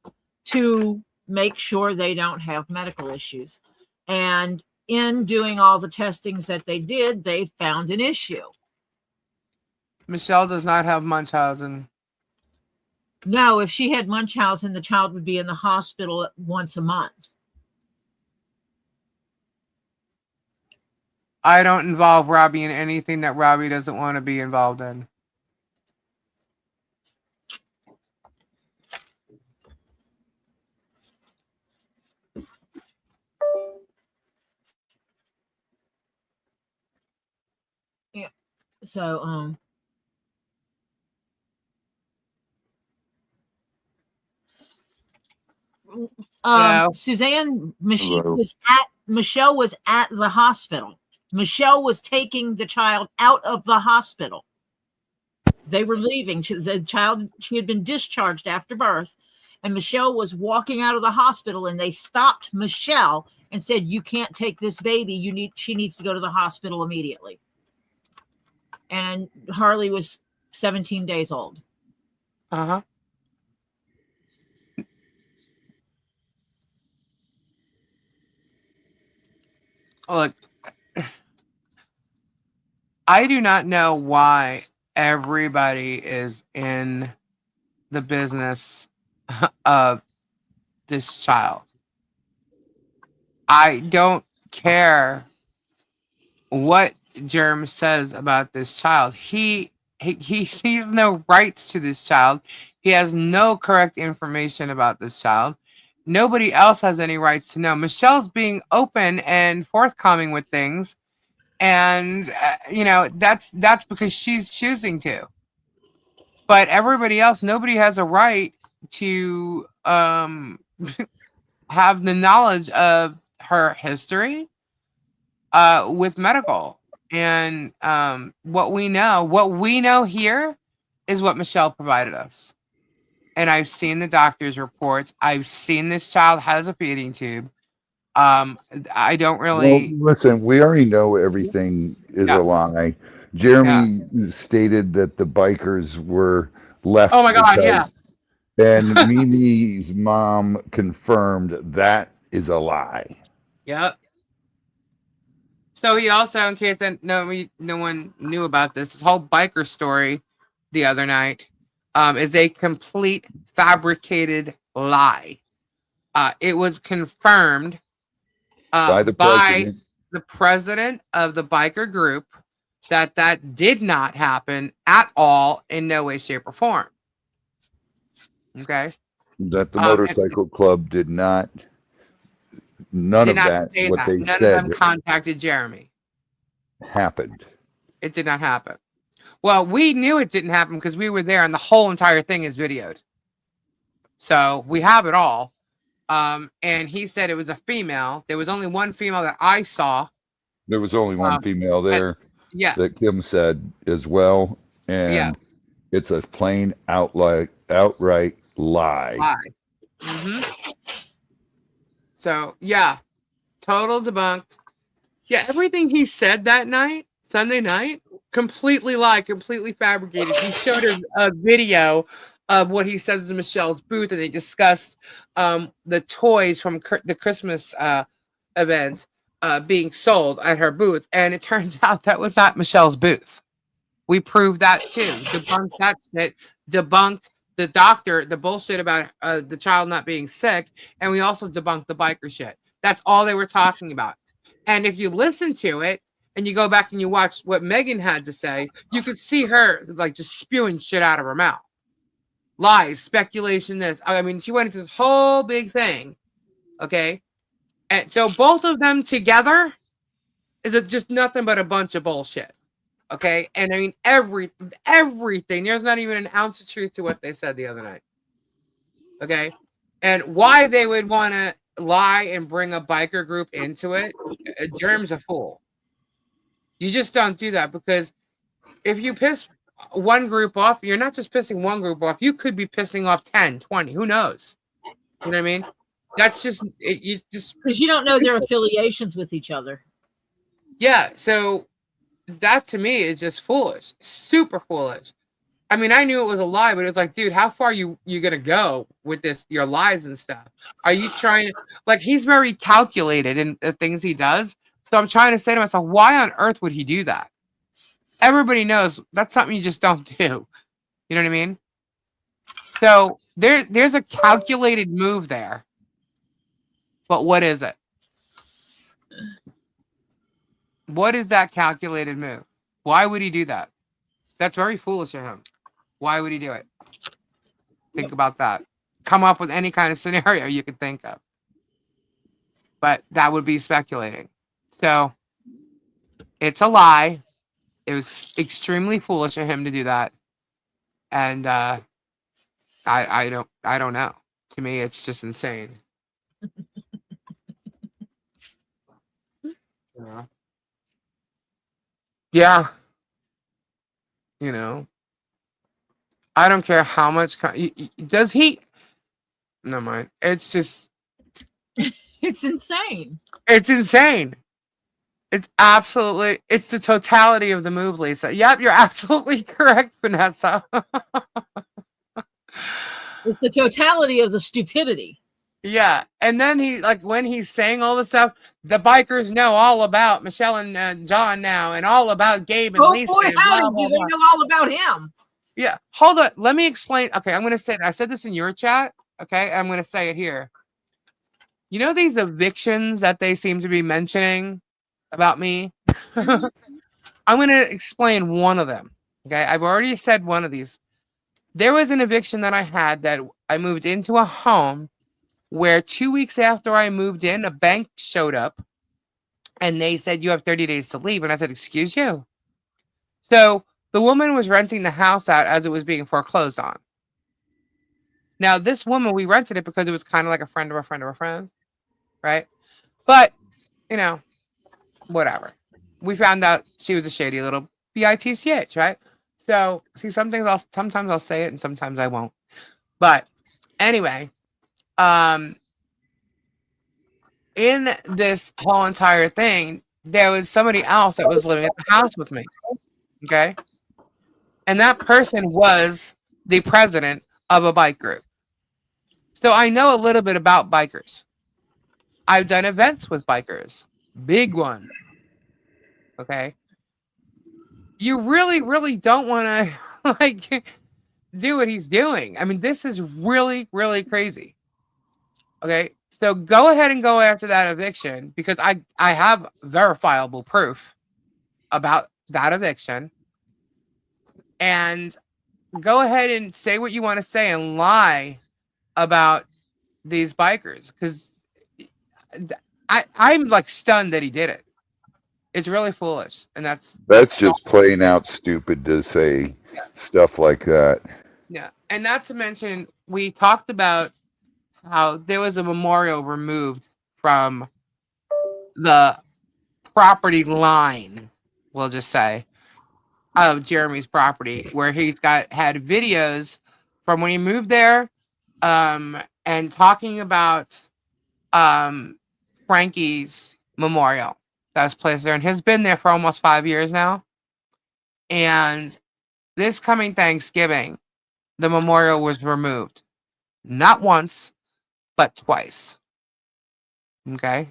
[SPEAKER 2] to make sure they don't have medical issues. And in doing all the testings that they did, they found an issue.
[SPEAKER 1] Michelle does not have Munchausen.
[SPEAKER 2] No, if she had Munchausen, the child would be in the hospital once a month.
[SPEAKER 1] I don't involve Robbie in anything that Robbie doesn't want to be involved in.
[SPEAKER 2] Yeah. So, Suzanne, Michelle was at the hospital. Michelle was taking the child out of the hospital. They were leaving. She had been discharged after birth, and Michelle was walking out of the hospital, and they stopped Michelle and said, "You can't take this baby. She needs to go to the hospital immediately." And Harley was 17 days old.
[SPEAKER 1] Uh-huh. Look, I do not know why everybody is in the business of this child. I don't care what Germ says about this child. He has no rights to this child. He has no correct information about this child. Nobody else has any rights to know. Michelle's being open and forthcoming with things, and that's because she's choosing to. But everybody else, nobody has a right to have the knowledge of her history with medical. And what we know here is what Michelle provided us. And I've seen the doctor's reports. I've seen this child has a feeding tube. I don't
[SPEAKER 3] Well,
[SPEAKER 1] really.
[SPEAKER 3] listen, we already know everything is a
[SPEAKER 1] Yeah,
[SPEAKER 3] lie.
[SPEAKER 1] yeah.
[SPEAKER 3] Jeremy stated that the bikers were
[SPEAKER 1] Oh
[SPEAKER 3] left
[SPEAKER 1] my God, yeah.
[SPEAKER 3] and Mimi's mom confirmed that is a lie.
[SPEAKER 1] Yep. So he also, in case that no one knew about this whole biker story the other night, is a complete fabricated lie. It was confirmed
[SPEAKER 3] By the
[SPEAKER 1] by
[SPEAKER 3] president.
[SPEAKER 1] the president of the biker group that did not happen at all, in no way, shape, or form. Okay.
[SPEAKER 3] That the
[SPEAKER 1] And
[SPEAKER 3] motorcycle club did not, none
[SPEAKER 1] did
[SPEAKER 3] of
[SPEAKER 1] not
[SPEAKER 3] that,
[SPEAKER 1] say
[SPEAKER 3] what
[SPEAKER 1] that.
[SPEAKER 3] they
[SPEAKER 1] None of
[SPEAKER 3] said
[SPEAKER 1] them contacted Jeremy.
[SPEAKER 3] happened.
[SPEAKER 1] It did not happen. Well, we knew it didn't happen because we were there, and the whole entire thing is videoed. So we have it all. And he said it was a female. There was only one female that I saw.
[SPEAKER 3] There was only one female there
[SPEAKER 1] Yeah.
[SPEAKER 3] that Kim said as well.
[SPEAKER 1] Yeah.
[SPEAKER 3] And it's a plain outright lie.
[SPEAKER 1] Mm-hmm. So, yeah. Total debunked. Yeah, everything he said that night, Sunday night, completely lie, completely fabricated. He showed a video of what he says in Michelle's booth, and they discussed the toys from the Christmas event being sold at her booth, and it turns out that was not Michelle's booth. We proved that too. Debunked that shit. Debunked the bullshit about the child not being sick, and we also debunked the biker shit. That's all they were talking about. And if you listen to it and you go back and you watch what Megan had to say, you could see her like just spewing shit out of her mouth. Lies, speculation, this. I mean, she went into this whole big thing. Okay. And so both of them together is just nothing but a bunch of bullshit. Okay. And I mean, everything. There's not even an ounce of truth to what they said the other night. Okay. And why they would want to lie and bring a biker group into it, Germ's a fool. You just don't do that, because if you piss one group off, you're not just pissing one group off. You could be pissing off 10, 20. Who knows? You know what I mean? That's just you just
[SPEAKER 2] because you don't know their affiliations with each other.
[SPEAKER 1] Yeah. So that to me is just foolish, super foolish. I mean, I knew it was a lie, but it was like, dude, how far you gonna go with this, your lies and stuff? Are you trying like he's very calculated in the things he does. So I'm trying to say to myself, why on earth would he do that? Everybody knows that's something you just don't do. You know what I mean? So there's a calculated move there. But what is it? What is that calculated move? Why would he do that? That's very foolish of him. Why would he do it? Think about that. Come up with any kind of scenario you could think of. But that would be speculating. So it's a lie. It was extremely foolish of him to do that. And I don't know. To me, it's just insane. Yeah. Yeah. You know, I don't care how much. Does he? Never mind. It's just,
[SPEAKER 2] It's insane.
[SPEAKER 1] it's insane. It's absolutely, it's the totality of the move, Lisa. Yep, you're absolutely correct, Vanessa.
[SPEAKER 2] It's the totality of the stupidity.
[SPEAKER 1] Yeah, and then he, like, when he's saying all this stuff, the bikers know all about Michelle and John now, and all about Gabe and
[SPEAKER 2] Oh
[SPEAKER 1] Lisa,
[SPEAKER 2] boy,
[SPEAKER 1] and
[SPEAKER 2] howdy,
[SPEAKER 1] blah
[SPEAKER 2] do
[SPEAKER 1] blah
[SPEAKER 2] they
[SPEAKER 1] blah.
[SPEAKER 2] know all about him?
[SPEAKER 1] Yeah, hold on. Let me explain. Okay, I'm gonna say. I said this in your chat. Okay, I'm gonna say it here. You know these evictions that they seem to be mentioning about me?
[SPEAKER 2] Mhm.
[SPEAKER 1] I'm going to explain one of them. Okay. I've already said one of these. There was an eviction that I had that I moved into a home where 2 weeks after I moved in, a bank showed up and they said, "You have 30 days to leave." And I said, "Excuse you." So the woman was renting the house out as it was being foreclosed on. Now, this woman, we rented it because it was kind of like a friend of a friend of a friend. Right. But, you know, whatever. We found out she was a shady little bitch, right? So, see, sometimes I'll say it and sometimes I won't. But anyway, um, in this whole entire thing, there was somebody else that was living at the house with me. Okay, and that person was the president of a bike group. So I know a little bit about bikers. I've done events with bikers, big ones. Okay, you really, really don't want to like do what he's doing. I mean, this is really, really crazy. Okay. So go ahead and go after that eviction because I have verifiable proof about that eviction. And go ahead and say what you want to say and lie about these bikers because I'm like stunned that he did it. It's really foolish. And
[SPEAKER 3] That's just plain out stupid to say
[SPEAKER 1] yeah.
[SPEAKER 3] stuff like that.
[SPEAKER 1] Yeah. And not to mention, we talked about how there was a memorial removed from the property line, we'll just say, of Jeremy's property, where he's had videos from when he moved there, and talking about Frankie's memorial that was placed there, and has been there for almost 5 years now. And this coming Thanksgiving, the memorial was removed, not once, but twice. Okay,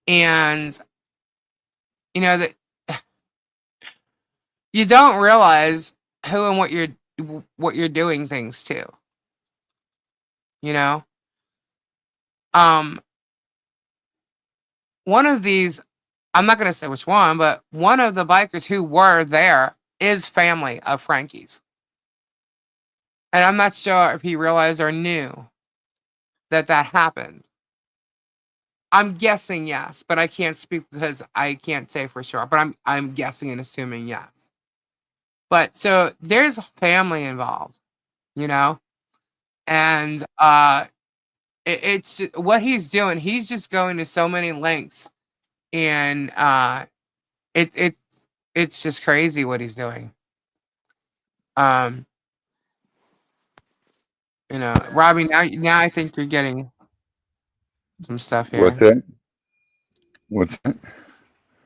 [SPEAKER 1] and you know that you don't realize who and what you're doing things to, you know. um One of these, I'm not going to say which one, but one of the bikers who were there is family of Frankie's, and I'm not sure if he realized or knew that that happened. I'm guessing yes, but I can't speak because I can't say for sure, but I'm guessing and assuming yes. But so there's family involved, you know. And it's what he's doing. He's just going to so many lengths, and it it it's just crazy what he's doing. Um, Robbie, now I think you're getting some stuff
[SPEAKER 3] What's
[SPEAKER 1] here.
[SPEAKER 3] that? What's that?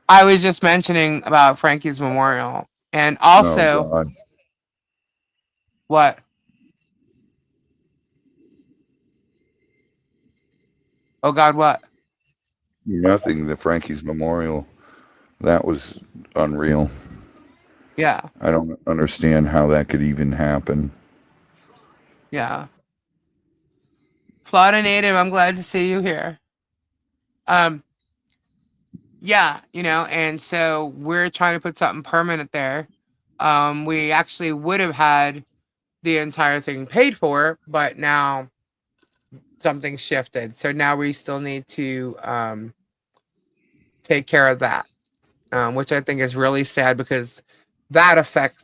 [SPEAKER 1] I was just mentioning about Frankie's memorial, and
[SPEAKER 3] Oh
[SPEAKER 1] also
[SPEAKER 3] God,
[SPEAKER 1] what? Oh God, what?
[SPEAKER 3] nothing. The Frankie's Memorial. That was unreal.
[SPEAKER 1] Yeah,
[SPEAKER 3] I don't understand how that could even happen.
[SPEAKER 1] yeah. Florida native, I'm glad to see you here. Um, yeah, and so we're trying to put something permanent there. We actually would have had the entire thing paid for, but now something shifted. So now we still need to take care of that, which I think is really sad because that affects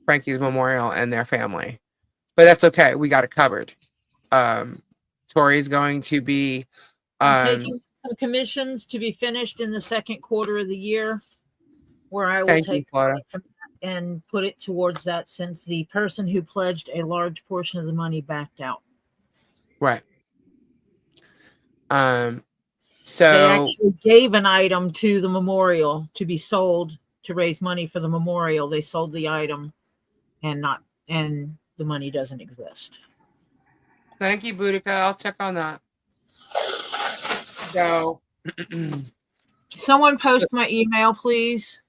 [SPEAKER 1] Frankie's memorial and their family. But that's okay. We got it covered. Tori's going to be
[SPEAKER 2] I'm
[SPEAKER 1] um,
[SPEAKER 2] taking some commissions to be finished in the second quarter of the year. where I will
[SPEAKER 1] Thank you,
[SPEAKER 2] take
[SPEAKER 1] Florida.
[SPEAKER 2] money from that and put it towards that, since the person who pledged a large portion of the money backed out.
[SPEAKER 1] Right.
[SPEAKER 2] They
[SPEAKER 1] So
[SPEAKER 2] actually gave an item to the memorial to be sold to raise money for the memorial. They sold the item and the money doesn't exist.
[SPEAKER 1] thank you, Boudica. I'll check on that. So
[SPEAKER 2] Someone post my email, please.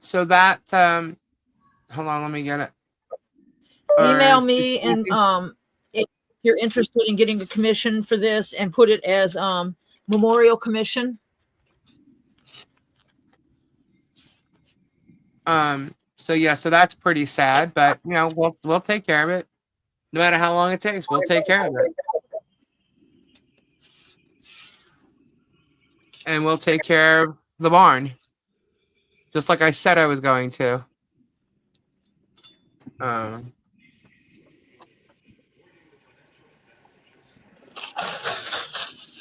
[SPEAKER 1] so that hold on, let me get it.
[SPEAKER 2] Email me, and if you're interested in getting a commission for this, and put it as memorial commission.
[SPEAKER 1] So yeah, so that's pretty sad, but you know, we'll take care of it. No matter how long it takes, we'll take care of it. And we'll take care of the barn. Just like I said I was going to.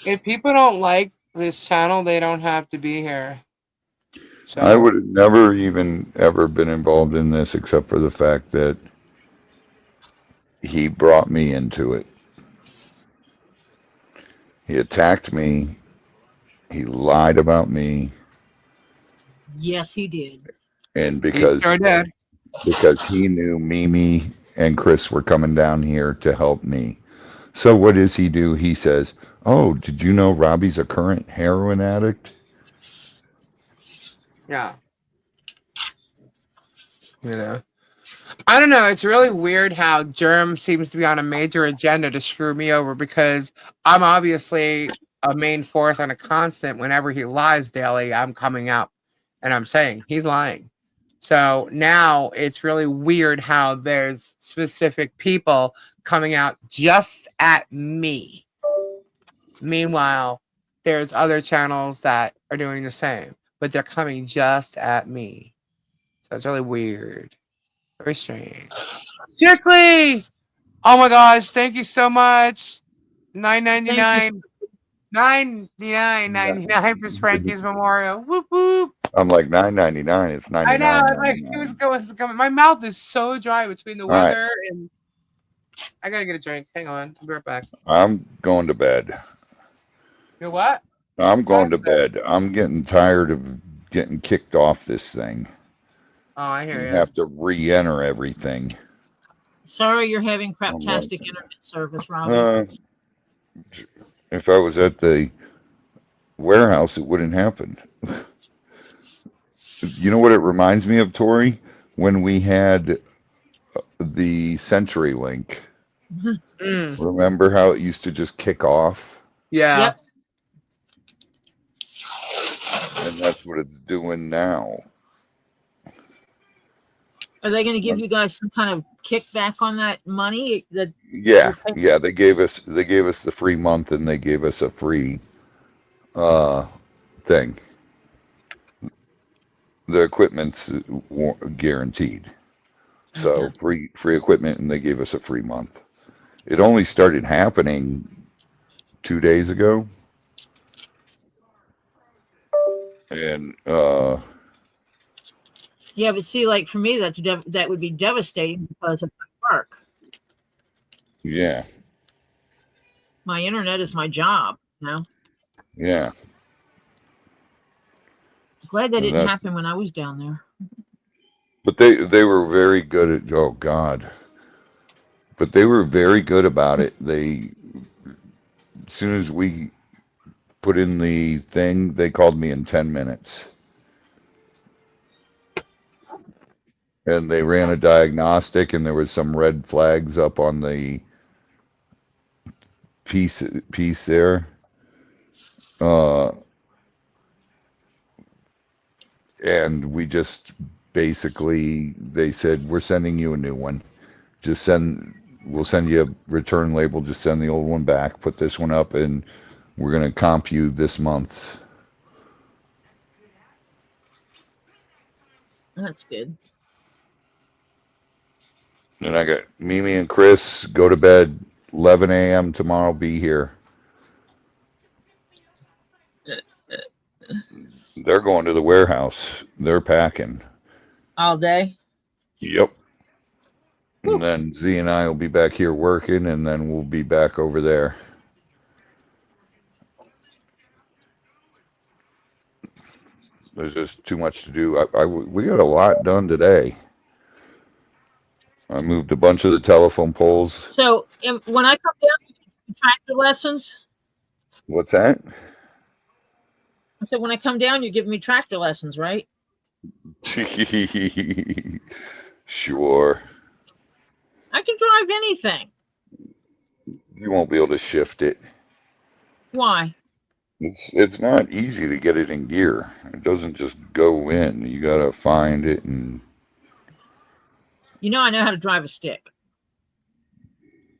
[SPEAKER 1] If people don't like this channel, they don't have to be here. So
[SPEAKER 3] I would have never even ever been involved in this except for the fact that he brought me into it. He attacked me. He lied about me.
[SPEAKER 2] Yes, he did.
[SPEAKER 3] And because he knew Mimi and Chris were coming down here to help me. So what does he do? He says, "Oh, did you know Robbie's a current heroin addict?"
[SPEAKER 1] Yeah. You know. I don't know. It's really weird how Germ seems to be on a major agenda to screw me over, because I'm obviously a main force and a constant. Whenever he lies daily, I'm coming out and I'm saying he's lying. So now it's really weird how there's specific people coming out just at me. Meanwhile, there's other channels that are doing the same, but they're coming just at me. So it's really weird. Very strange. Strictly! Oh my gosh, thank you so much. $9.99. $99.99 for Frankie's Memorial. Whoop whoop.
[SPEAKER 3] I'm like $9.99. It's $99.
[SPEAKER 1] I know. It's like it was going. My mouth is so dry between the weather and I gotta get a drink. Hang on. I'll be right back.
[SPEAKER 3] I'm going to bed.
[SPEAKER 1] You know what?
[SPEAKER 3] I'm going to bed. I'm getting tired of getting kicked off this thing.
[SPEAKER 1] Oh, I hear you.
[SPEAKER 3] You have to re-enter everything.
[SPEAKER 2] Sorry you're having craptastic internet service, Robbie.
[SPEAKER 3] If I was at the warehouse, it wouldn't happen. You know what it reminds me of, Tori? When we had the CenturyLink. Remember how it used to just kick off?
[SPEAKER 1] Yeah.
[SPEAKER 2] Yep.
[SPEAKER 3] And that's what it's doing now.
[SPEAKER 2] Are they going to give you guys some kind of kickback on that money?
[SPEAKER 3] Yeah. They gave us the free month, and they gave us a free thing. The equipment's guaranteed, so free equipment, and they gave us a free month. It only started happening 2 days ago, and
[SPEAKER 2] yeah, but see, like for me, that would be devastating because of my work.
[SPEAKER 3] Yeah.
[SPEAKER 2] My internet is my job now.
[SPEAKER 3] Yeah.
[SPEAKER 2] Glad that didn't happen when I was down there.
[SPEAKER 3] But they were very good at, oh God. But they were very good about it. As soon as we put in the thing, they called me in 10 minutes. And they ran a diagnostic, and there was some red flags up on the piece there. And we just basically, they said, we're sending you a new one. We'll send you a return label. Just send the old one back. Put this one up, and we're going to comp you this month.
[SPEAKER 2] That's good.
[SPEAKER 3] And I got Mimi and Chris, go to bed, 11 a.m. tomorrow, be here. They're going to the warehouse. They're packing.
[SPEAKER 2] All day.
[SPEAKER 3] Yep. And
[SPEAKER 2] Whew.
[SPEAKER 3] then Z and I will be back here working, and then we'll be back over there. There's just too much to do. We got a lot done today. I moved a bunch of the telephone poles.
[SPEAKER 2] So when I come down, you do tractor lessons.
[SPEAKER 3] What's that?
[SPEAKER 2] I said when I come down, you're giving me tractor lessons, right?
[SPEAKER 3] Sure.
[SPEAKER 2] I can drive anything.
[SPEAKER 3] You won't be able to shift it.
[SPEAKER 2] Why?
[SPEAKER 3] It's not easy to get it in gear. It doesn't just go in. You gotta find it, and
[SPEAKER 2] You know I know how to drive a stick.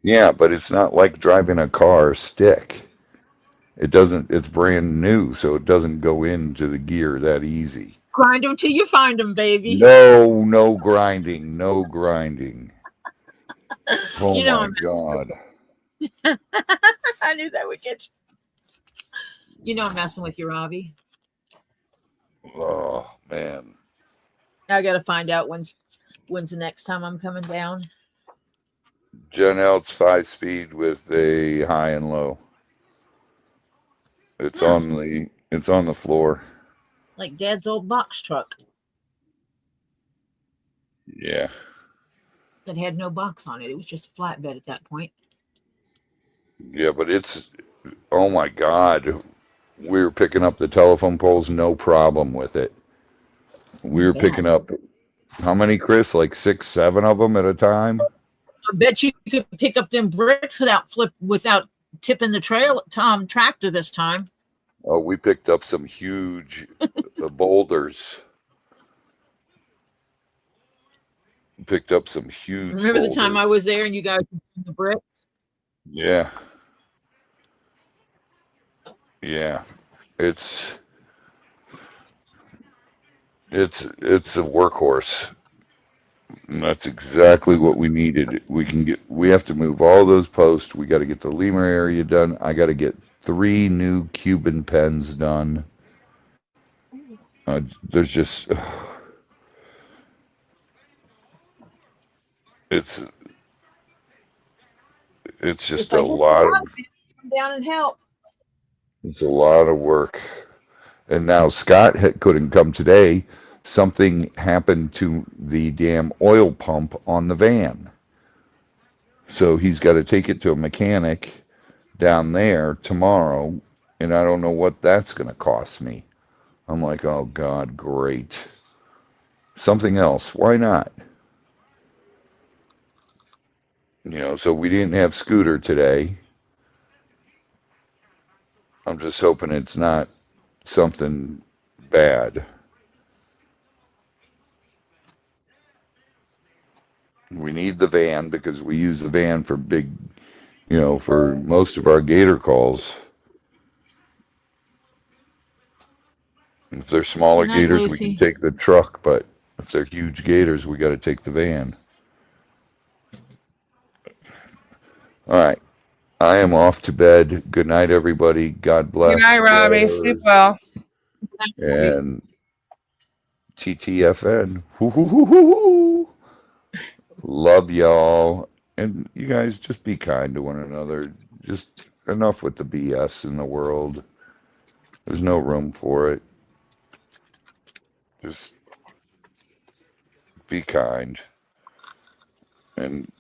[SPEAKER 3] yeah, but it's not like driving a car stick. It doesn't. It's brand new, so it doesn't go into the gear that easy.
[SPEAKER 2] Grind them till you find them, baby.
[SPEAKER 3] No, no grinding, no grinding. Oh
[SPEAKER 2] You know
[SPEAKER 3] my
[SPEAKER 2] I'm
[SPEAKER 3] God.
[SPEAKER 2] I knew that would get you. You know I'm messing with you, Robbie.
[SPEAKER 3] Oh man.
[SPEAKER 2] I got to find out when's the next time I'm coming down.
[SPEAKER 3] Gen L's 5-speed with a high and low. It's
[SPEAKER 2] Yeah.
[SPEAKER 3] on the floor.
[SPEAKER 2] Like Dad's old box truck
[SPEAKER 3] Yeah.
[SPEAKER 2] that had no box on it. It was just a flatbed at that point.
[SPEAKER 3] Yeah, but oh my God. We were picking up the telephone poles, no problem with it. We were
[SPEAKER 2] Bet.
[SPEAKER 3] picking up how many, Chris? Like 6, 7 of them at a time?
[SPEAKER 2] I bet you could pick up them bricks without tipping the tractor this time.
[SPEAKER 3] Oh, we picked up some huge boulders. Picked up some huge
[SPEAKER 2] Remember
[SPEAKER 3] boulders.
[SPEAKER 2] the time I was there and you guys were doing the bricks?
[SPEAKER 3] Yeah. Yeah. It's a workhorse. And that's exactly what we needed. We have to move all those posts. We got to get the lemur area done. I got to get 3 new Cuban pens done. There's just it's just
[SPEAKER 2] If I
[SPEAKER 3] a
[SPEAKER 2] hit
[SPEAKER 3] lot of
[SPEAKER 2] come down and help.
[SPEAKER 3] it's a lot of work. And now Scott couldn't come today. Something happened to the damn oil pump on the van. So he's got to take it to a mechanic down there tomorrow, and I don't know what that's going to cost me. I'm like, oh God, great. Something else. Why not? So we didn't have Scooter today. I'm just hoping it's not something bad. We need the van because we use the van for for most of our gator calls. If they're smaller
[SPEAKER 2] Good night,
[SPEAKER 3] gators, we can
[SPEAKER 2] Lucy.
[SPEAKER 3] take the truck, but if they're huge gators, we got to take the van. All right. I am off to bed. Good night, everybody. God bless.
[SPEAKER 1] Good night, Robbie. Sleep well.
[SPEAKER 3] And TTFN. Hoo-hoo-hoo-hoo-hoo. Love y'all. And you guys just be kind to one another. Just enough with the BS in the world. There's no room for it. Just be kind. And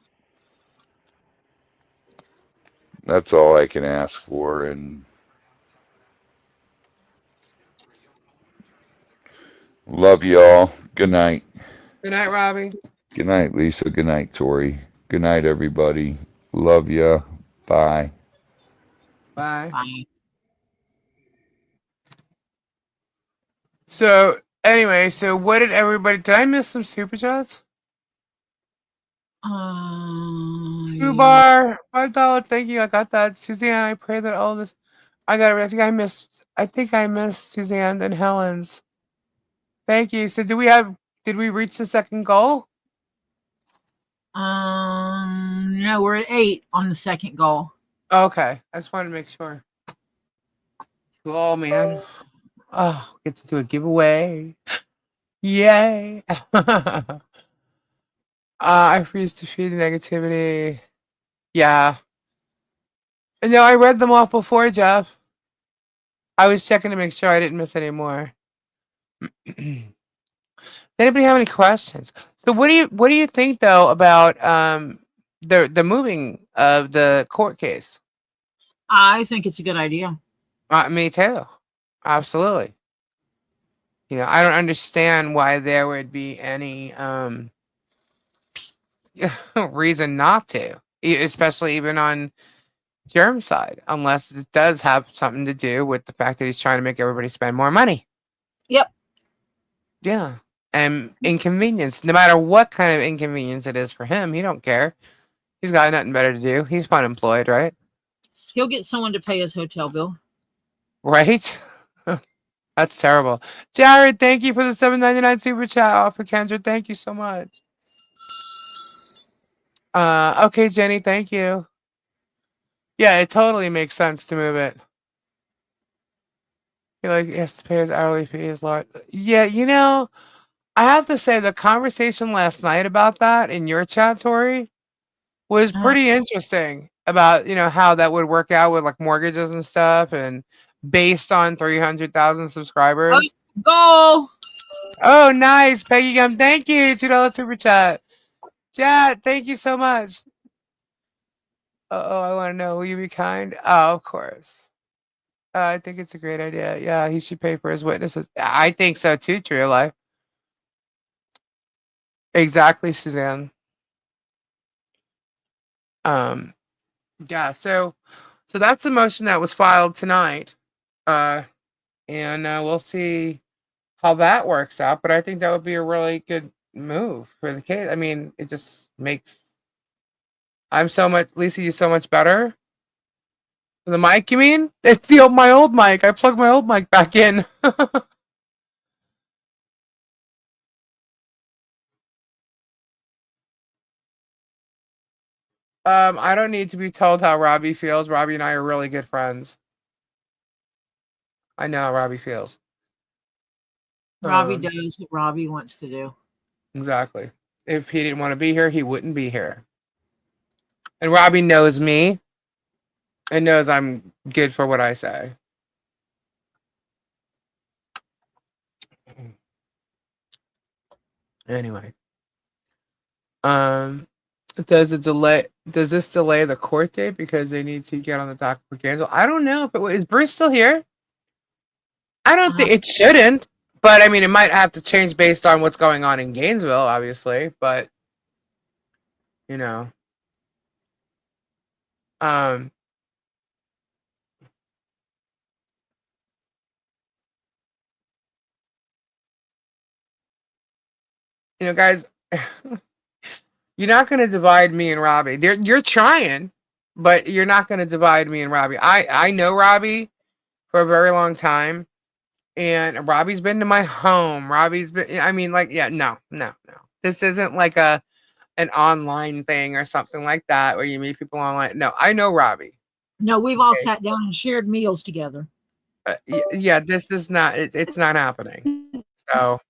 [SPEAKER 3] that's all I can ask for. And love y'all. Good night.
[SPEAKER 1] Good night, Robbie.
[SPEAKER 3] Good night, Lisa. Good night, Tori. Good night, everybody. Love ya. Bye.
[SPEAKER 1] Bye.
[SPEAKER 2] Bye.
[SPEAKER 1] So anyway, what did everybody? Did I miss some super chats? Two bar, $5. Thank you. I got that. Suzanne, I pray that all this. I got it. I think I missed Suzanne and Helen's. Thank you. So did we reach the second goal?
[SPEAKER 2] No, we're at 8 on the second goal.
[SPEAKER 1] Okay. I just wanted to make sure. Cool, man. Oh, get to do a giveaway. Yay. I refuse to feed negativity. Yeah. No, I read them off before, Jeff. I was checking to make sure I didn't miss any more. Anybody have any questions? So what do you think though about the moving of the court case?
[SPEAKER 2] I think it's a good idea.
[SPEAKER 1] Me too. Absolutely. You know, I don't understand why there would be any reason not to, especially even on Germ's side, unless it does have something to do with the fact that he's trying to make everybody spend more money.
[SPEAKER 2] Yep.
[SPEAKER 1] Yeah. And inconvenience, no matter what kind of inconvenience it is for him, he don't care. He's got nothing better to do. He's unemployed, right?
[SPEAKER 2] He'll get someone to pay his hotel bill.
[SPEAKER 1] Right? That's terrible. Jared, thank you for the $7.99 super chat off of Kendra. Thank you so much. Okay, Jenny, thank you. Yeah, it totally makes sense to move it. He has to pay his hourly fee is large. Yeah, you know, I have to say the conversation last night about that in your chat, Tori, was pretty interesting about, you know, how that would work out with like mortgages and stuff and based on 300,000 subscribers.
[SPEAKER 2] Go.
[SPEAKER 1] Oh, nice. Peggy Gum, thank you. $2 super chat. Chat, thank you so much. Oh, I want to know, will you be kind? Oh, of course. I think it's a great idea. Yeah, he should pay for his witnesses. I think so too, True Life. Exactly, Suzanne. Um, yeah, so that's the motion that was filed tonight. And we'll see how that works out. But I think that would be a really good move for the case. I mean, it just makes Lisa, you so much better. The mic, you mean? It's my old mic. I plugged my old mic back in. I don't need to be told how Robbie feels. Robbie and I are really good friends. I know how Robbie feels.
[SPEAKER 2] Robbie does what Robbie wants to do.
[SPEAKER 1] Exactly. If he didn't want to be here, he wouldn't be here. And Robbie knows me and knows I'm good for what I say. Anyway. Does this delay the court date because they need to get on the docket for Gainesville? I don't know if is Bruce still here? I don't think it shouldn't, but I mean it might have to change based on what's going on in Gainesville, obviously, but you know. You know, guys, you're not gonna divide me and Robbie. You're trying, but you're not gonna divide me and Robbie. I know Robbie for a very long time. And Robbie's been to my home. Robbie's been, I mean, like, yeah, no. This isn't like an online thing or something like that where you meet people online. No, I know Robbie.
[SPEAKER 2] No, we've all sat down and shared meals together.
[SPEAKER 1] Yeah, this is not, it's not happening. So,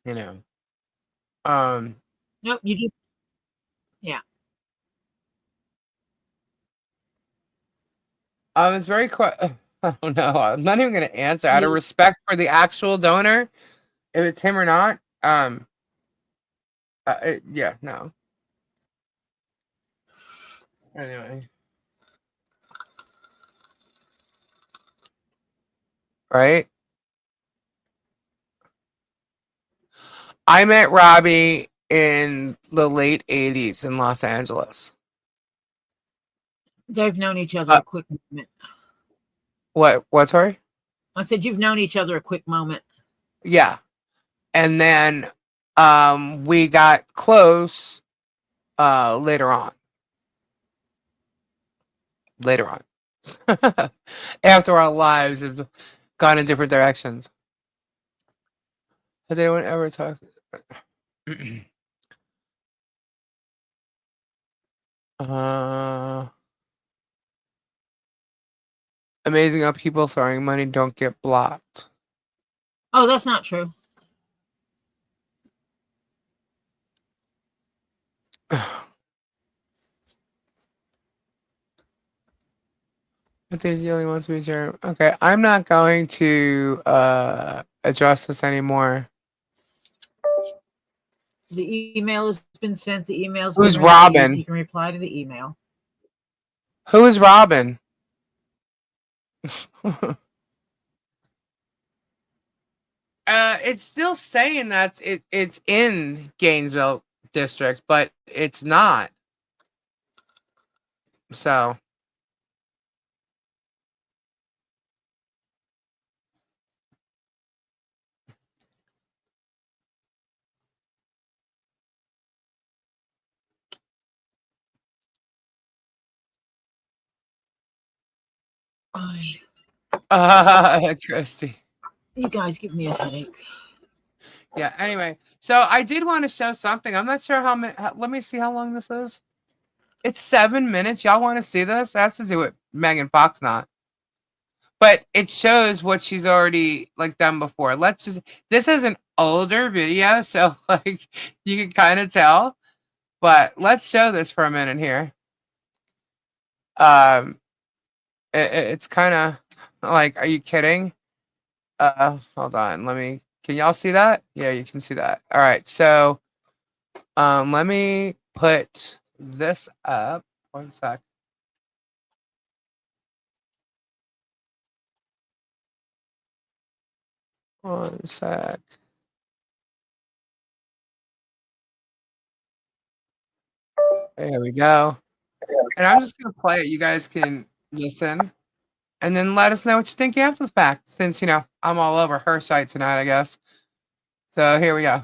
[SPEAKER 1] you know,
[SPEAKER 2] nope, you just, yeah.
[SPEAKER 1] it's very oh no, I'm not even going to answer out of respect for the actual donor, if it's him or not. Yeah, no. Anyway. Right? I met Robbie in the late 80s in Los Angeles.
[SPEAKER 2] They've known each other a quick moment.
[SPEAKER 1] What, sorry?
[SPEAKER 2] I said you've known each other a quick moment.
[SPEAKER 1] Yeah. And then we got close later on. After our lives have gone in different directions. Has anyone ever talked? Amazing how people throwing money don't get blocked.
[SPEAKER 2] Oh, that's not true.
[SPEAKER 1] I think he only wants to be sure. Okay, I'm not going to address this anymore.
[SPEAKER 2] The email has been sent. The email's
[SPEAKER 1] Who's
[SPEAKER 2] been received.
[SPEAKER 1] Robin?
[SPEAKER 2] You can reply to the email.
[SPEAKER 1] Who is Robin? It's still saying that it's in Gainesville district, but it's not. So Christy.
[SPEAKER 2] You guys give me a headache.
[SPEAKER 1] Yeah. Anyway, so I did want to show something. I'm not sure how many. Let me see how long this is. It's 7 minutes. Y'all want to see this? It has to do with Megan Fox, not. But it shows what she's already like done before. Let's just. This is an older video, so like you can kind of tell. But let's show this for a minute here. It's kind of like, are you kidding? Hold on. Can y'all see that? Yeah, you can see that. All right. So, let me put this up. 1 sec. One sec. There we go. And I'm just gonna play it. You guys can listen, and then let us know what you think after the fact. Since I'm all over her site tonight, I guess. So here we go.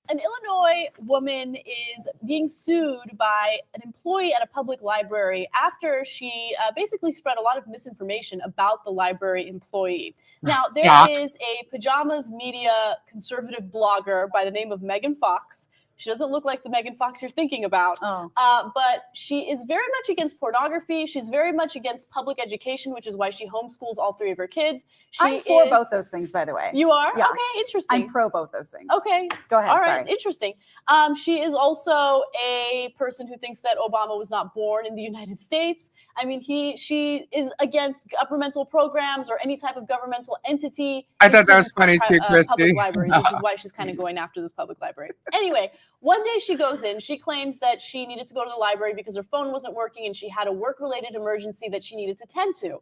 [SPEAKER 4] An Illinois woman is being sued by an employee at a public library after she basically spread a lot of misinformation about the library employee. Now, there is a pajamas media conservative blogger by the name of Megan Fox. She doesn't look like the Megan Fox you're thinking about, but she is very much against pornography. She's very much against public education, which is why she homeschools all 3 of her kids.
[SPEAKER 5] I'm for both those things, by the way.
[SPEAKER 4] You are?
[SPEAKER 5] Yeah.
[SPEAKER 4] Okay, interesting.
[SPEAKER 5] I'm pro both those things.
[SPEAKER 4] Okay.
[SPEAKER 5] Go ahead,
[SPEAKER 4] all right,
[SPEAKER 5] sorry.
[SPEAKER 4] Interesting. She is also a person who thinks that Obama was not born in the United States. I mean, she is against governmental programs or any type of governmental entity.
[SPEAKER 1] I thought that was funny too, Christy.
[SPEAKER 4] Public libraries, which is why she's kind of going after this public library. Anyway, one day she goes in, she claims that she needed to go to the library because her phone wasn't working and she had a work-related emergency that she needed to tend to.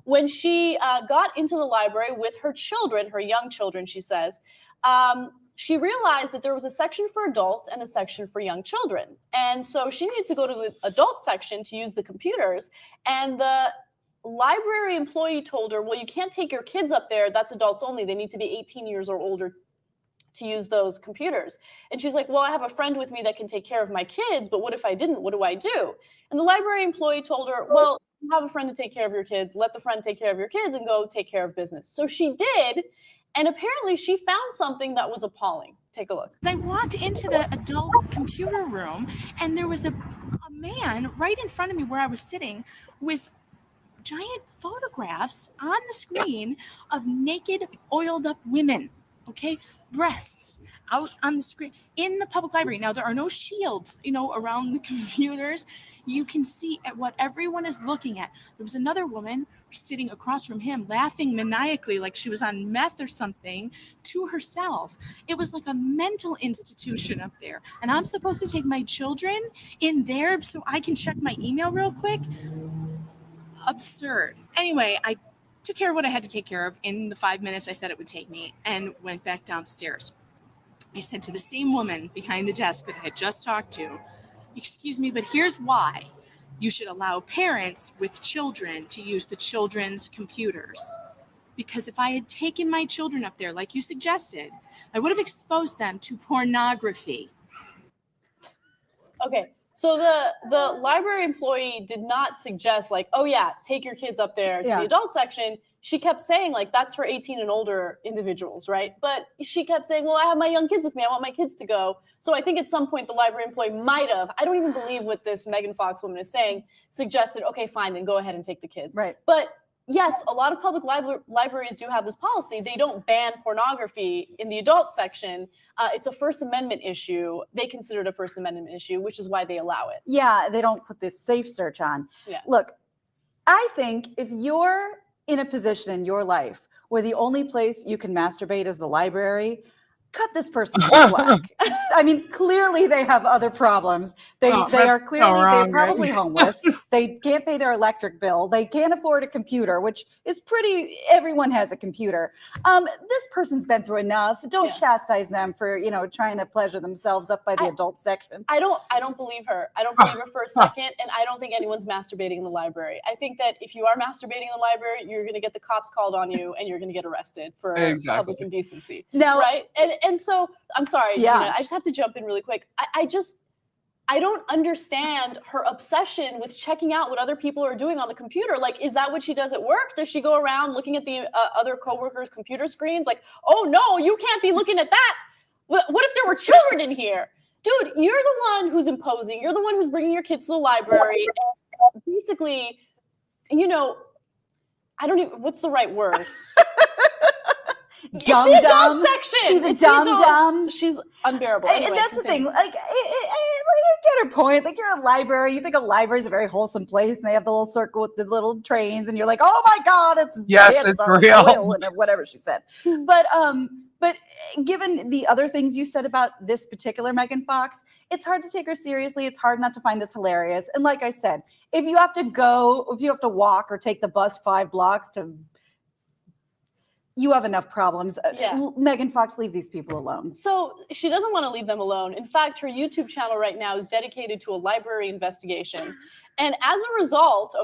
[SPEAKER 4] When she got into the library with her children, her young children, she says, she realized that there was a section for adults and a section for young children. And so she needed to go to the adult section to use the computers. And the library employee told her, well, you can't take your kids up there. That's adults only. They need to be 18 years or older to use those computers. And she's like, well, I have a friend with me that can take care of my kids, but what if I didn't? What do I do? And the library employee told her, well, you have a friend to take care of your kids. Let the friend take care of your kids and go take care of business. So she did. And apparently she found something that was appalling. Take a look.
[SPEAKER 6] I walked into the adult computer room and there was a man right in front of me where I was sitting with giant photographs on the screen of naked, oiled up women, okay? Breasts out on the screen in the public library. Now, there are no shields, around the computers. You can see at what everyone is looking at. There was another woman sitting across from him, laughing maniacally like she was on meth or something to herself. It was like a mental institution up there. And I'm supposed to take my children in there so I can check my email real quick? Absurd. Anyway, I took care of what I had to take care of in the 5 minutes I said it would take me and went back downstairs. I said to the same woman behind the desk that I had just talked to, excuse me, but here's why you should allow parents with children to use the children's computers. Because if I had taken my children up there, like you suggested, I would have exposed them to pornography.
[SPEAKER 4] Okay. So the library employee did not suggest like, oh yeah, take your kids up there to the adult section. She kept saying like, that's for 18 and older individuals, right? But she kept saying, well, I have my young kids with me. I want my kids to go. So I think at some point the library employee might have, I don't even believe what this Megan Fox woman is saying, suggested, okay, fine, then go ahead and take the kids.
[SPEAKER 5] Right.
[SPEAKER 4] But yes, a lot of public libraries do have this policy. They don't ban pornography in the adult section. It's a First Amendment issue. They consider it a First Amendment issue, which is why they allow it.
[SPEAKER 5] Yeah, they don't put this safe search on.
[SPEAKER 4] Yeah.
[SPEAKER 5] Look, I think if you're in a position in your life where the only place you can masturbate is the library, cut this person some slack. I mean, clearly they have other problems. They are clearly, they're probably homeless. They can't pay their electric bill. They can't afford a computer, which is pretty, everyone has a computer. This person's been through enough. Don't chastise them for, you know, trying to pleasure themselves up by the adult section.
[SPEAKER 4] I don't believe her. I don't believe her for a second. And I don't think anyone's masturbating in the library. I think that if you are masturbating in the library, you're going to get the cops called on you and you're going to get arrested for public indecency.
[SPEAKER 5] Now,
[SPEAKER 4] right? And so I'm sorry, Gina, I just have to jump in really quick. I don't understand her obsession with checking out what other people are doing on the computer. Like, is that what she does at work? Does she go around looking at the other coworkers' computer screens? Like, oh no, you can't be looking at that. What if there were children in here? Dude, you're the one who's imposing. You're the one who's bringing your kids to the library. And basically, you know, I don't even, what's the right word?
[SPEAKER 5] Dumb.
[SPEAKER 4] Section.
[SPEAKER 5] She's a dumb.
[SPEAKER 4] She's unbearable. Anyway,
[SPEAKER 5] and that's the thing. Like, I get her point. Like, you're a library. You think a library is a very wholesome place, and they have the little circle with the little trains, and you're like, oh my god, it's real, and whatever she said. But given the other things you said about this particular Megan Fox, it's hard to take her seriously. It's hard not to find this hilarious. And like I said, if you have to walk or take the bus 5 blocks to. You have enough problems. Megan Fox, leave these people alone.
[SPEAKER 4] So she doesn't want to leave them alone. In fact, her YouTube channel right now is dedicated to a library investigation. And as a result,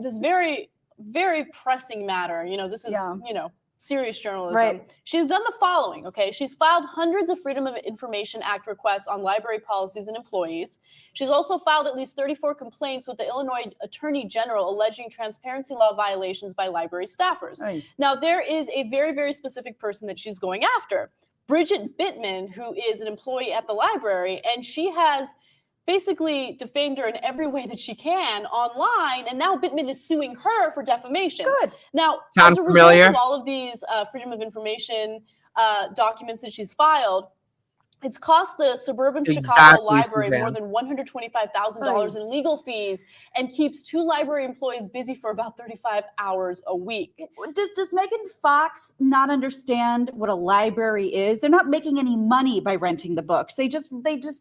[SPEAKER 4] this very, very pressing matter, you know, this is, you know, serious journalism.
[SPEAKER 5] Right.
[SPEAKER 4] She's done the following, She's filed hundreds of Freedom of Information Act requests on library policies and employees. She's also filed at least 34 complaints with the Illinois Attorney General alleging transparency law violations by library staffers.
[SPEAKER 5] Right.
[SPEAKER 4] Now, there is a very, very specific person that she's going after, Bridget Bittman, who is an employee at the library, and she has basically defamed her in every way that she can online, and now Bittman is suing her for defamation.
[SPEAKER 5] Good.
[SPEAKER 4] Now,
[SPEAKER 1] Sound
[SPEAKER 4] as a
[SPEAKER 1] familiar?
[SPEAKER 4] result of all of these Freedom of Information documents that she's filed, it's cost the suburban Chicago library more than $125,000 in legal fees and keeps 2 library employees busy for about 35 hours a week.
[SPEAKER 5] Does Megan Fox not understand what a library is? They're not making any money by renting the books. They just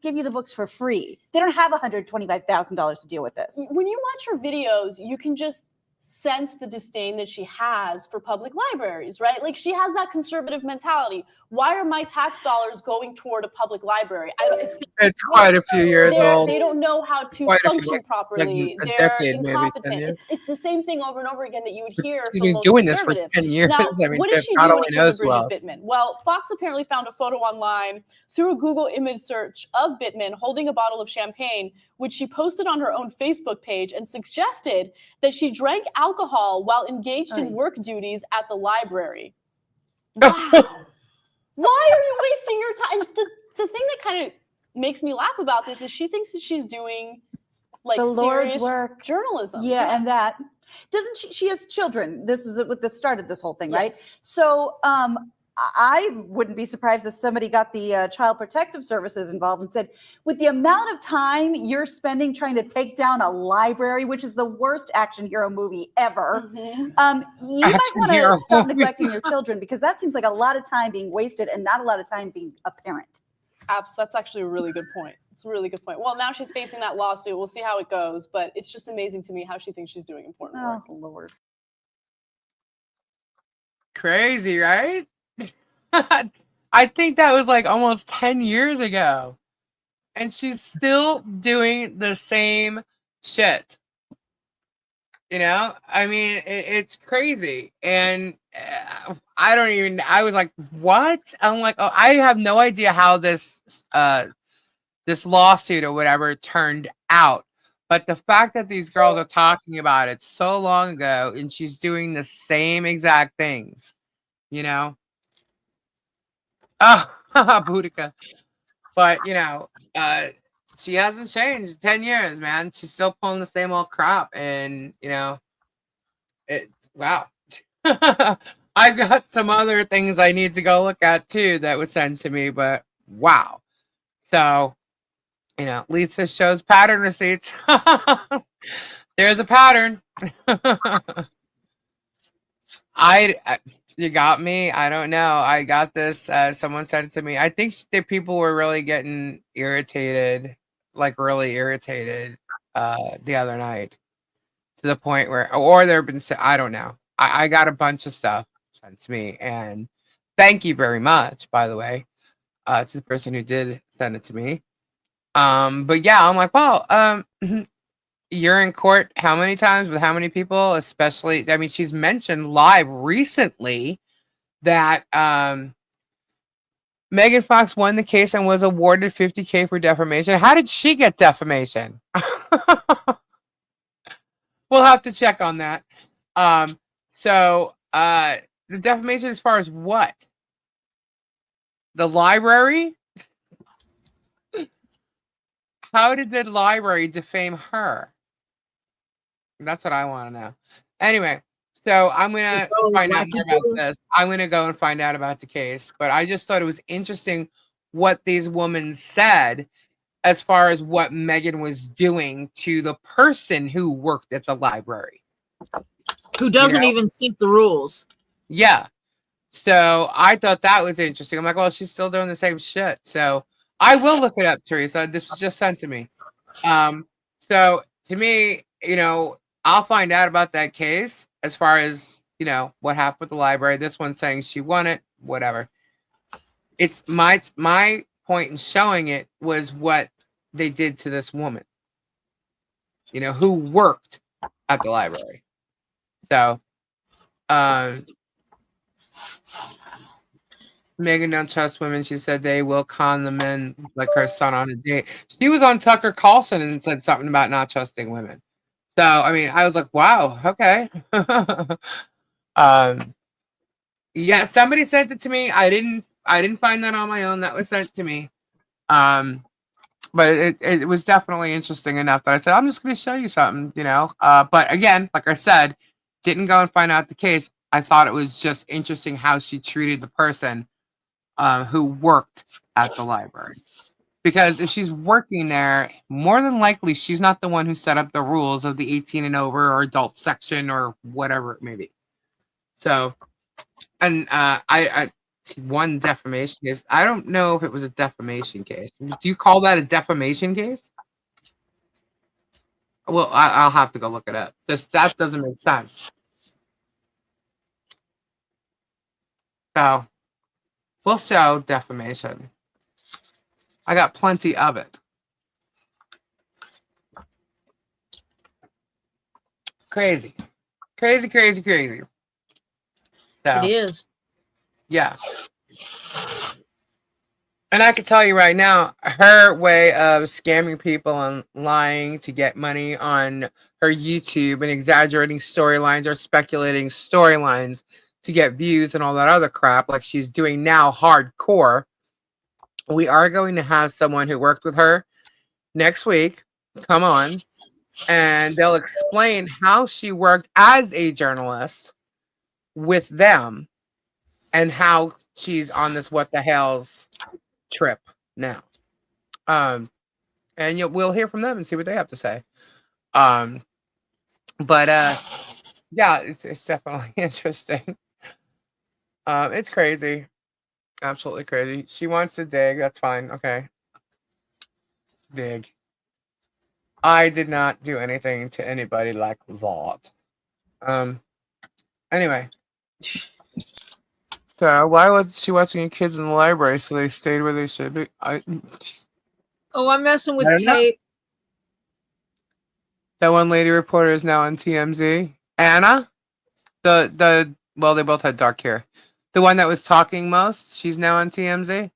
[SPEAKER 5] give you the books for free. They don't have $125,000 to deal with this.
[SPEAKER 4] When you watch her videos, you can just sense the disdain that she has for public libraries, right? Like, she has that conservative mentality. Why are my tax dollars going toward a public library?
[SPEAKER 1] It's quite a few years old.
[SPEAKER 4] They don't know how to function properly.
[SPEAKER 1] Like a
[SPEAKER 4] They're
[SPEAKER 1] decade,
[SPEAKER 4] incompetent.
[SPEAKER 1] maybe.
[SPEAKER 4] It's the same thing over and over again that you would hear
[SPEAKER 1] She's
[SPEAKER 4] from
[SPEAKER 1] been
[SPEAKER 4] most
[SPEAKER 1] doing this for
[SPEAKER 4] conservatives.
[SPEAKER 1] 10 years.
[SPEAKER 4] Now,
[SPEAKER 1] I mean,
[SPEAKER 4] what did she
[SPEAKER 1] God
[SPEAKER 4] do
[SPEAKER 1] only
[SPEAKER 4] when it
[SPEAKER 1] knows
[SPEAKER 4] came to
[SPEAKER 1] well.
[SPEAKER 4] Bridget Bittman? Well, Fox apparently found a photo online through a Google image search of Bittman holding a bottle of champagne, which she posted on her own Facebook page and suggested that she drank alcohol while engaged in work duties at the library. Wow. Why are you wasting your time? The thing that kind of makes me laugh about this is she thinks that she's doing like
[SPEAKER 5] the Lord's
[SPEAKER 4] serious
[SPEAKER 5] work
[SPEAKER 4] journalism.
[SPEAKER 5] Yeah, and that doesn't she has children. This is what this started this whole thing, right?
[SPEAKER 4] Yes.
[SPEAKER 5] So I wouldn't be surprised if somebody got the Child Protective Services involved and said, with the amount of time you're spending trying to take down a library, which is the worst action hero movie ever, you might want to stop neglecting your children, because that seems like a lot of time being wasted and not a lot of time being a parent.
[SPEAKER 4] That's actually a really good point. It's a really good point. Well, now she's facing that lawsuit. We'll see how it goes, but it's just amazing to me how she thinks she's doing important work.
[SPEAKER 5] Oh, Lord.
[SPEAKER 1] Crazy, right? I think that was like almost 10 years ago. And she's still doing the same shit. You know? I mean, it's crazy. And I was like, what? I'm like, oh, I have no idea how this lawsuit or whatever turned out. But the fact that these girls are talking about it so long ago and she's doing the same exact things, you know? Oh, Boudica. But, you know, she hasn't changed in 10 years, man. She's still pulling the same old crap. And, you know, Wow. I got some other things I need to go look at too that was sent to me, but wow. So, Lisa shows pattern receipts. There's a pattern. You got me. I don't know. I got this. Someone said it to me. I think that people were really getting irritated, like really irritated, the other night, to the point where, or there have been. I don't know. I got a bunch of stuff sent to me, and thank you very much, by the way, to the person who did send it to me. But yeah, I'm like, well, you're in court how many times with how many people? Especially, I mean, she's mentioned live recently that Megan Fox won the case and was awarded $50K for defamation. How did she get defamation? We'll have to check on that. So the defamation as far as what? The library? How did the library defame her? That's what I want to know. Anyway, so I'm going to find out more about this. I'm going to go and find out about the case. But I just thought it was interesting what these women said as far as what Megan was doing to the person who worked at the library.
[SPEAKER 2] Who doesn't even seek the rules.
[SPEAKER 1] Yeah. So I thought that was interesting. I'm like, well, she's still doing the same shit. So I will look it up, Teresa. This was just sent to me. So to me, I'll find out about that case as far as, what happened with the library. This one's saying she won it, whatever. It's my point in showing it was what they did to this woman, who worked at the library. So, Megan don't trust women. She said they will con the men like her son on a date. She was on Tucker Carlson and said something about not trusting women. So, I mean, I was like, wow, okay. Yeah, somebody sent it to me. I didn't find that on my own. That was sent to me. But it was definitely interesting enough that I said, I'm just going to show you something, But again, like I said, didn't go and find out the case. I thought it was just interesting how she treated the person who worked at the library. Because if she's working there, more than likely she's not the one who set up the rules of the 18 and over or adult section or whatever it may be. So, and I one defamation case. I don't know if it was a defamation case. Do you call that a defamation case? Well, I'll have to go look it up. That doesn't make sense. So, we'll show defamation. I got plenty of it. Crazy. Crazy, crazy, crazy. So,
[SPEAKER 2] it is.
[SPEAKER 1] Yeah. And I can tell you right now, her way of scamming people and lying to get money on her YouTube and exaggerating storylines or speculating storylines to get views and all that other crap like she's doing now hardcore. We are going to have someone who worked with her next week come on, and they'll explain how she worked as a journalist with them and how she's on this what the hell's trip now. And we'll hear from them and see what they have to say. But yeah, it's definitely interesting. It's crazy. Absolutely crazy. She wants to dig. That's fine. Okay. Dig. I did not do anything to anybody like that. Anyway. So why was she watching kids in the library so they stayed where they should be?
[SPEAKER 2] I'm messing with tape.
[SPEAKER 1] Know. That one lady reporter is now on TMZ. Anna? Well, they both had dark hair. The one that was talking most, she's now on TMZ.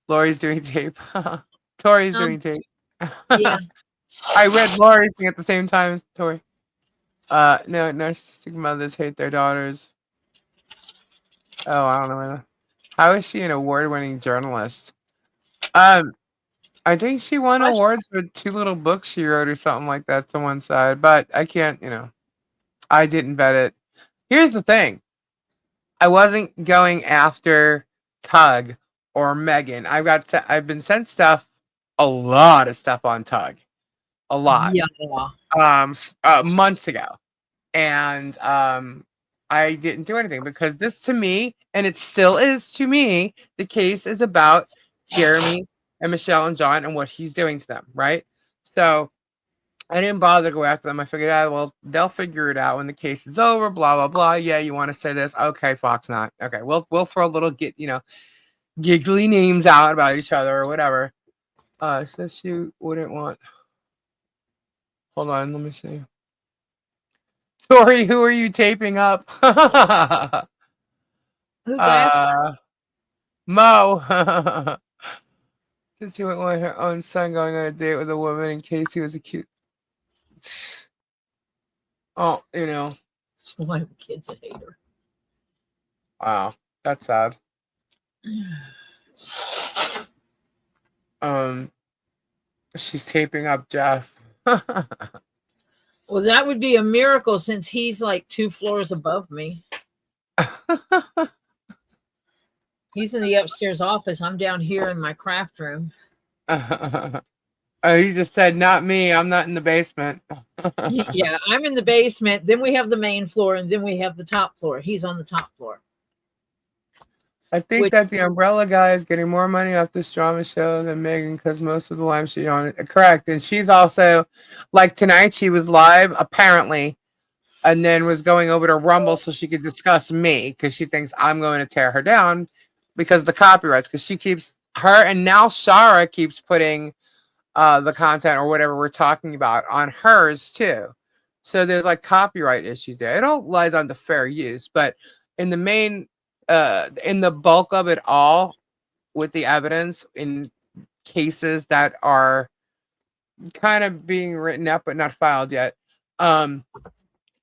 [SPEAKER 1] Lori's doing tape. Tori's doing tape.
[SPEAKER 2] Yeah.
[SPEAKER 1] I read Lori's thing at the same time as Tori. No, narcissistic mothers hate their daughters. Oh, I don't know. How is she an award-winning journalist? I think she won awards for 2 little books she wrote or something like that. Someone said, but I can't. I didn't vet it. Here's the thing: I wasn't going after Tug or Megan. I've been sent stuff, a lot of stuff on Tug, a lot.
[SPEAKER 2] Yeah.
[SPEAKER 1] Months ago, and I didn't do anything because this, to me, and it still is to me, the case is about Jeremy and Michelle and John and what he's doing to them, right? So I didn't bother to go after them. I figured out, well, they'll figure it out when the case is over. Blah blah blah. Yeah, you want to say this? Okay, Fox, not okay. We'll throw a little giggly names out about each other or whatever. Says you wouldn't want. Hold on, let me see. Tori, who are you taping up?
[SPEAKER 2] Who's asking?
[SPEAKER 1] Mo. Since she wouldn't want her own son going on a date with a woman in case he was accused. Oh,
[SPEAKER 2] One of the kids a hater.
[SPEAKER 1] Wow, that's sad. She's taping up Jeff.
[SPEAKER 2] Well, that would be a miracle since he's like 2 floors above me. He's in the upstairs office. I'm down here in my craft room.
[SPEAKER 1] He just said, not me. I'm not in the basement.
[SPEAKER 2] Yeah, I'm in the basement. Then we have the main floor, and then we have the top floor. He's on the top floor.
[SPEAKER 1] I think that the umbrella guy is getting more money off this drama show than Megan because most of the live she's on it. Correct. And she's also, like tonight, she was live, apparently, and then was going over to Rumble so she could discuss me because she thinks I'm going to tear her down because of the copyrights. Because she keeps, her and now Shara keeps putting the content or whatever we're talking about on hers too. So there's like copyright issues there. It all lies on the fair use, but in the main, in the bulk of it all, with the evidence in cases that are kind of being written up but not filed yet,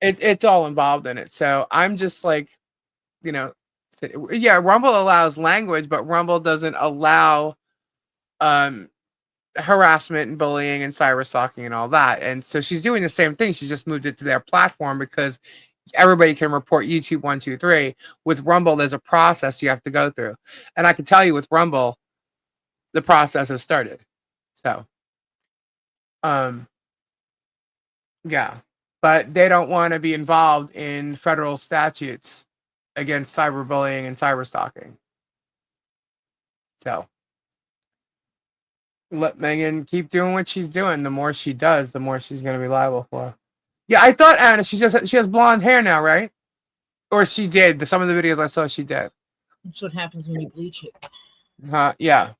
[SPEAKER 1] it's all involved in it. So I'm just like, yeah, Rumble allows language, but Rumble doesn't allow harassment and bullying and cyber stalking and all that. And so she's doing the same thing. She just moved it to their platform because everybody can report YouTube 1, 2, 3. With Rumble, there's a process you have to go through. And I can tell you with Rumble, the process has started. So, yeah. But they don't want to be involved in federal statutes against cyberbullying and cyber stalking. So let Megan keep doing what she's doing. The more she does, the more she's going to be liable for. Yeah, I thought Anna, she has blonde hair now, right? Or she did. Some of the videos I saw, she did.
[SPEAKER 2] That's what happens when you bleach it.
[SPEAKER 1] Yeah.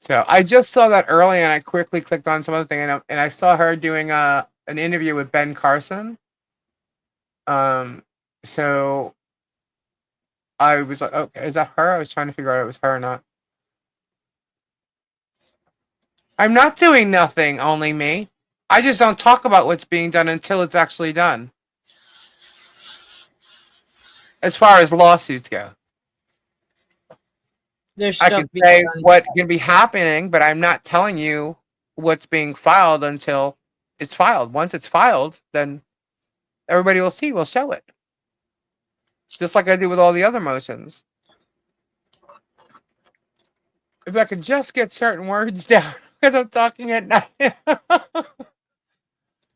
[SPEAKER 1] So I just saw that early, and I quickly clicked on some other thing, and I saw her doing an interview with Ben Carson. So I was like, okay, is that her? I was trying to figure out if it was her or not. I'm not doing nothing, only me. I just don't talk about what's being done until it's actually done. As far as lawsuits go. I can say what can be happening, but I'm not telling you what's being filed until it's filed. Once it's filed, then everybody will see. We'll show it. Just like I do with all the other motions. If I could just get certain words down, because I'm talking at night.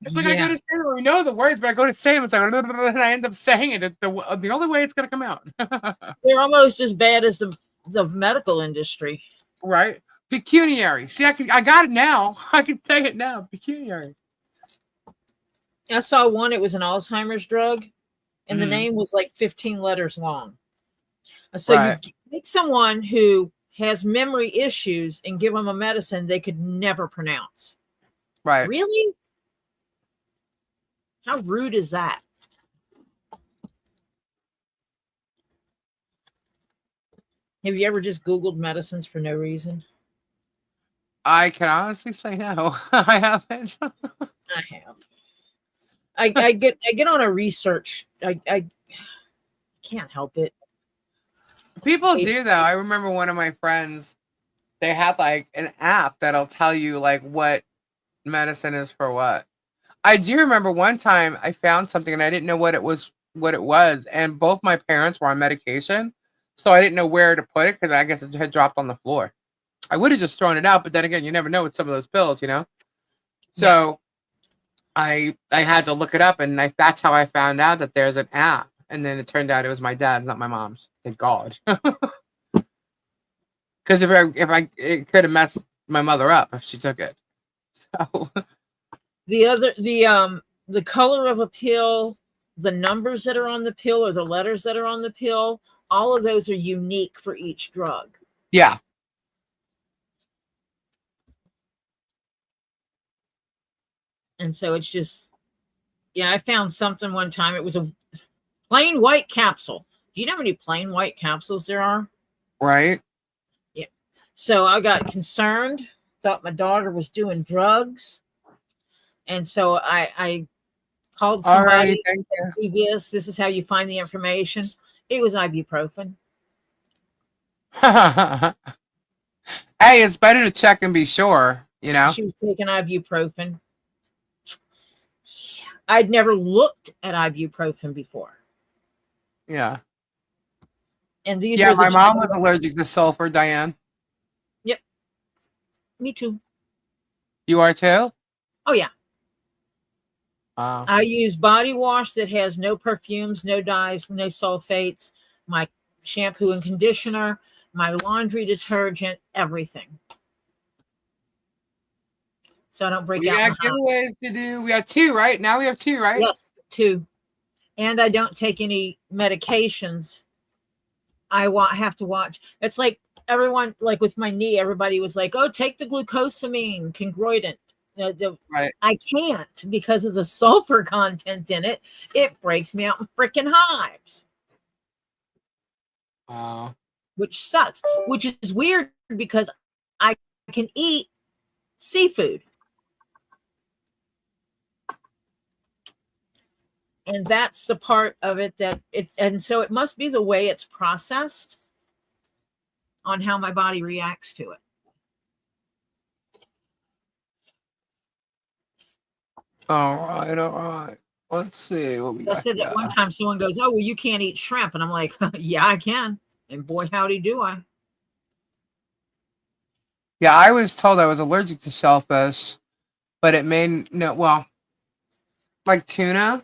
[SPEAKER 1] It's like I go to say them, we know the words, but I go to say them, it's like, and I end up saying it the only way it's going to come out.
[SPEAKER 2] They're almost as bad as the medical industry.
[SPEAKER 1] Right? Pecuniary. See, I got it now. I can say it now. Pecuniary.
[SPEAKER 2] I saw one, it was an Alzheimer's drug, and the name was like 15 letters long. So you take someone who has memory issues and give them a medicine they could never pronounce.
[SPEAKER 1] Right.
[SPEAKER 2] Really? How rude is that? Have you ever just Googled medicines for no reason?
[SPEAKER 1] I can honestly say no. I haven't.
[SPEAKER 2] I have. I get on a research. I can't help it.
[SPEAKER 1] People do though. I remember one of my friends they had like an app that'll tell you like what medicine is for what. I do remember one time I found something and I didn't know what it was, and both my parents were on medication, so I didn't know where to put it because I guess it had dropped on the floor. I would have just thrown it out, but then again, you never know with some of those pills, you know. So I had to look it up, and that's how I found out that there's an app. And then it turned out it was my dad's, not my mom's. Thank God. Because it could have messed my mother up if she took it. So
[SPEAKER 2] the color of a pill, the numbers that are on the pill or the letters that are on the pill, all of those are unique for each drug.
[SPEAKER 1] Yeah.
[SPEAKER 2] And so it's just, I found something one time. It was a plain white capsule. Do you know how many plain white capsules there are?
[SPEAKER 1] Right.
[SPEAKER 2] Yeah. So I got concerned, thought my daughter was doing drugs. And so I called somebody.
[SPEAKER 1] Thank you.
[SPEAKER 2] This is how you find the information. It was ibuprofen.
[SPEAKER 1] Hey, it's better to check and be sure, you know.
[SPEAKER 2] She was taking ibuprofen. I'd never looked at ibuprofen before.
[SPEAKER 1] Yeah.
[SPEAKER 2] And these
[SPEAKER 1] my mom was allergic to sulfur, Diane.
[SPEAKER 2] Yep. Me too.
[SPEAKER 1] You are too?
[SPEAKER 2] Oh, yeah.
[SPEAKER 1] Wow.
[SPEAKER 2] I use body wash that has no perfumes, no dyes, no sulfates, my shampoo and conditioner, my laundry detergent, everything. So I don't break out.
[SPEAKER 1] We got giveaways to do. We have 2, right? Now we have 2, right?
[SPEAKER 2] Yes, 2. And I don't take any medications. I have to watch. It's like everyone, like with my knee, everybody was like, oh, take the glucosamine, chondroitin.
[SPEAKER 1] Right.
[SPEAKER 2] I can't because of the sulfur content in it. It breaks me out in freaking hives.
[SPEAKER 1] Wow.
[SPEAKER 2] Which sucks. Which is weird because I can eat seafood. And that's the part of it and so it must be the way it's processed on how my body reacts to it.
[SPEAKER 1] All right. Let's see what we got.
[SPEAKER 2] I said that one time someone goes, oh, well, you can't eat shrimp. And I'm like, yeah, I can. And boy, howdy do I.
[SPEAKER 1] Yeah, I was told I was allergic to shellfish, but it made like tuna.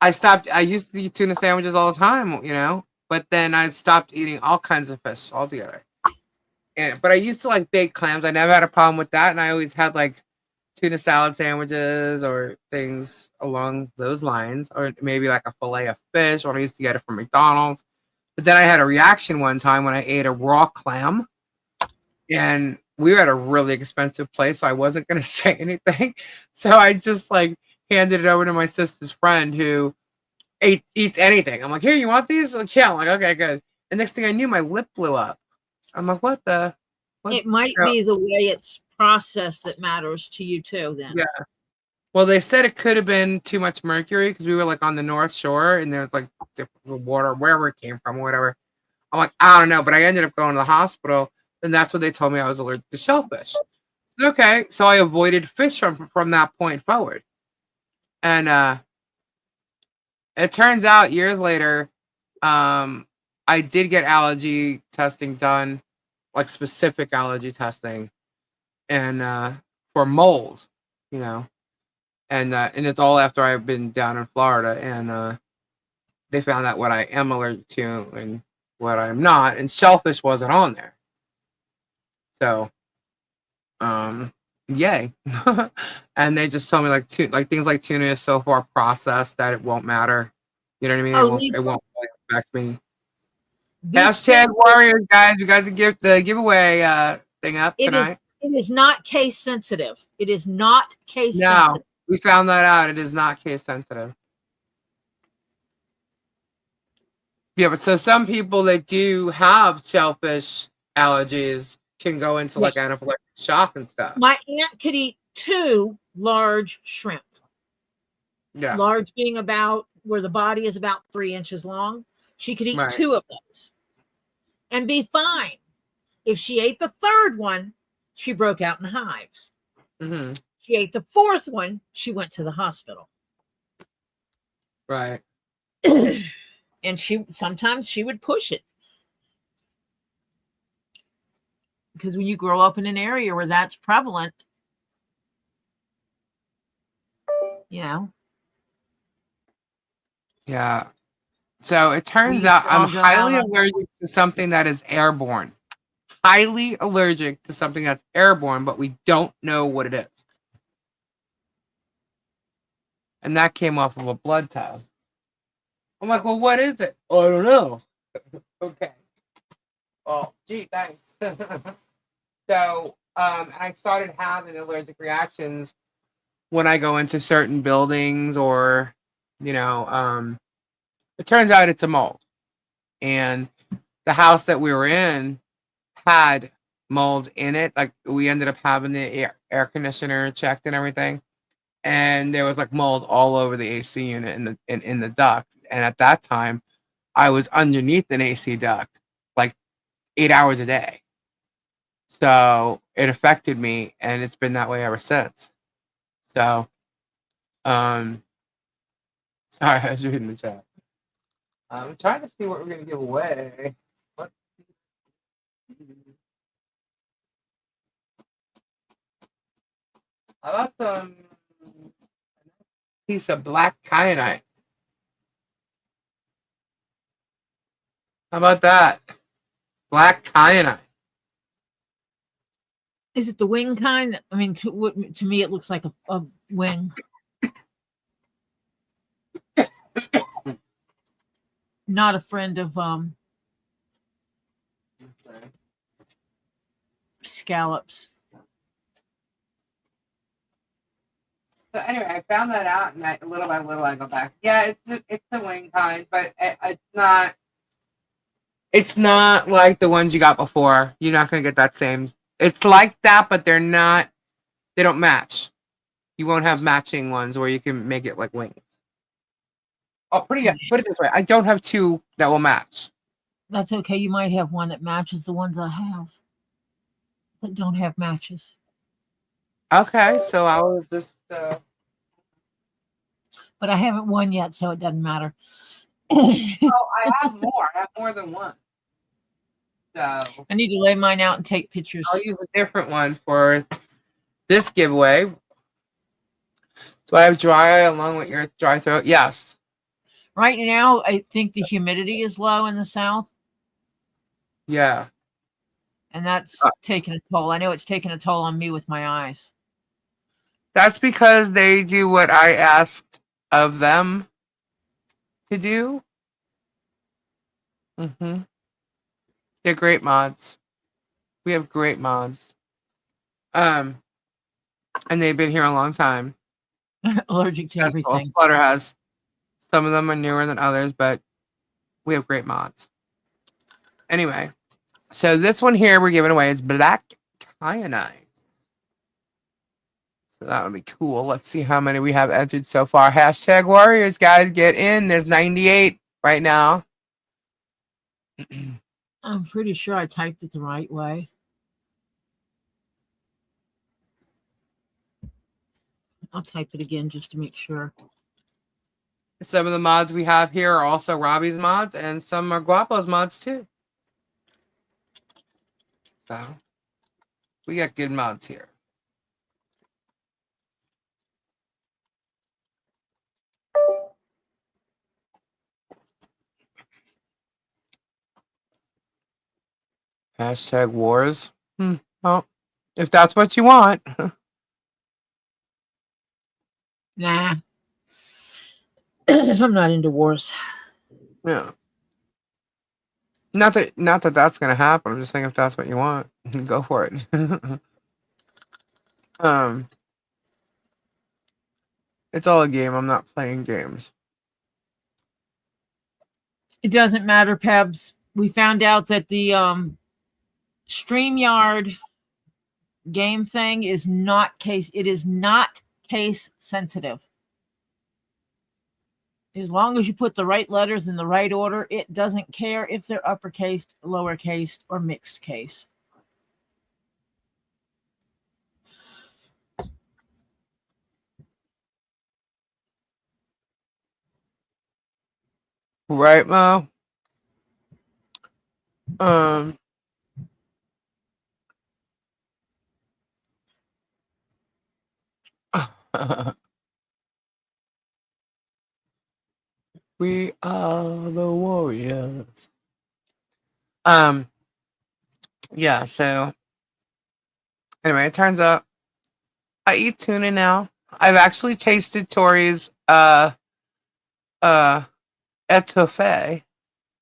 [SPEAKER 1] I used to eat tuna sandwiches all the time, you know, but then I stopped eating all kinds of fish altogether. But I used to like baked clams. I never had a problem with that. And I always had like tuna salad sandwiches or things along those lines, or maybe like a fillet of fish, or I used to get it from McDonald's. But then I had a reaction one time when I ate a raw clam, and we were at a really expensive place, so I wasn't going to say anything. So I just like handed it over to my sister's friend who eats anything. I'm like, here, you want these? Like, yeah. I'm like, okay, good. And next thing I knew, my lip blew up. I'm like, what? It
[SPEAKER 2] might be the way it's processed that matters to you too, then.
[SPEAKER 1] Yeah. Well, they said it could have been too much mercury because we were like on the North Shore and there's like different water, wherever it came from or whatever. I'm like, I don't know, but I ended up going to the hospital, and that's what they told me I was allergic to shellfish. Okay, so I avoided fish from that point forward. And it turns out years later, I did get allergy testing done, like specific allergy testing, and for mold, you know, and it's all after I've been down in Florida, and they found out what I am allergic to and what I'm not, and shellfish wasn't on there. So, yay! And they just told me like things like tuna is so far processed that it won't matter. You know what I mean? It won't really affect me. Hashtag Warriors, guys. You guys give the giveaway thing up tonight.
[SPEAKER 2] It is not case sensitive. It is not case sensitive.
[SPEAKER 1] No, we found that out. It is not case sensitive. Yeah, but so some people that do have shellfish allergies can go into like anaphylactic shock and stuff.
[SPEAKER 2] My aunt could eat 2 large shrimp.
[SPEAKER 1] Yeah.
[SPEAKER 2] Large being about where the body is about 3 inches long. She could eat 2 of those and be fine. If she ate the third one, she broke out in hives.
[SPEAKER 1] Mm-hmm.
[SPEAKER 2] She ate the fourth one, she went to the hospital.
[SPEAKER 1] Right.
[SPEAKER 2] And sometimes she would push it. Because when you grow up in an area where that's prevalent, you know.
[SPEAKER 1] Yeah. So it turns
[SPEAKER 2] We
[SPEAKER 1] out
[SPEAKER 2] used to
[SPEAKER 1] I'm
[SPEAKER 2] all go
[SPEAKER 1] highly
[SPEAKER 2] out on
[SPEAKER 1] allergic to something that is airborne. Highly allergic to something that's airborne, but we don't know what it is. And that came off of a blood test. I'm like, well, what is it? Oh, I don't know. Okay. Well, gee, thanks. So, I started having allergic reactions when I go into certain buildings or, it turns out it's a mold. And the house that we were in had mold in it. Like, we ended up having the air conditioner checked and everything. And there was like mold all over the AC unit in the duct. And at that time, I was underneath an AC duct like 8 hours a day. So it affected me, and it's been that way ever since. So, sorry, I was reading the chat. I'm trying to see what we're gonna give away. Let's see. How about some piece of black kyanite? How about that? Black kyanite.
[SPEAKER 2] Is it the wing kind? I mean, to me, it looks like a wing. Not a friend of scallops.
[SPEAKER 1] So anyway, I found that out, and little by little I go back. Yeah, it's the wing kind, but it's not. It's not like the ones you got before. You're not gonna get that same. It's like that, but they're not. They don't match. You won't have matching ones where you can make it like wings. I'll put it this way. I don't have two that will match.
[SPEAKER 2] That's okay. You might have one that matches the ones I have that don't have matches.
[SPEAKER 1] Okay, so I was just.
[SPEAKER 2] But I haven't won yet, so it doesn't matter.
[SPEAKER 1] Oh, I have more. I have more than one. So
[SPEAKER 2] I need to lay mine out and take pictures.
[SPEAKER 1] I'll use a different one for this giveaway. Do I have dry along with your dry throat? Yes.
[SPEAKER 2] Right now, I think the humidity is low in the south.
[SPEAKER 1] Yeah.
[SPEAKER 2] And that's taking a toll. I know it's taking a toll on me with my eyes.
[SPEAKER 1] That's because they do what I asked of them to do. Mm-hmm. They're great mods. We have great mods. And they've been here a long time.
[SPEAKER 2] Allergic to everything.
[SPEAKER 1] Slaughter has. Some of them are newer than others, but we have great mods. Anyway, so this one here we're giving away is black kyanite. So that would be cool. Let's see how many we have entered so far. Hashtag Warriors, guys, get in. There's 98 right now.
[SPEAKER 2] I'm pretty sure I typed it the right way. I'll type it again just to make sure.
[SPEAKER 1] Some of the mods we have here are also Robbie's mods, and some are Guapo's mods too. So we got good mods here. Hashtag wars. Well, if that's what you want.
[SPEAKER 2] Nah. I'm not into wars.
[SPEAKER 1] Yeah. Not that that's gonna happen. I'm just saying if that's what you want, go for it. It's all a game. I'm not playing games.
[SPEAKER 2] It doesn't matter, Pebs. We found out that the StreamYard game thing is not case. It is not case sensitive. As long as you put the right letters in the right order, it doesn't care if they're uppercase, lowercase, or mixed case.
[SPEAKER 1] Right, Mo? Um, we are the warriors. Yeah, so anyway, it turns out I eat tuna now. I've actually tasted Tori's etouffee.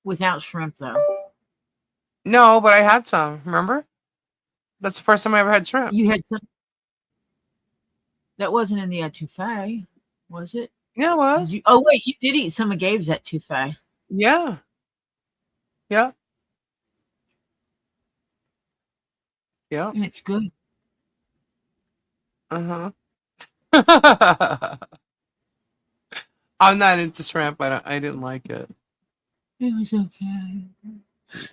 [SPEAKER 2] Without shrimp, though.
[SPEAKER 1] No, but I had some, remember? That's the first time I ever had shrimp.
[SPEAKER 2] You had some. That wasn't in the etouffee, was it?
[SPEAKER 1] Yeah, it was.
[SPEAKER 2] Did you? Oh wait, you did eat some of Gabe's etouffee.
[SPEAKER 1] Yeah. Yeah. Yeah.
[SPEAKER 2] And it's good.
[SPEAKER 1] Uh-huh. I'm not into shrimp. I didn't like it.
[SPEAKER 2] It was okay.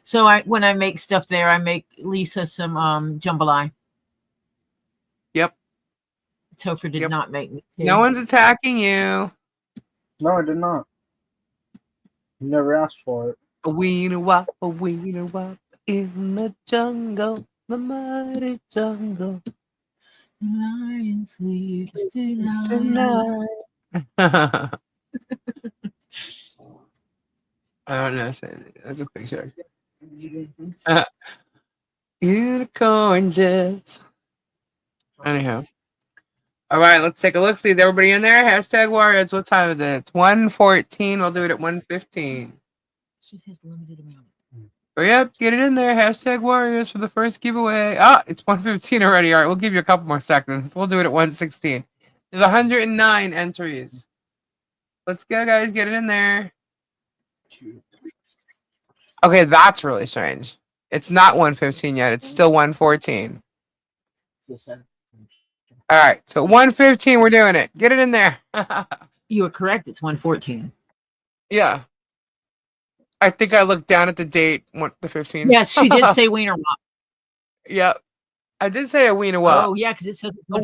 [SPEAKER 2] So when I make stuff there, I make Lisa some jambalaya.
[SPEAKER 1] Yep.
[SPEAKER 2] Topher did not make me too.
[SPEAKER 1] No one's attacking you.
[SPEAKER 7] No, I did not. You never asked for it.
[SPEAKER 1] A wiener wop in the jungle, the mighty jungle.
[SPEAKER 2] The lion sleeps tonight.
[SPEAKER 1] I don't know. That's a picture. Unicorn jets. Anyhow. All right, let's take a look. See, is everybody in there? Hashtag Warriors. What time is it? It's 1:14. We'll do it at 1:15.
[SPEAKER 2] She has limited amount.
[SPEAKER 1] Hurry up, get it in there. Hashtag Warriors for the first giveaway. Ah, it's 1:15 already. All right, we'll give you a couple more seconds. We'll do it at 1:16. There's 109 entries. Let's go, guys. Get it in there. Okay, that's really strange. It's not 1:15 yet. It's still 1:14. All right, so 1:15, we're doing it. Get it in there.
[SPEAKER 2] You were correct. It's 1:14.
[SPEAKER 1] Yeah. I think I looked down at the date, the 15th.
[SPEAKER 2] Yes, she did say wiener wop.
[SPEAKER 1] Yep. I did say a wiener wop.
[SPEAKER 2] Oh, yeah, because it says it's
[SPEAKER 1] a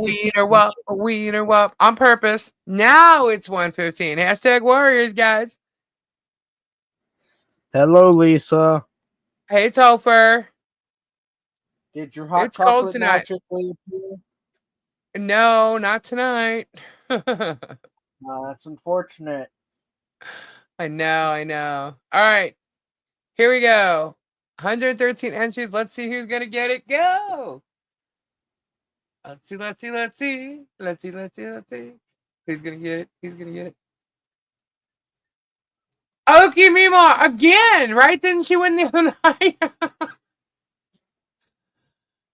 [SPEAKER 1] wiener wop on purpose. Now it's 1:15. Hashtag Warriors, guys.
[SPEAKER 7] Hello, Lisa.
[SPEAKER 1] Hey, Topher.
[SPEAKER 7] Did your hot
[SPEAKER 1] It's cold
[SPEAKER 7] chocolate
[SPEAKER 1] tonight.
[SPEAKER 7] magically appear?
[SPEAKER 1] No, not tonight.
[SPEAKER 7] That's unfortunate.
[SPEAKER 1] I know. All right. Here we go. 113 entries. Let's see who's going to get it. Go. Let's see. Who's going to get it? Okie Mima again, right? Didn't she win the other night?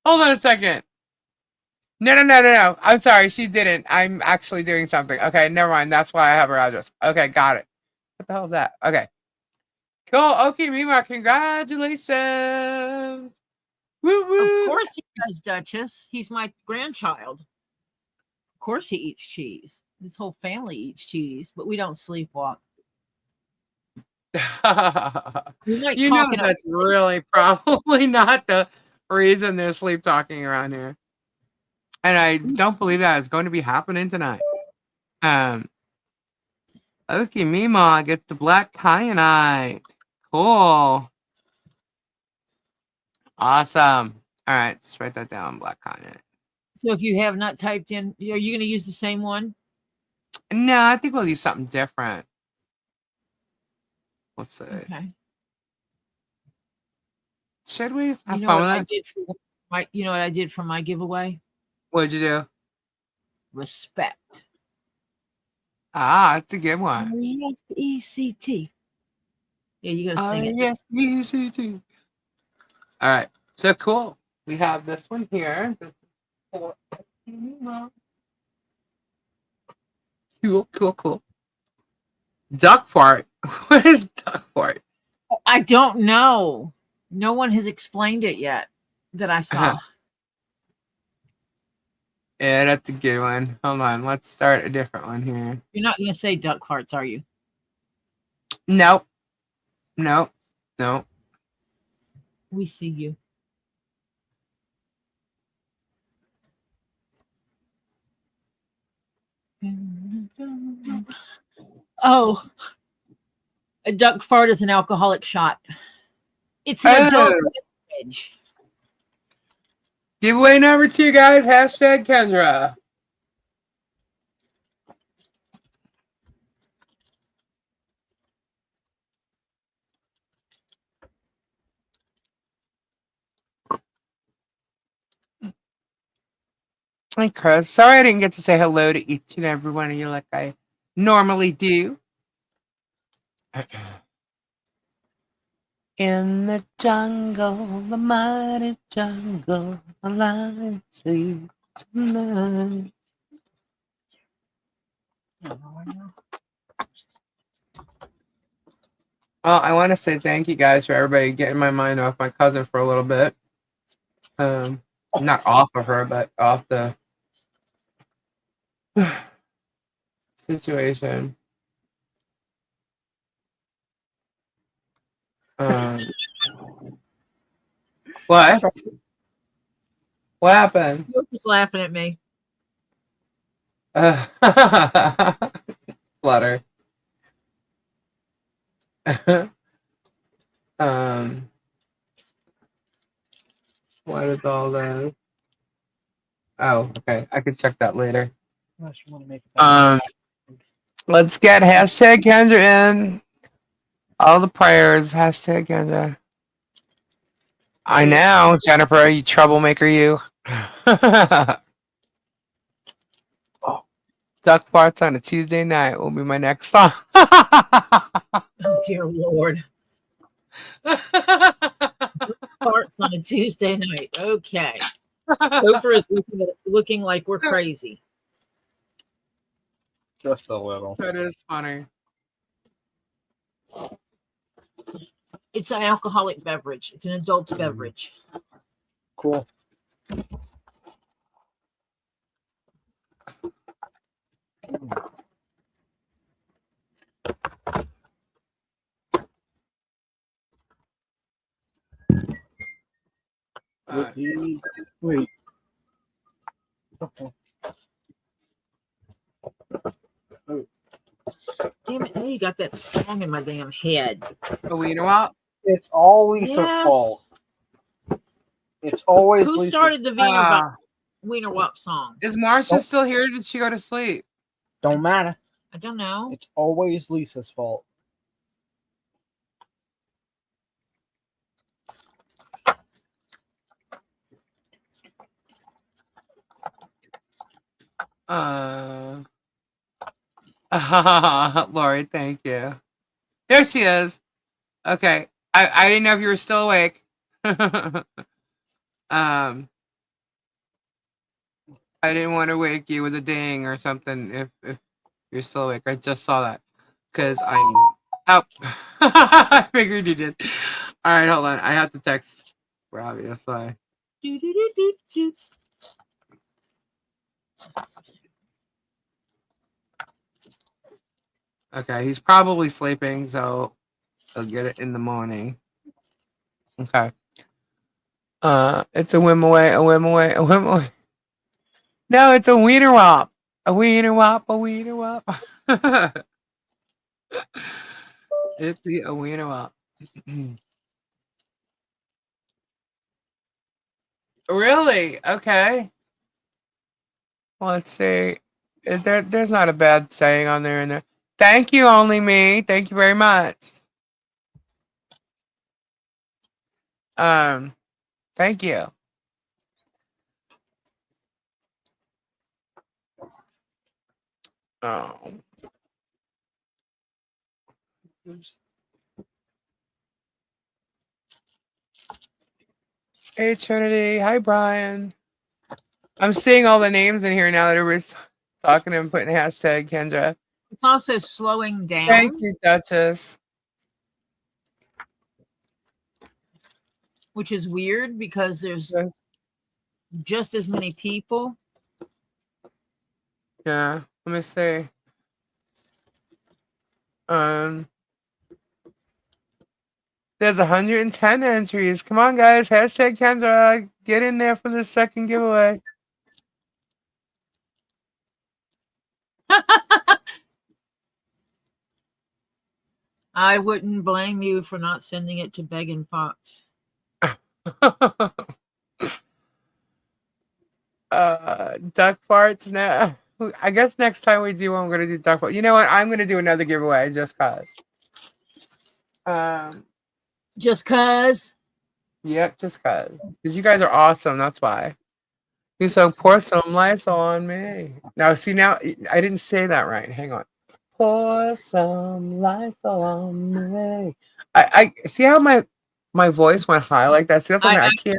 [SPEAKER 1] Hold on a second. No. I'm sorry, she didn't. I'm actually doing something. Okay, never mind. That's why I have her address. Okay, got it. What the hell is that? Okay. Cool. Okay, Mima, congratulations. Woo woo.
[SPEAKER 2] Of course he does, Duchess. He's my grandchild. Of course he eats cheese. His whole family eats cheese, but we don't sleepwalk.
[SPEAKER 1] You know that's really probably not the reason they're sleep talking around here. And I don't believe that is going to be happening tonight. Okay, Mima gets the black kyanite. Cool. Awesome. All right, let's write that down, black kyanite.
[SPEAKER 2] So if you have not typed in, are you going to use the same one?
[SPEAKER 1] No, I think we'll use something different. Let's see.
[SPEAKER 2] Okay.
[SPEAKER 1] Should we?
[SPEAKER 2] You know what I did for what I did for my giveaway?
[SPEAKER 1] What did you do?
[SPEAKER 2] Respect.
[SPEAKER 1] Ah, that's a good one.
[SPEAKER 2] R-E-S-E-C-T. Yeah, you gotta sing it.
[SPEAKER 1] R-E-S-E-C-T. All right. So cool. We have this one here. This is for Cool. Duck fart. What is duck fart?
[SPEAKER 2] I don't know. No one has explained it yet that I saw.
[SPEAKER 1] Yeah, that's a good one. Hold on. Let's start a different one here.
[SPEAKER 2] You're not going to say duck farts, are you?
[SPEAKER 1] Nope.
[SPEAKER 2] We see you. Oh, A duck fart is an alcoholic shot. It's an adult beverage.
[SPEAKER 1] Giveaway number 2, guys. Hashtag Kendra. Hi, Chris. Sorry I didn't get to say hello to each and every one of you like I normally do. In the jungle, the mighty jungle, the lion sleeps tonight. Well, I want to say thank you guys for everybody getting my mind off my cousin for a little bit. Not off of her, but off the situation. What? What happened?
[SPEAKER 2] You're just laughing at me.
[SPEAKER 1] Flutter. What is all that? Oh, okay. I can check that later. Let's get hashtag Kendra in. All the prayers. Hashtag Kendra. I know, Jennifer, you troublemaker, you. Duck farts on a Tuesday night will be my next song.
[SPEAKER 2] Oh, dear Lord. Farts on a Tuesday night. Okay. Gopher is looking like we're crazy.
[SPEAKER 7] Just a little.
[SPEAKER 1] That is funny.
[SPEAKER 2] It's an alcoholic beverage. It's an adult beverage.
[SPEAKER 7] Cool. Wait. Okay.
[SPEAKER 2] Damn it, now you got that song in my damn head.
[SPEAKER 1] Oh, you know what?
[SPEAKER 7] It's all Lisa's fault. It's always
[SPEAKER 2] Who
[SPEAKER 7] Lisa.
[SPEAKER 2] started the Wiener Wop song?
[SPEAKER 1] Is Marcia still here or did she go to sleep?
[SPEAKER 7] Don't matter.
[SPEAKER 2] I don't know.
[SPEAKER 7] It's always Lisa's fault.
[SPEAKER 1] Lori, thank you. There she is. Okay. I didn't know if you were still awake. I didn't want to wake you with a ding or something if you're still awake. I just saw that. Because I'm out. I figured you did. Alright, hold on. I have to text Robbie. That's why. Okay, he's probably sleeping, so he'll get it in the morning. Okay. It's a whim away, a whim away, a whim away. No, it's a wiener wop. A wiener wop, a wiener wop. It's a wiener wop. Really? Okay. Well, let's see. There's not a bad saying on there in there. Thank you, only me. Thank you very much. Thank you. Oh. Hey, Trinity. Hi, Brian. I'm seeing all the names in here now that everybody's talking and putting hashtag Kendra.
[SPEAKER 2] It's also slowing down.
[SPEAKER 1] Thank you, Duchess.
[SPEAKER 2] Which is weird because there's just as many people.
[SPEAKER 1] Yeah, let me see. There's 110 entries. Come on, guys. Hashtag Kendra. Get in there for the second giveaway.
[SPEAKER 2] I wouldn't blame you for not sending it to Beggin Fox.
[SPEAKER 1] Duck farts? No. I guess next time we do one, I'm gonna do duck farts. You know what? I'm gonna do another giveaway just cause.
[SPEAKER 2] Just cause?
[SPEAKER 1] Yep, just cause. Because you guys are awesome, that's why. You so pour some Lysol on me. Now see now I didn't say that right. Hang on. Pour some Lysol on me. I see how my voice went high like that. See, that's something I can't.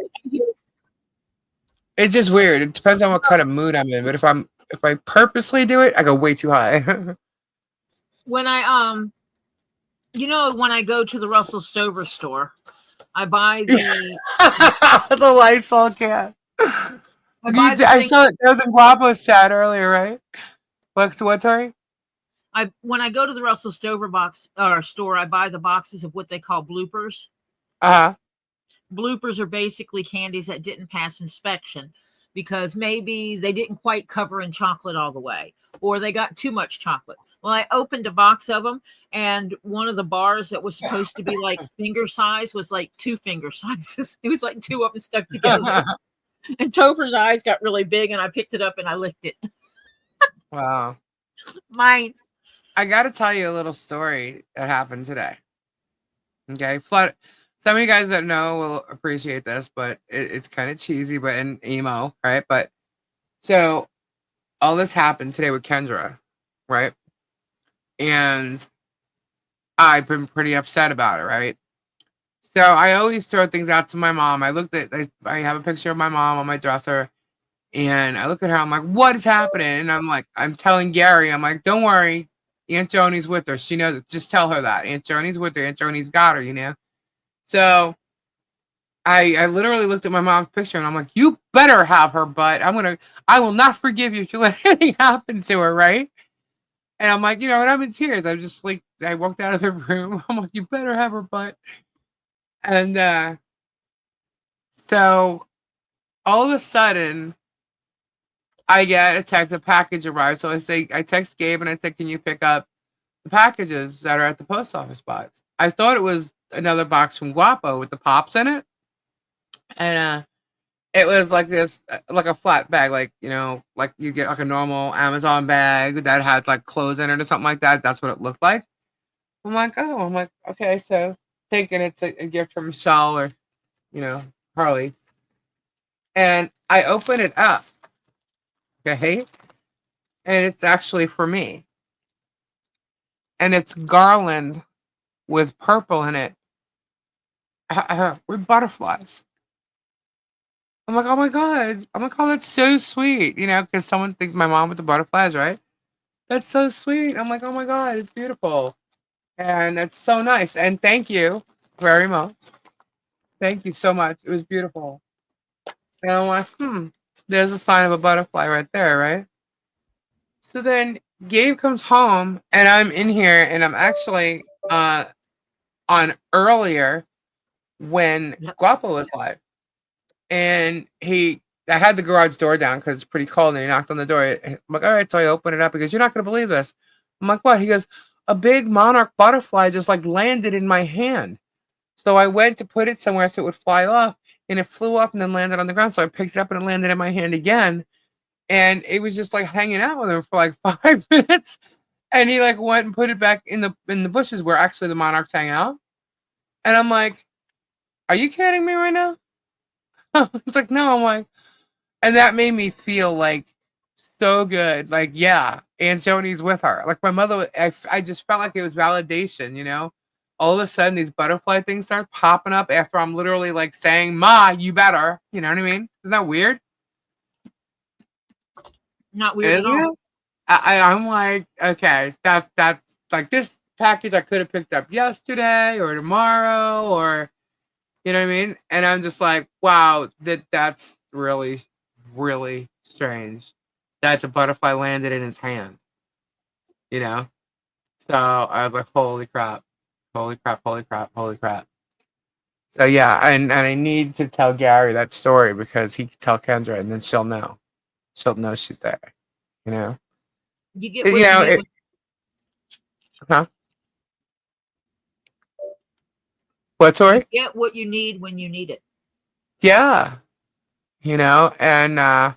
[SPEAKER 1] It's just weird. It depends on what kind of mood I'm in. But if I purposely do it, I go way too high.
[SPEAKER 2] When I when I go to the Russell Stover store, I buy the
[SPEAKER 1] the Lysol can. I saw it. That was in Guapo's chat earlier, right? What? Sorry.
[SPEAKER 2] When I go to the Russell Stover store, I buy the boxes of what they call bloopers. Bloopers are basically candies that didn't pass inspection because maybe they didn't quite cover in chocolate all the way, or they got too much chocolate. Well, I opened a box of them, and one of the bars that was supposed to be like finger size was like 2 finger sizes. It was like 2 of them stuck together. And Topher's eyes got really big, and I picked it up and I licked it.
[SPEAKER 1] Wow.
[SPEAKER 2] Mine.
[SPEAKER 1] I got to tell you a little story that happened today. Okay. Some of you guys that know will appreciate this, but it's kind of cheesy, but in emo, right? But so all this happened today with Kendra, right? And I've been pretty upset about it, right? So I always throw things out to my mom. I have a picture of my mom on my dresser, and I look at her. I'm like, what is happening? And I'm telling Gary, I'm like, don't worry. Aunt Joni's with her. She knows it. Just tell her that. Aunt Joni's with her. Aunt Joni's got her, you know? So I literally looked at my mom's picture and I'm like, you better have her butt. I will not forgive you if you let anything happen to her, right? And I'm like, and I'm in tears. I'm just like, I walked out of the room. I'm like, you better have her butt. And so all of a sudden, I get a text, a package arrives. So I text Gabe and I said, can you pick up the packages that are at the post office box? I thought it was another box from Guapo with the pops in it. And it was like this, like a flat bag, like, like you get like a normal Amazon bag that had like clothes in it or something like that. That's what it looked like. I'm like, okay, so thinking it's a gift from Michelle or, Harley. And I open it up. Okay. And it's actually for me. And it's garland with purple in it. With butterflies. I'm like, oh my God. I'm like, oh, that's so sweet. Because someone thinks my mom with the butterflies, right? That's so sweet. I'm like, oh my God, it's beautiful. And it's so nice. And thank you very much. Thank you so much. It was beautiful. And I'm like, there's a sign of a butterfly right there, right? So then Gabe comes home and I'm in here and I'm actually on earlier when Guapo was live. And I had the garage door down because it's pretty cold and he knocked on the door. I'm like, all right, so I open it up because you're not going to believe this. I'm like, what? He goes, a big monarch butterfly just like landed in my hand. So I went to put it somewhere so it would fly off and it flew up and then landed on the ground. So I picked it up and it landed in my hand again. And it was just like hanging out with him for like 5 minutes. And he like went and put it back in the bushes where actually the monarchs hang out. And I'm like, are you kidding me right now? It's like, no. I'm like, and that made me feel like so good. Like, yeah, Aunt Joni's with her. Like my mother, I just felt like it was validation, All of a sudden these butterfly things start popping up after I'm literally like saying, Ma, you better. You know what I mean? Isn't that weird?
[SPEAKER 2] Not weird at all.
[SPEAKER 1] I'm like, okay, that's like this package I could have picked up yesterday or tomorrow or, you know what I mean? And I'm just like, wow, that's really, really strange that the butterfly landed in his hand, So I was like, holy crap, holy crap, holy crap, holy crap. So yeah, and I need to tell Gary that story because he can tell Kendra and then she'll know. She'll know she's there,
[SPEAKER 2] You get what you get.
[SPEAKER 1] Huh? What, sorry?
[SPEAKER 2] Get what you need when you need it.
[SPEAKER 1] Yeah. You know, and oh,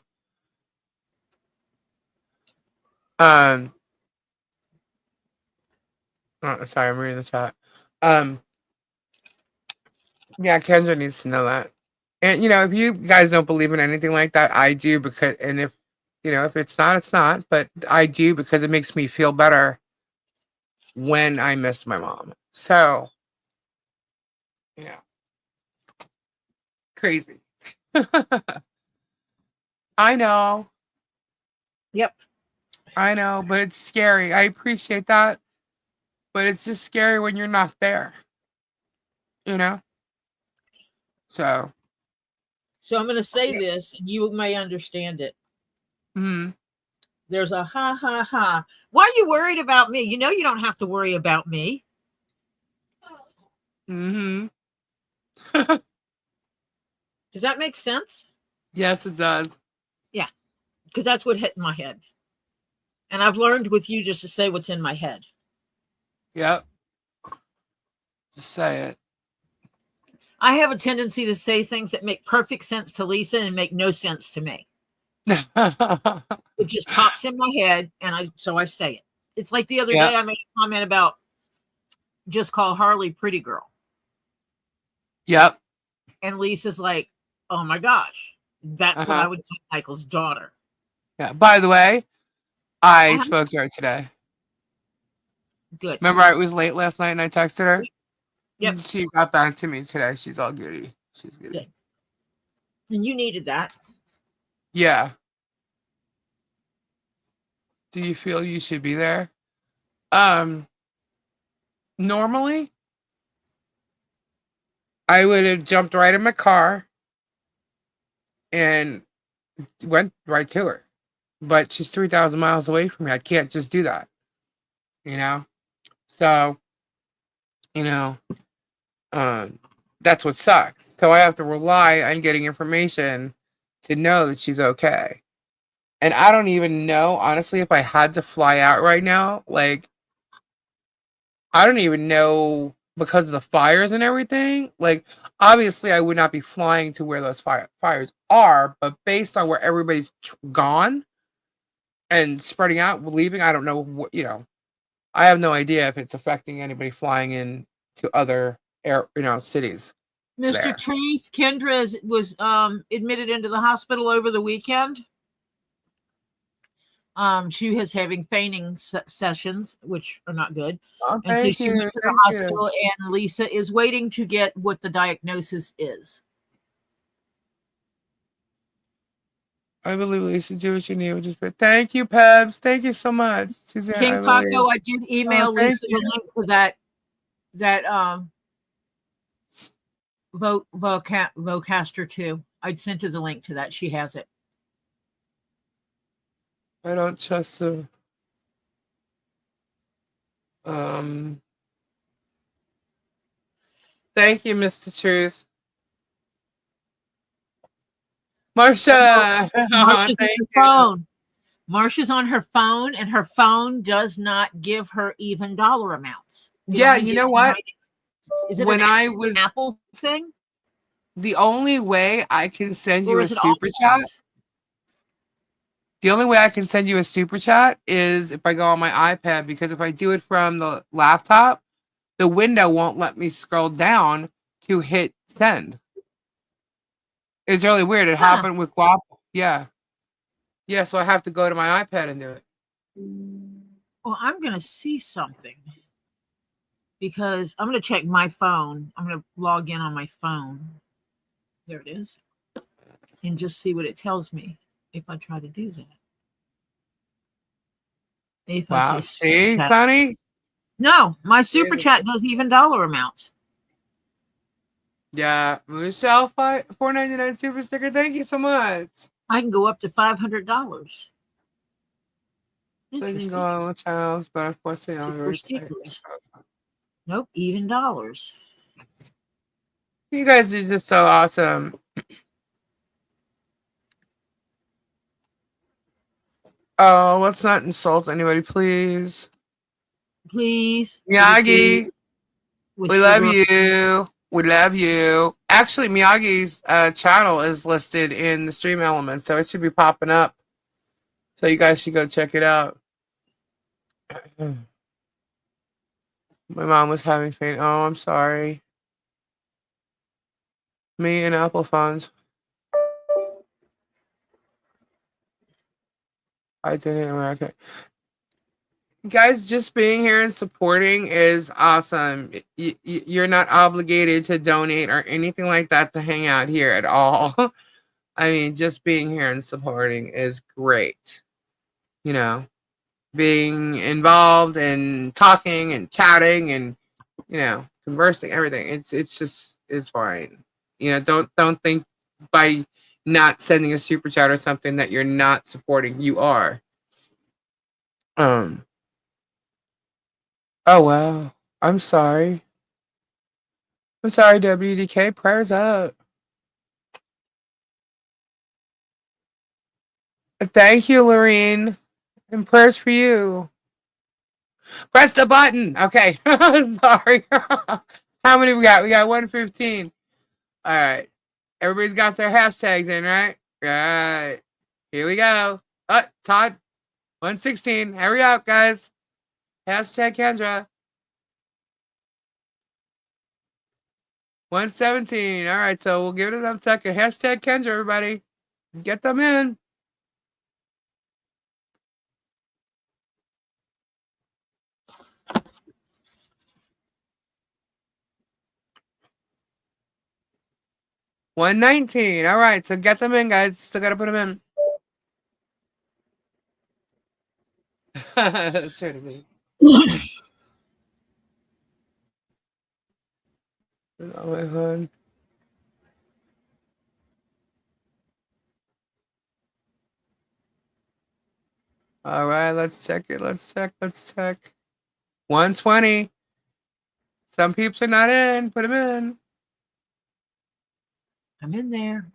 [SPEAKER 1] sorry, I'm reading the chat. Yeah, Kendra needs to know that. And if you guys don't believe in anything like that, I do, because, and if if it's not, it's not, but I do, because it makes me feel better when I miss my mom. So, crazy. I know.
[SPEAKER 2] Yep.
[SPEAKER 1] I know, but it's scary. I appreciate that, but it's just scary when you're not there. So.
[SPEAKER 2] So I'm going to say this, and you may understand it. There's a ha ha ha. Why are you worried about me? You don't have to worry about me.
[SPEAKER 1] Does
[SPEAKER 2] that make sense?
[SPEAKER 1] Yes, it does.
[SPEAKER 2] Yeah, because that's what hit my head. And I've learned with you just to say what's in my head.
[SPEAKER 1] Yep. Just say it.
[SPEAKER 2] I have a tendency to say things that make perfect sense to Lisa and make no sense to me. It just pops in my head, and so I say it. It's like the other day I made a comment about just call Harley pretty girl.
[SPEAKER 1] Yep.
[SPEAKER 2] And Lisa's like, oh my gosh, that's what I would tell Michael's daughter.
[SPEAKER 1] Yeah. By the way, I spoke to her today.
[SPEAKER 2] Good.
[SPEAKER 1] Remember, I was late last night and I texted her?
[SPEAKER 2] Yep.
[SPEAKER 1] She got back to me today. She's all goody. She's goody.
[SPEAKER 2] Good. And you needed that.
[SPEAKER 1] Yeah. Do you feel you should be there? Normally, I would have jumped right in my car and went right to her. But she's 3,000 miles away from me. I can't just do that. So, that's what sucks. So I have to rely on getting information to know that she's okay. And I don't even know, honestly, if I had to fly out right now, like, I don't even know, because of the fires and everything. Like, obviously, I would not be flying to where those fires are, but based on where everybody's gone and spreading out, leaving, I don't know what, I have no idea if it's affecting anybody flying in to other cities.
[SPEAKER 2] Mr.
[SPEAKER 1] There.
[SPEAKER 2] Truth, Kendra was admitted into the hospital over the weekend. She was having feigning sessions, which are not good. And so she went to the hospital, and Lisa is waiting to get what the diagnosis is.
[SPEAKER 1] I believe Lisa, do what you need. Thank you, Pebs. Thank you so much. Suzanne,
[SPEAKER 2] King Paco, I did email Lisa the link to that Vocaster 2. I'd sent her the link to that. She has it.
[SPEAKER 1] I don't trust her. Thank you, Mr. Truth. Marsha!
[SPEAKER 2] Marsha's on her phone. Marsha's on her phone, and her phone does not give her even dollar amounts.
[SPEAKER 1] Yeah, you know what?
[SPEAKER 2] Is it
[SPEAKER 1] when I
[SPEAKER 2] an
[SPEAKER 1] was
[SPEAKER 2] Apple thing?
[SPEAKER 1] The only way I can send you a super chat. The only way I can send you a super chat is if I go on my iPad, because if I do it from the laptop, the window won't let me scroll down to hit send. It's really weird. It happened with Guap. Yeah. Yeah, so I have to go to my iPad and do it.
[SPEAKER 2] Well, I'm going to see something, because I'm going to check my phone. I'm going to log in on my phone. There it is. And just see what it tells me if I try to do that. If
[SPEAKER 1] wow, see, Sonny?
[SPEAKER 2] No, my super chat does even dollar amounts.
[SPEAKER 1] Yeah, Michelle, $4.99 super sticker. Thank you so much.
[SPEAKER 2] I can go up to $500.
[SPEAKER 1] So you can go on the channels, but unfortunately,
[SPEAKER 2] nope, even dollars.
[SPEAKER 1] You guys are just so awesome. Oh, let's not insult anybody, please.
[SPEAKER 2] Please.
[SPEAKER 1] Miyagi, we love you. We love you. Actually, Miyagi's channel is listed in the stream elements, so it should be popping up. So you guys should go check it out. My mom was having faint. Oh, I'm sorry. Me and Apple phones. I didn't America. Guys, just being here and supporting is awesome. You're not obligated to donate or anything like that to hang out here at all. I mean, just being here and supporting is great. You know, being involved and talking and chatting and, you know, conversing, everything. It's fine. You know, don't think by not sending a super chat or something that you're not supporting. You are. Oh wow. I'm sorry. I'm sorry, WDK. Prayers up. Thank you, Lorene. And prayers for you. Press the button. Okay. Sorry. How many we got? We got 115. All right. Everybody's got their hashtags in, right? Right. Here we go. Todd. 116. Hurry up, guys. Hashtag Kendra. 117. All right. So we'll give it another second. Hashtag Kendra, everybody. Get them in. $119. All right, so get them in, guys. Still gotta put them in. That's true to me. Oh my god. All right, let's check it. Let's check. 120. Some peeps are not in. Put them in.
[SPEAKER 2] I'm in there.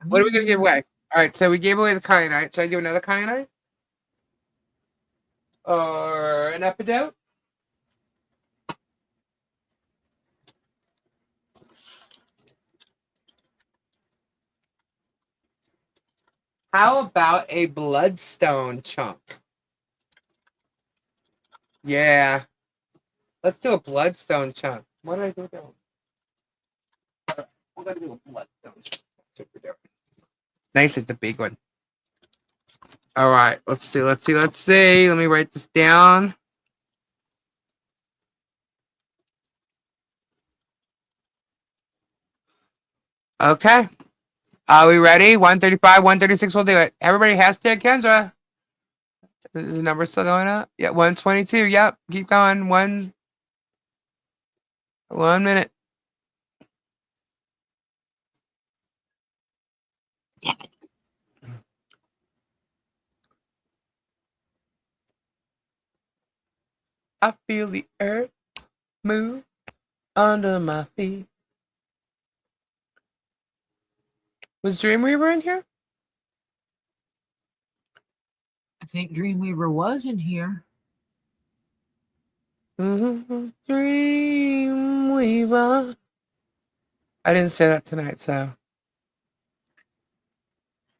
[SPEAKER 1] What are we gonna give away? All right, so we gave away the kyanite. Should I give another kyanite? Or an epidote? How about a bloodstone chunk? Yeah. Let's do a bloodstone chunk. What did I do with that one? We're gonna do a bloodstone chunk. Super dope. Nice, it's a big one. All right, let's see. Let me write this down. Okay. Are we ready? 135, 136, we'll do it. Everybody, hashtag Kendra. Is the number still going up? Yeah, 122. Yep, keep going. One minute.
[SPEAKER 2] Damn it.
[SPEAKER 1] I feel the earth move under my feet. Was Dreamweaver in here?
[SPEAKER 2] I think Dreamweaver was in here.
[SPEAKER 1] Dreamweaver. I didn't say that tonight, so.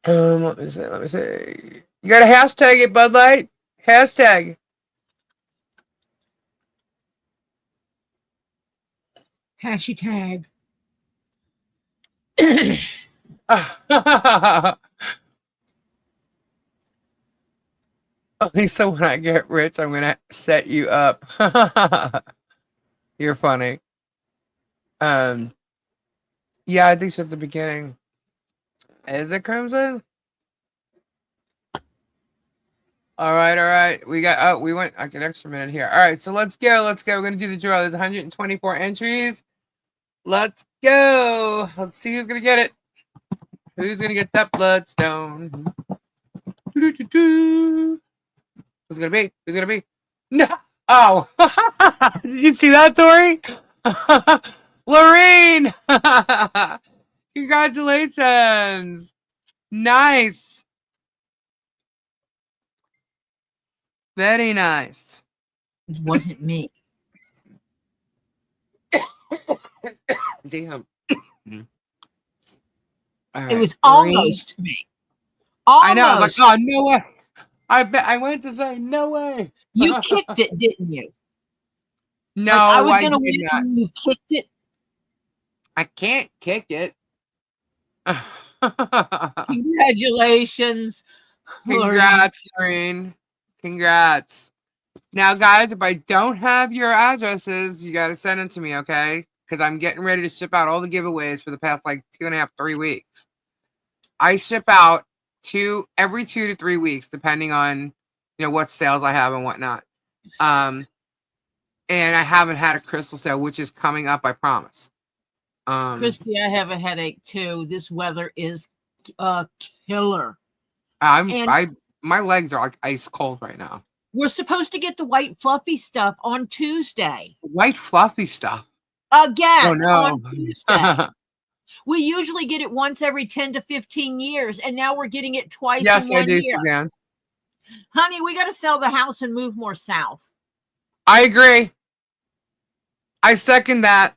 [SPEAKER 1] Let me see. You gotta hashtag it, Bud Light. Hashtag.
[SPEAKER 2] Hashtag.
[SPEAKER 1] Lisa, when I get rich, I'm gonna set you up. You're funny. Yeah, I think so at the beginning. Is it Crimson? All right. We went like an extra minute here. All right, so let's go. We're gonna do the draw. There's 124 entries. Let's go. Let's see who's gonna get it. Who's gonna get that bloodstone? Who's gonna be? No. Oh, did you see that, Tori? Lorene! Congratulations. Nice. Very nice.
[SPEAKER 2] It wasn't me.
[SPEAKER 1] Damn.
[SPEAKER 2] It was almost me.
[SPEAKER 1] I know. I was like,
[SPEAKER 2] Almost.
[SPEAKER 1] oh, no way. I went to say, no way.
[SPEAKER 2] You kicked it, didn't you?
[SPEAKER 1] No,
[SPEAKER 2] like I was
[SPEAKER 1] I
[SPEAKER 2] gonna
[SPEAKER 1] did
[SPEAKER 2] win
[SPEAKER 1] not.
[SPEAKER 2] and you kicked it.
[SPEAKER 1] I can't kick it.
[SPEAKER 2] Congratulations.
[SPEAKER 1] Congrats, Lorraine. Congrats. Now, guys, if I don't have your addresses, you got to send them to me, okay? Because I'm getting ready to ship out all the giveaways for the past like 2.5, 3 weeks. I ship out every 2 to 3 weeks, depending on what sales I have and whatnot. And I haven't had a crystal sale, which is coming up, I promise.
[SPEAKER 2] Christy, I have a headache too. This weather is killer.
[SPEAKER 1] My legs are like ice cold right now.
[SPEAKER 2] We're supposed to get the white fluffy stuff on Tuesday.
[SPEAKER 1] White fluffy stuff.
[SPEAKER 2] Again,
[SPEAKER 1] Oh,
[SPEAKER 2] on Tuesday. We usually get it once every 10 to 15 years, and now we're getting it twice in 1 year.
[SPEAKER 1] Suzanne.
[SPEAKER 2] Honey, we got to sell the house and move more south.
[SPEAKER 1] I agree. I second that.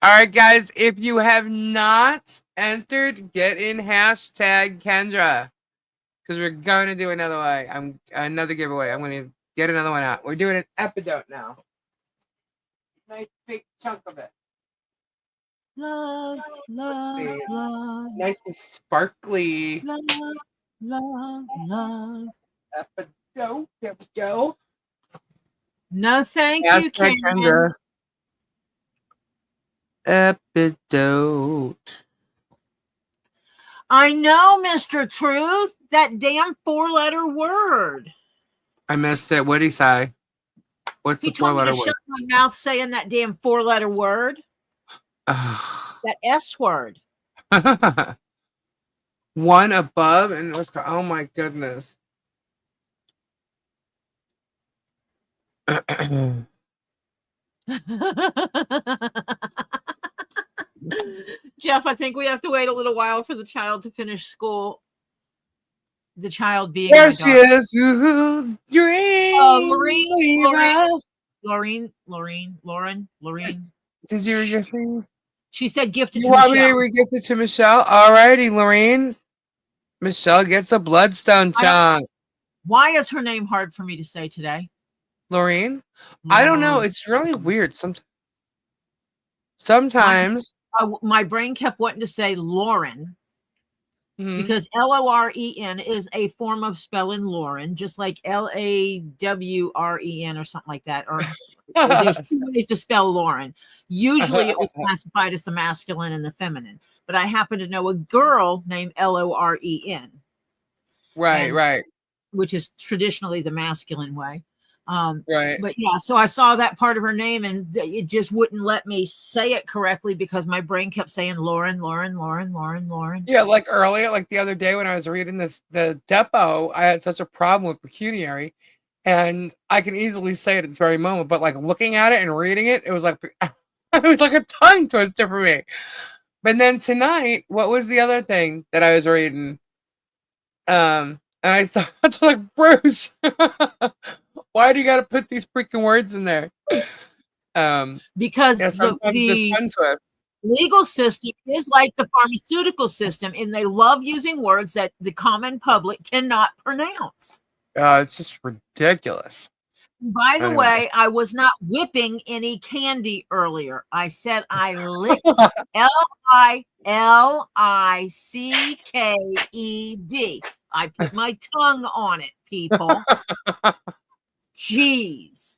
[SPEAKER 1] All right, guys, if you have not entered, get in hashtag Kendra. Because we're going to do another giveaway. I'm going to get another one out. We're doing an epidote now. Nice big chunk of it.
[SPEAKER 2] Love, love, love.
[SPEAKER 1] Nice and sparkly.
[SPEAKER 2] Love, love, love.
[SPEAKER 1] Epidote. There we go.
[SPEAKER 2] No, thank you,
[SPEAKER 1] Hashtag
[SPEAKER 2] Kendra.
[SPEAKER 1] Epidote.
[SPEAKER 2] I know, Mr. Truth. That damn 4-letter word.
[SPEAKER 1] I missed it. What did he say? What's the 4-letter word?
[SPEAKER 2] Shut my mouth saying that damn 4-letter word. That S word.
[SPEAKER 1] One above and let's go. Oh my goodness.
[SPEAKER 2] Jeff, I think we have to wait a little while for the child to finish school. The child being
[SPEAKER 1] there she is.
[SPEAKER 2] Lauren.
[SPEAKER 1] Did you get thing?
[SPEAKER 2] She said gifted to
[SPEAKER 1] Michelle.
[SPEAKER 2] Michelle.
[SPEAKER 1] You want me to gift it to Michelle? Alrighty, Lorraine. Michelle gets a bloodstone chunk.
[SPEAKER 2] Why is her name hard for me to say today?
[SPEAKER 1] Lorraine? I don't know. It's really weird. Sometimes.
[SPEAKER 2] My brain kept wanting to say Lauren. Because L-O-R-E-N is a form of spelling Lauren, just like L-A-W-R-E-N or something like that. Or there's 2 ways to spell Lauren. Usually it was classified as the masculine and the feminine. But I happen to know a girl named L-O-R-E-N.
[SPEAKER 1] Right.
[SPEAKER 2] Which is traditionally the masculine way.
[SPEAKER 1] Right.
[SPEAKER 2] But yeah, so I saw that part of her name and it just wouldn't let me say it correctly because my brain kept saying Lauren.
[SPEAKER 1] Yeah, like earlier, like the other day when I was reading the Depo, I had such a problem with pecuniary, and I can easily say it at this very moment, but like looking at it and reading it, it was like a tongue twister for me. But then tonight, what was the other thing that I was reading? And I thought, like, Bruce, why do you got to put these freaking words in there?
[SPEAKER 2] Because the legal system is like the pharmaceutical system, and they love using words that the common public cannot pronounce.
[SPEAKER 1] It's just ridiculous.
[SPEAKER 2] By the way, I was not whipping any candy earlier. I said I licked L-I-L-I-C-K-E-D. I put my tongue on it, people. Jeez.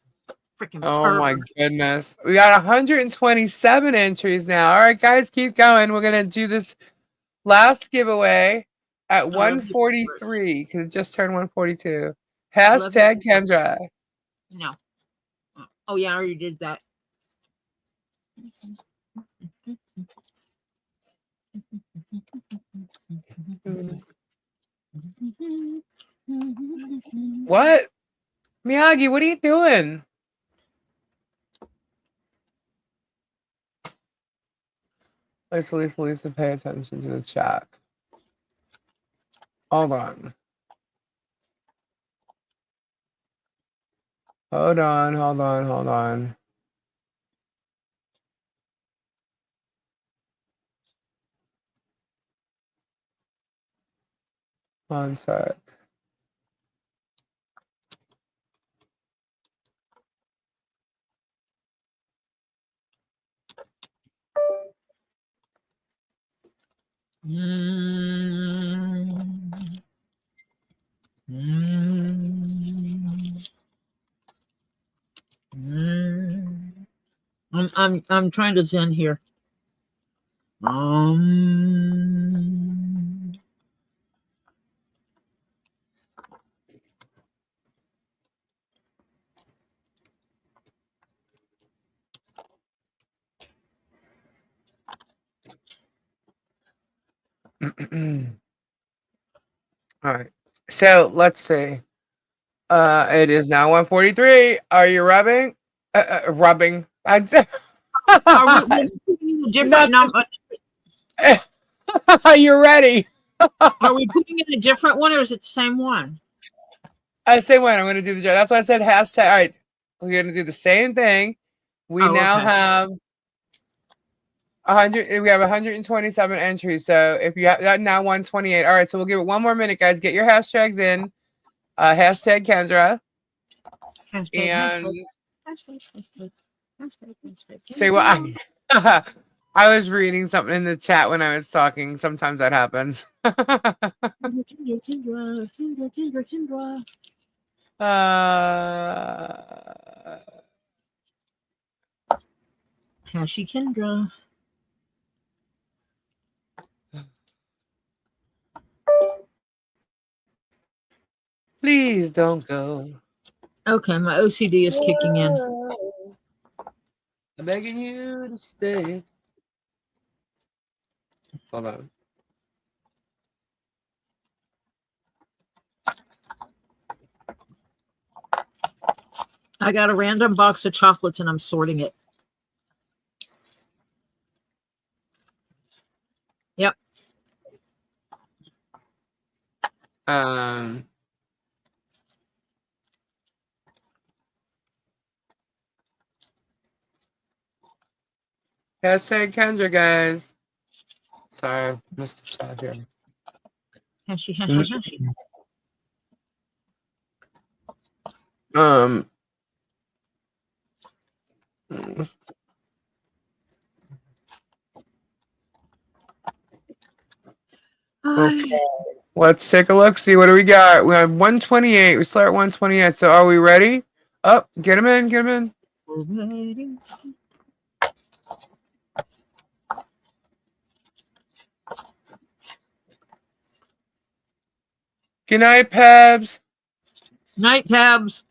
[SPEAKER 2] Freaking
[SPEAKER 1] my goodness. We got 127 entries now. All right, guys, keep going. We're going to do this last giveaway at 143 because it just turned 142. Hashtag Kendra.
[SPEAKER 2] No. Oh, yeah, I already did that.
[SPEAKER 1] What? Miyagi, what are you doing? Lisa, pay attention to the chat. Hold on. Hold on. One sec.
[SPEAKER 2] I'm trying to zen here.
[SPEAKER 1] All right. So let's see. It is now 1:43. Are you rubbing? Rubbing.
[SPEAKER 2] Are we putting in a different number?
[SPEAKER 1] Are you ready?
[SPEAKER 2] Are we putting in a different one, or is it the same one?
[SPEAKER 1] Same one. I'm going to do the job. That's why I said hashtag. All right. We're going to do the same thing. We now
[SPEAKER 2] okay.
[SPEAKER 1] have 100. We have 127 entries. So if you have that now 128. All right. So we'll give it one more minute, guys. Get your hashtags in. Hashtag Kendra. Say what? I was reading something in the chat when I was talking. Sometimes that happens.
[SPEAKER 2] Kendra. Hashi Kendra.
[SPEAKER 1] Please don't go.
[SPEAKER 2] Okay, my OCD is kicking in.
[SPEAKER 1] I'm begging you to stay. Hold on.
[SPEAKER 2] I got a random box of chocolates and I'm sorting it. Yep.
[SPEAKER 1] Hashtag Kendra, guys. Sorry, missed the chat here.
[SPEAKER 2] Hashi.
[SPEAKER 1] Okay. Let's take a look. See what do we got. We have 128. We start at 128. So are we ready? Up. Get him in. Get him in.
[SPEAKER 2] We're ready.
[SPEAKER 1] Good night, Pebs.
[SPEAKER 2] Night, Pebs.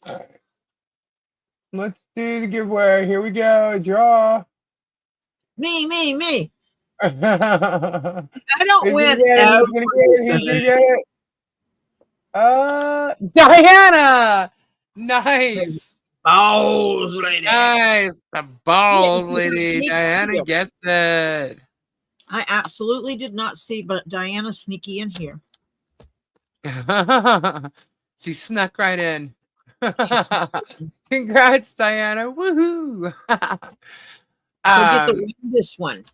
[SPEAKER 1] All right. Let's do the giveaway. Here we go. Draw.
[SPEAKER 2] Me.
[SPEAKER 1] I
[SPEAKER 2] don't win.
[SPEAKER 1] Who's gonna get it? Diana. Nice.
[SPEAKER 2] Balls lady.
[SPEAKER 1] Nice. The balls
[SPEAKER 2] Yeah,
[SPEAKER 1] lady. Diana gets it.
[SPEAKER 2] I absolutely did not see, but Diana sneaky in here.
[SPEAKER 1] She snuck right in. Congrats, Diana. Woohoo.
[SPEAKER 2] So get this one.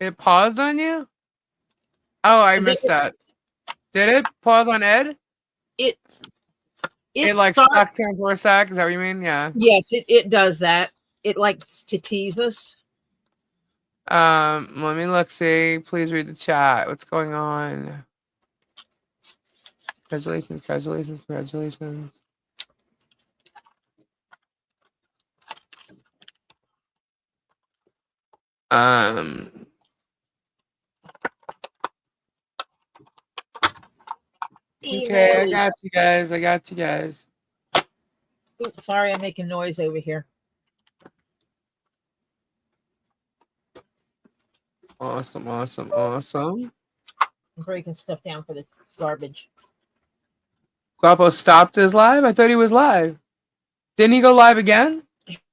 [SPEAKER 1] It paused on you? Oh, I missed that. Did it pause on Ed?
[SPEAKER 2] It
[SPEAKER 1] like stuck him for a sec. Is that what you mean? Yeah.
[SPEAKER 2] Yes, it does that. It likes to tease us.
[SPEAKER 1] Let me look. See, please read the chat. What's going on? Congratulations. Okay, I got you guys.
[SPEAKER 2] Oops, sorry, I'm making noise over here.
[SPEAKER 1] Awesome.
[SPEAKER 2] I'm breaking stuff down for the garbage.
[SPEAKER 1] Guapo stopped his live? I thought he was live. Didn't he go live again?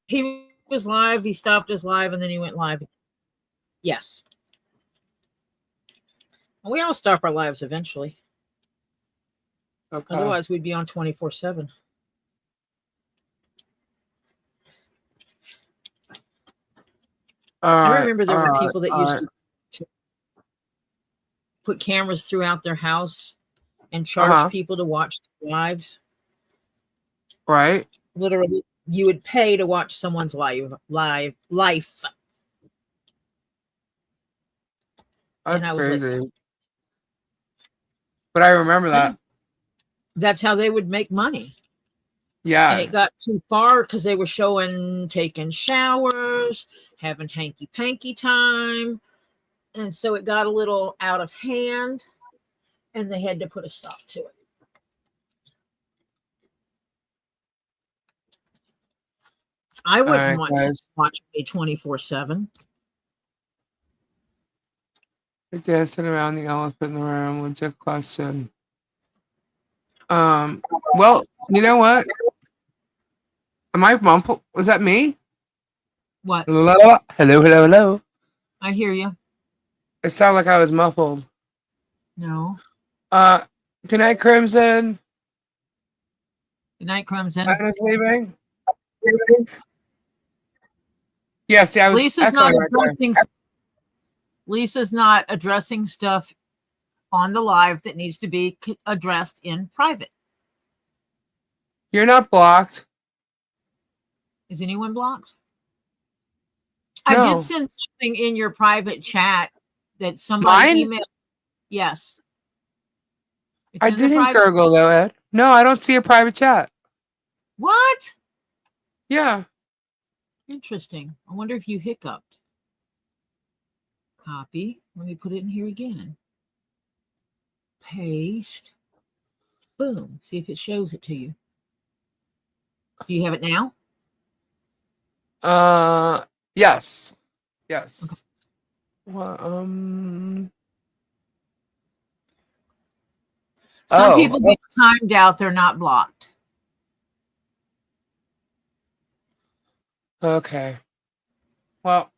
[SPEAKER 2] He was live. He stopped his live, and then he went live. Yes. We all stop our lives eventually.
[SPEAKER 1] Okay.
[SPEAKER 2] Otherwise, we'd be on 24/7. I remember there were people that used to put cameras throughout their house and charge people to watch their lives.
[SPEAKER 1] Right.
[SPEAKER 2] Literally, you would pay to watch someone's life.
[SPEAKER 1] That's crazy. Like, but I remember that.
[SPEAKER 2] That's how they would make money.
[SPEAKER 1] Yeah.
[SPEAKER 2] And it got too far because they were showing taking showers, having hanky-panky time. And so it got a little out of hand, and they had to put a stop to it. I wouldn't want to watch me 24/7.
[SPEAKER 1] Dancing around the elephant in the room. What's your question? Well, you know what? Am I muffled? Was that me?
[SPEAKER 2] What?
[SPEAKER 1] Hello, hello.
[SPEAKER 2] I hear you.
[SPEAKER 1] It sounded like I was muffled.
[SPEAKER 2] No.
[SPEAKER 1] Good night, Crimson.
[SPEAKER 2] Good night, Crimson.
[SPEAKER 1] I'm sleeping. Yes, yeah, I was.
[SPEAKER 2] Lisa's not addressing stuff on the live that needs to be addressed in private.
[SPEAKER 1] You're not blocked.
[SPEAKER 2] Is anyone blocked?
[SPEAKER 1] No.
[SPEAKER 2] I did send something in your private chat that somebody emailed. Yes.
[SPEAKER 1] I didn't gurgle though, Ed. No, I don't see a private chat.
[SPEAKER 2] What?
[SPEAKER 1] Yeah.
[SPEAKER 2] Interesting. I wonder if you hiccuped. Copy. Let me put it in here again. Paste. Boom. See if it shows it to you. Do you have it now?
[SPEAKER 1] Yes. Yes. Okay. Well,
[SPEAKER 2] Some people get timed out. They're not blocked.
[SPEAKER 1] Okay. Well.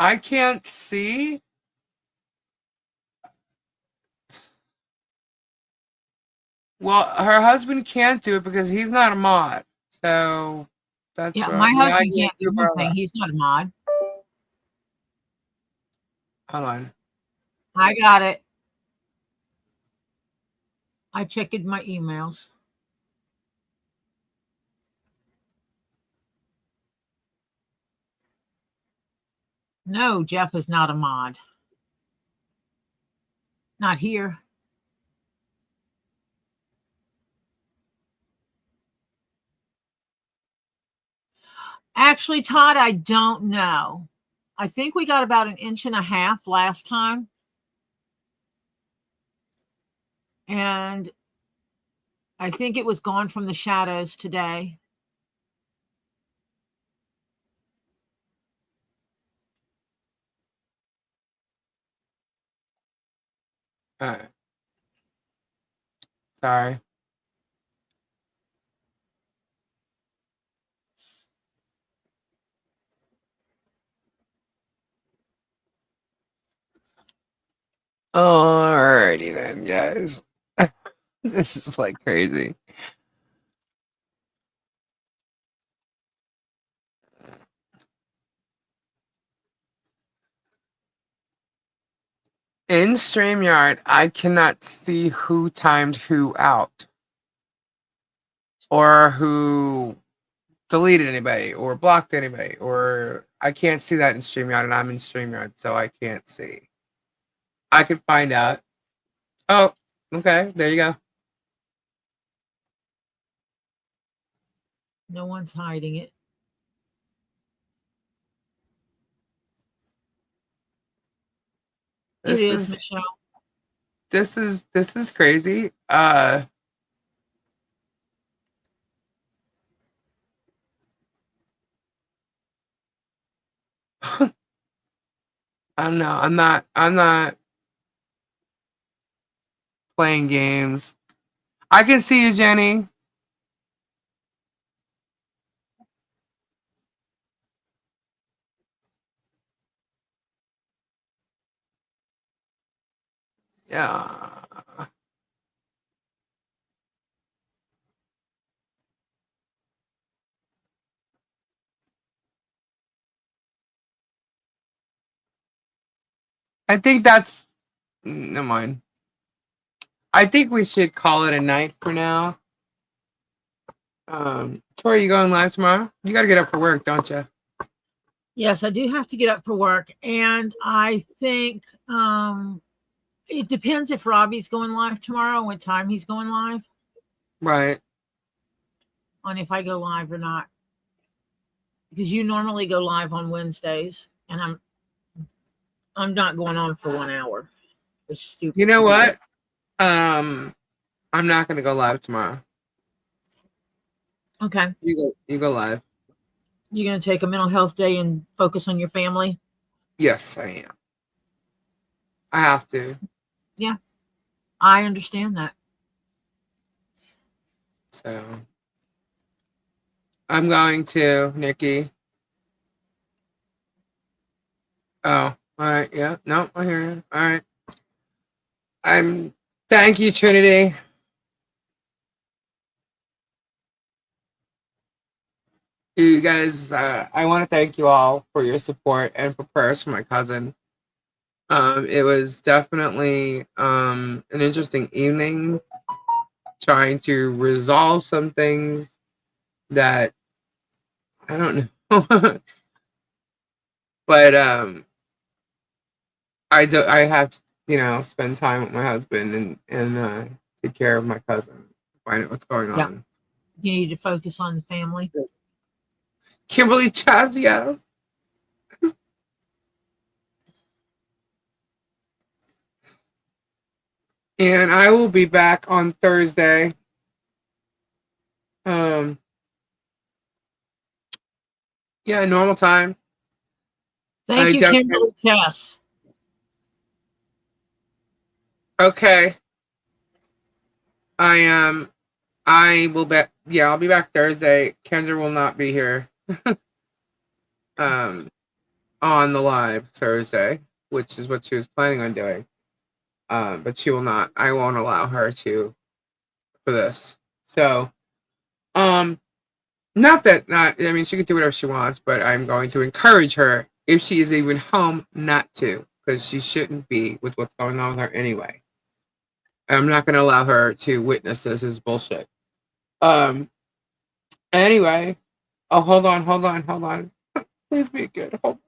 [SPEAKER 1] I can't see. Well, her husband can't do it because he's not a mod. So that's
[SPEAKER 2] my husband can't do anything. He's not a mod.
[SPEAKER 1] Hold on.
[SPEAKER 2] I got it. I checked my emails. No, Jeff is not a mod. Not here. Actually, Todd, I don't know. I think we got about 1.5 inches last time. And I think it was gone from the shadows today.
[SPEAKER 1] All right. Sorry. Alrighty then, guys. This is like crazy. In StreamYard, I cannot see who timed who out. Or who deleted anybody or blocked anybody. Or I can't see that in StreamYard, and I'm in StreamYard, so I can't see. I could find out. Oh, okay. There you go.
[SPEAKER 2] No one's hiding it. It is, Michelle.
[SPEAKER 1] This is crazy. I don't know. I'm not playing games. I can see you, Jenny. Yeah. I think that's never mind. I think we should call it a night for now. Tori, you going live tomorrow? You got to get up for work, don't you?
[SPEAKER 2] Yes, I do have to get up for work, and I think it depends if Robbie's going live tomorrow, what time he's going live,
[SPEAKER 1] Right.
[SPEAKER 2] on if I go live or not. Because you normally go live on Wednesdays, and I'm not going on for 1 hour. It's stupid.
[SPEAKER 1] You know what? I'm not gonna go live tomorrow.
[SPEAKER 2] Okay.
[SPEAKER 1] You go live.
[SPEAKER 2] You're gonna take a mental health day and focus on your family?
[SPEAKER 1] Yes, I am. I have to.
[SPEAKER 2] Yeah, I understand that.
[SPEAKER 1] So I'm going to, Nikki. Oh, all right. Yeah. No, I hear you. All right. Thank you, Trinity. You guys, I want to thank you all for your support and for prayers for my cousin. It was definitely an interesting evening trying to resolve some things that I don't know. But I have to, spend time with my husband and take care of my cousin, find out what's going
[SPEAKER 2] Yeah.
[SPEAKER 1] on.
[SPEAKER 2] You need to focus on the family.
[SPEAKER 1] Kimberly Chaz, yes. And I will be back on Thursday. Yeah, normal time.
[SPEAKER 2] Thank you, Kimberly Chess.
[SPEAKER 1] Okay. I will bet. Yeah, I'll be back Thursday. Kendra will not be here. On the live Thursday, which is what she was planning on doing. But she will not. I won't allow her to for this. So, not. I mean, she could do whatever she wants, but I'm going to encourage her, if she is even home, not to, because she shouldn't be with what's going on with her anyway. I'm not going to allow her to witness this as bullshit. Anyway, oh, hold on. Please be good. Hold.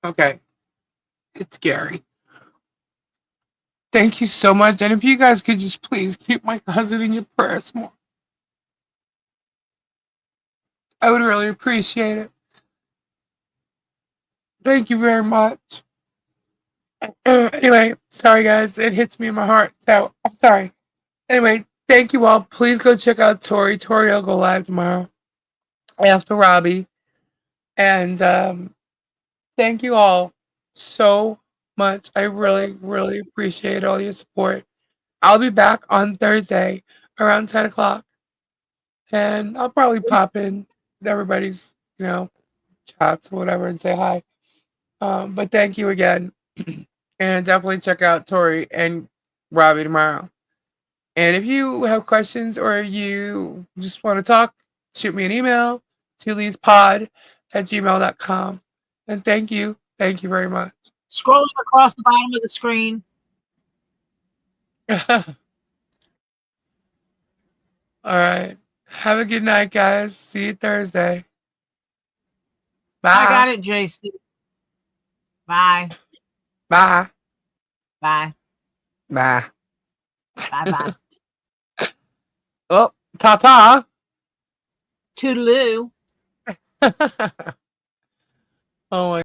[SPEAKER 1] Okay, it's Gary. Thank you so much, and if you guys could just please keep my cousin in your prayers more, I would really appreciate it. Thank you very much. Anyway, sorry guys, it hits me in my heart, so I'm sorry. Anyway, thank you all. Please go check out Tori. Tori will go live tomorrow after Robbie. And thank you all so much. I really, really appreciate all your support. I'll be back on Thursday around 10 o'clock. And I'll probably pop in everybody's, chats or whatever and say hi. But thank you again. And definitely check out Tori and Robbie tomorrow. And if you have questions or you just want to talk, shoot me an email to leespod@gmail.com. And thank you. Thank you very much.
[SPEAKER 2] Scrolling across the bottom of the screen.
[SPEAKER 1] All right. Have a good night, guys. See you Thursday. Bye.
[SPEAKER 2] I got it, JC. Bye.
[SPEAKER 1] Bye.
[SPEAKER 2] Bye.
[SPEAKER 1] Bye.
[SPEAKER 2] Bye-bye.
[SPEAKER 1] Oh, ta-ta.
[SPEAKER 2] Toodaloo.
[SPEAKER 1] Oh my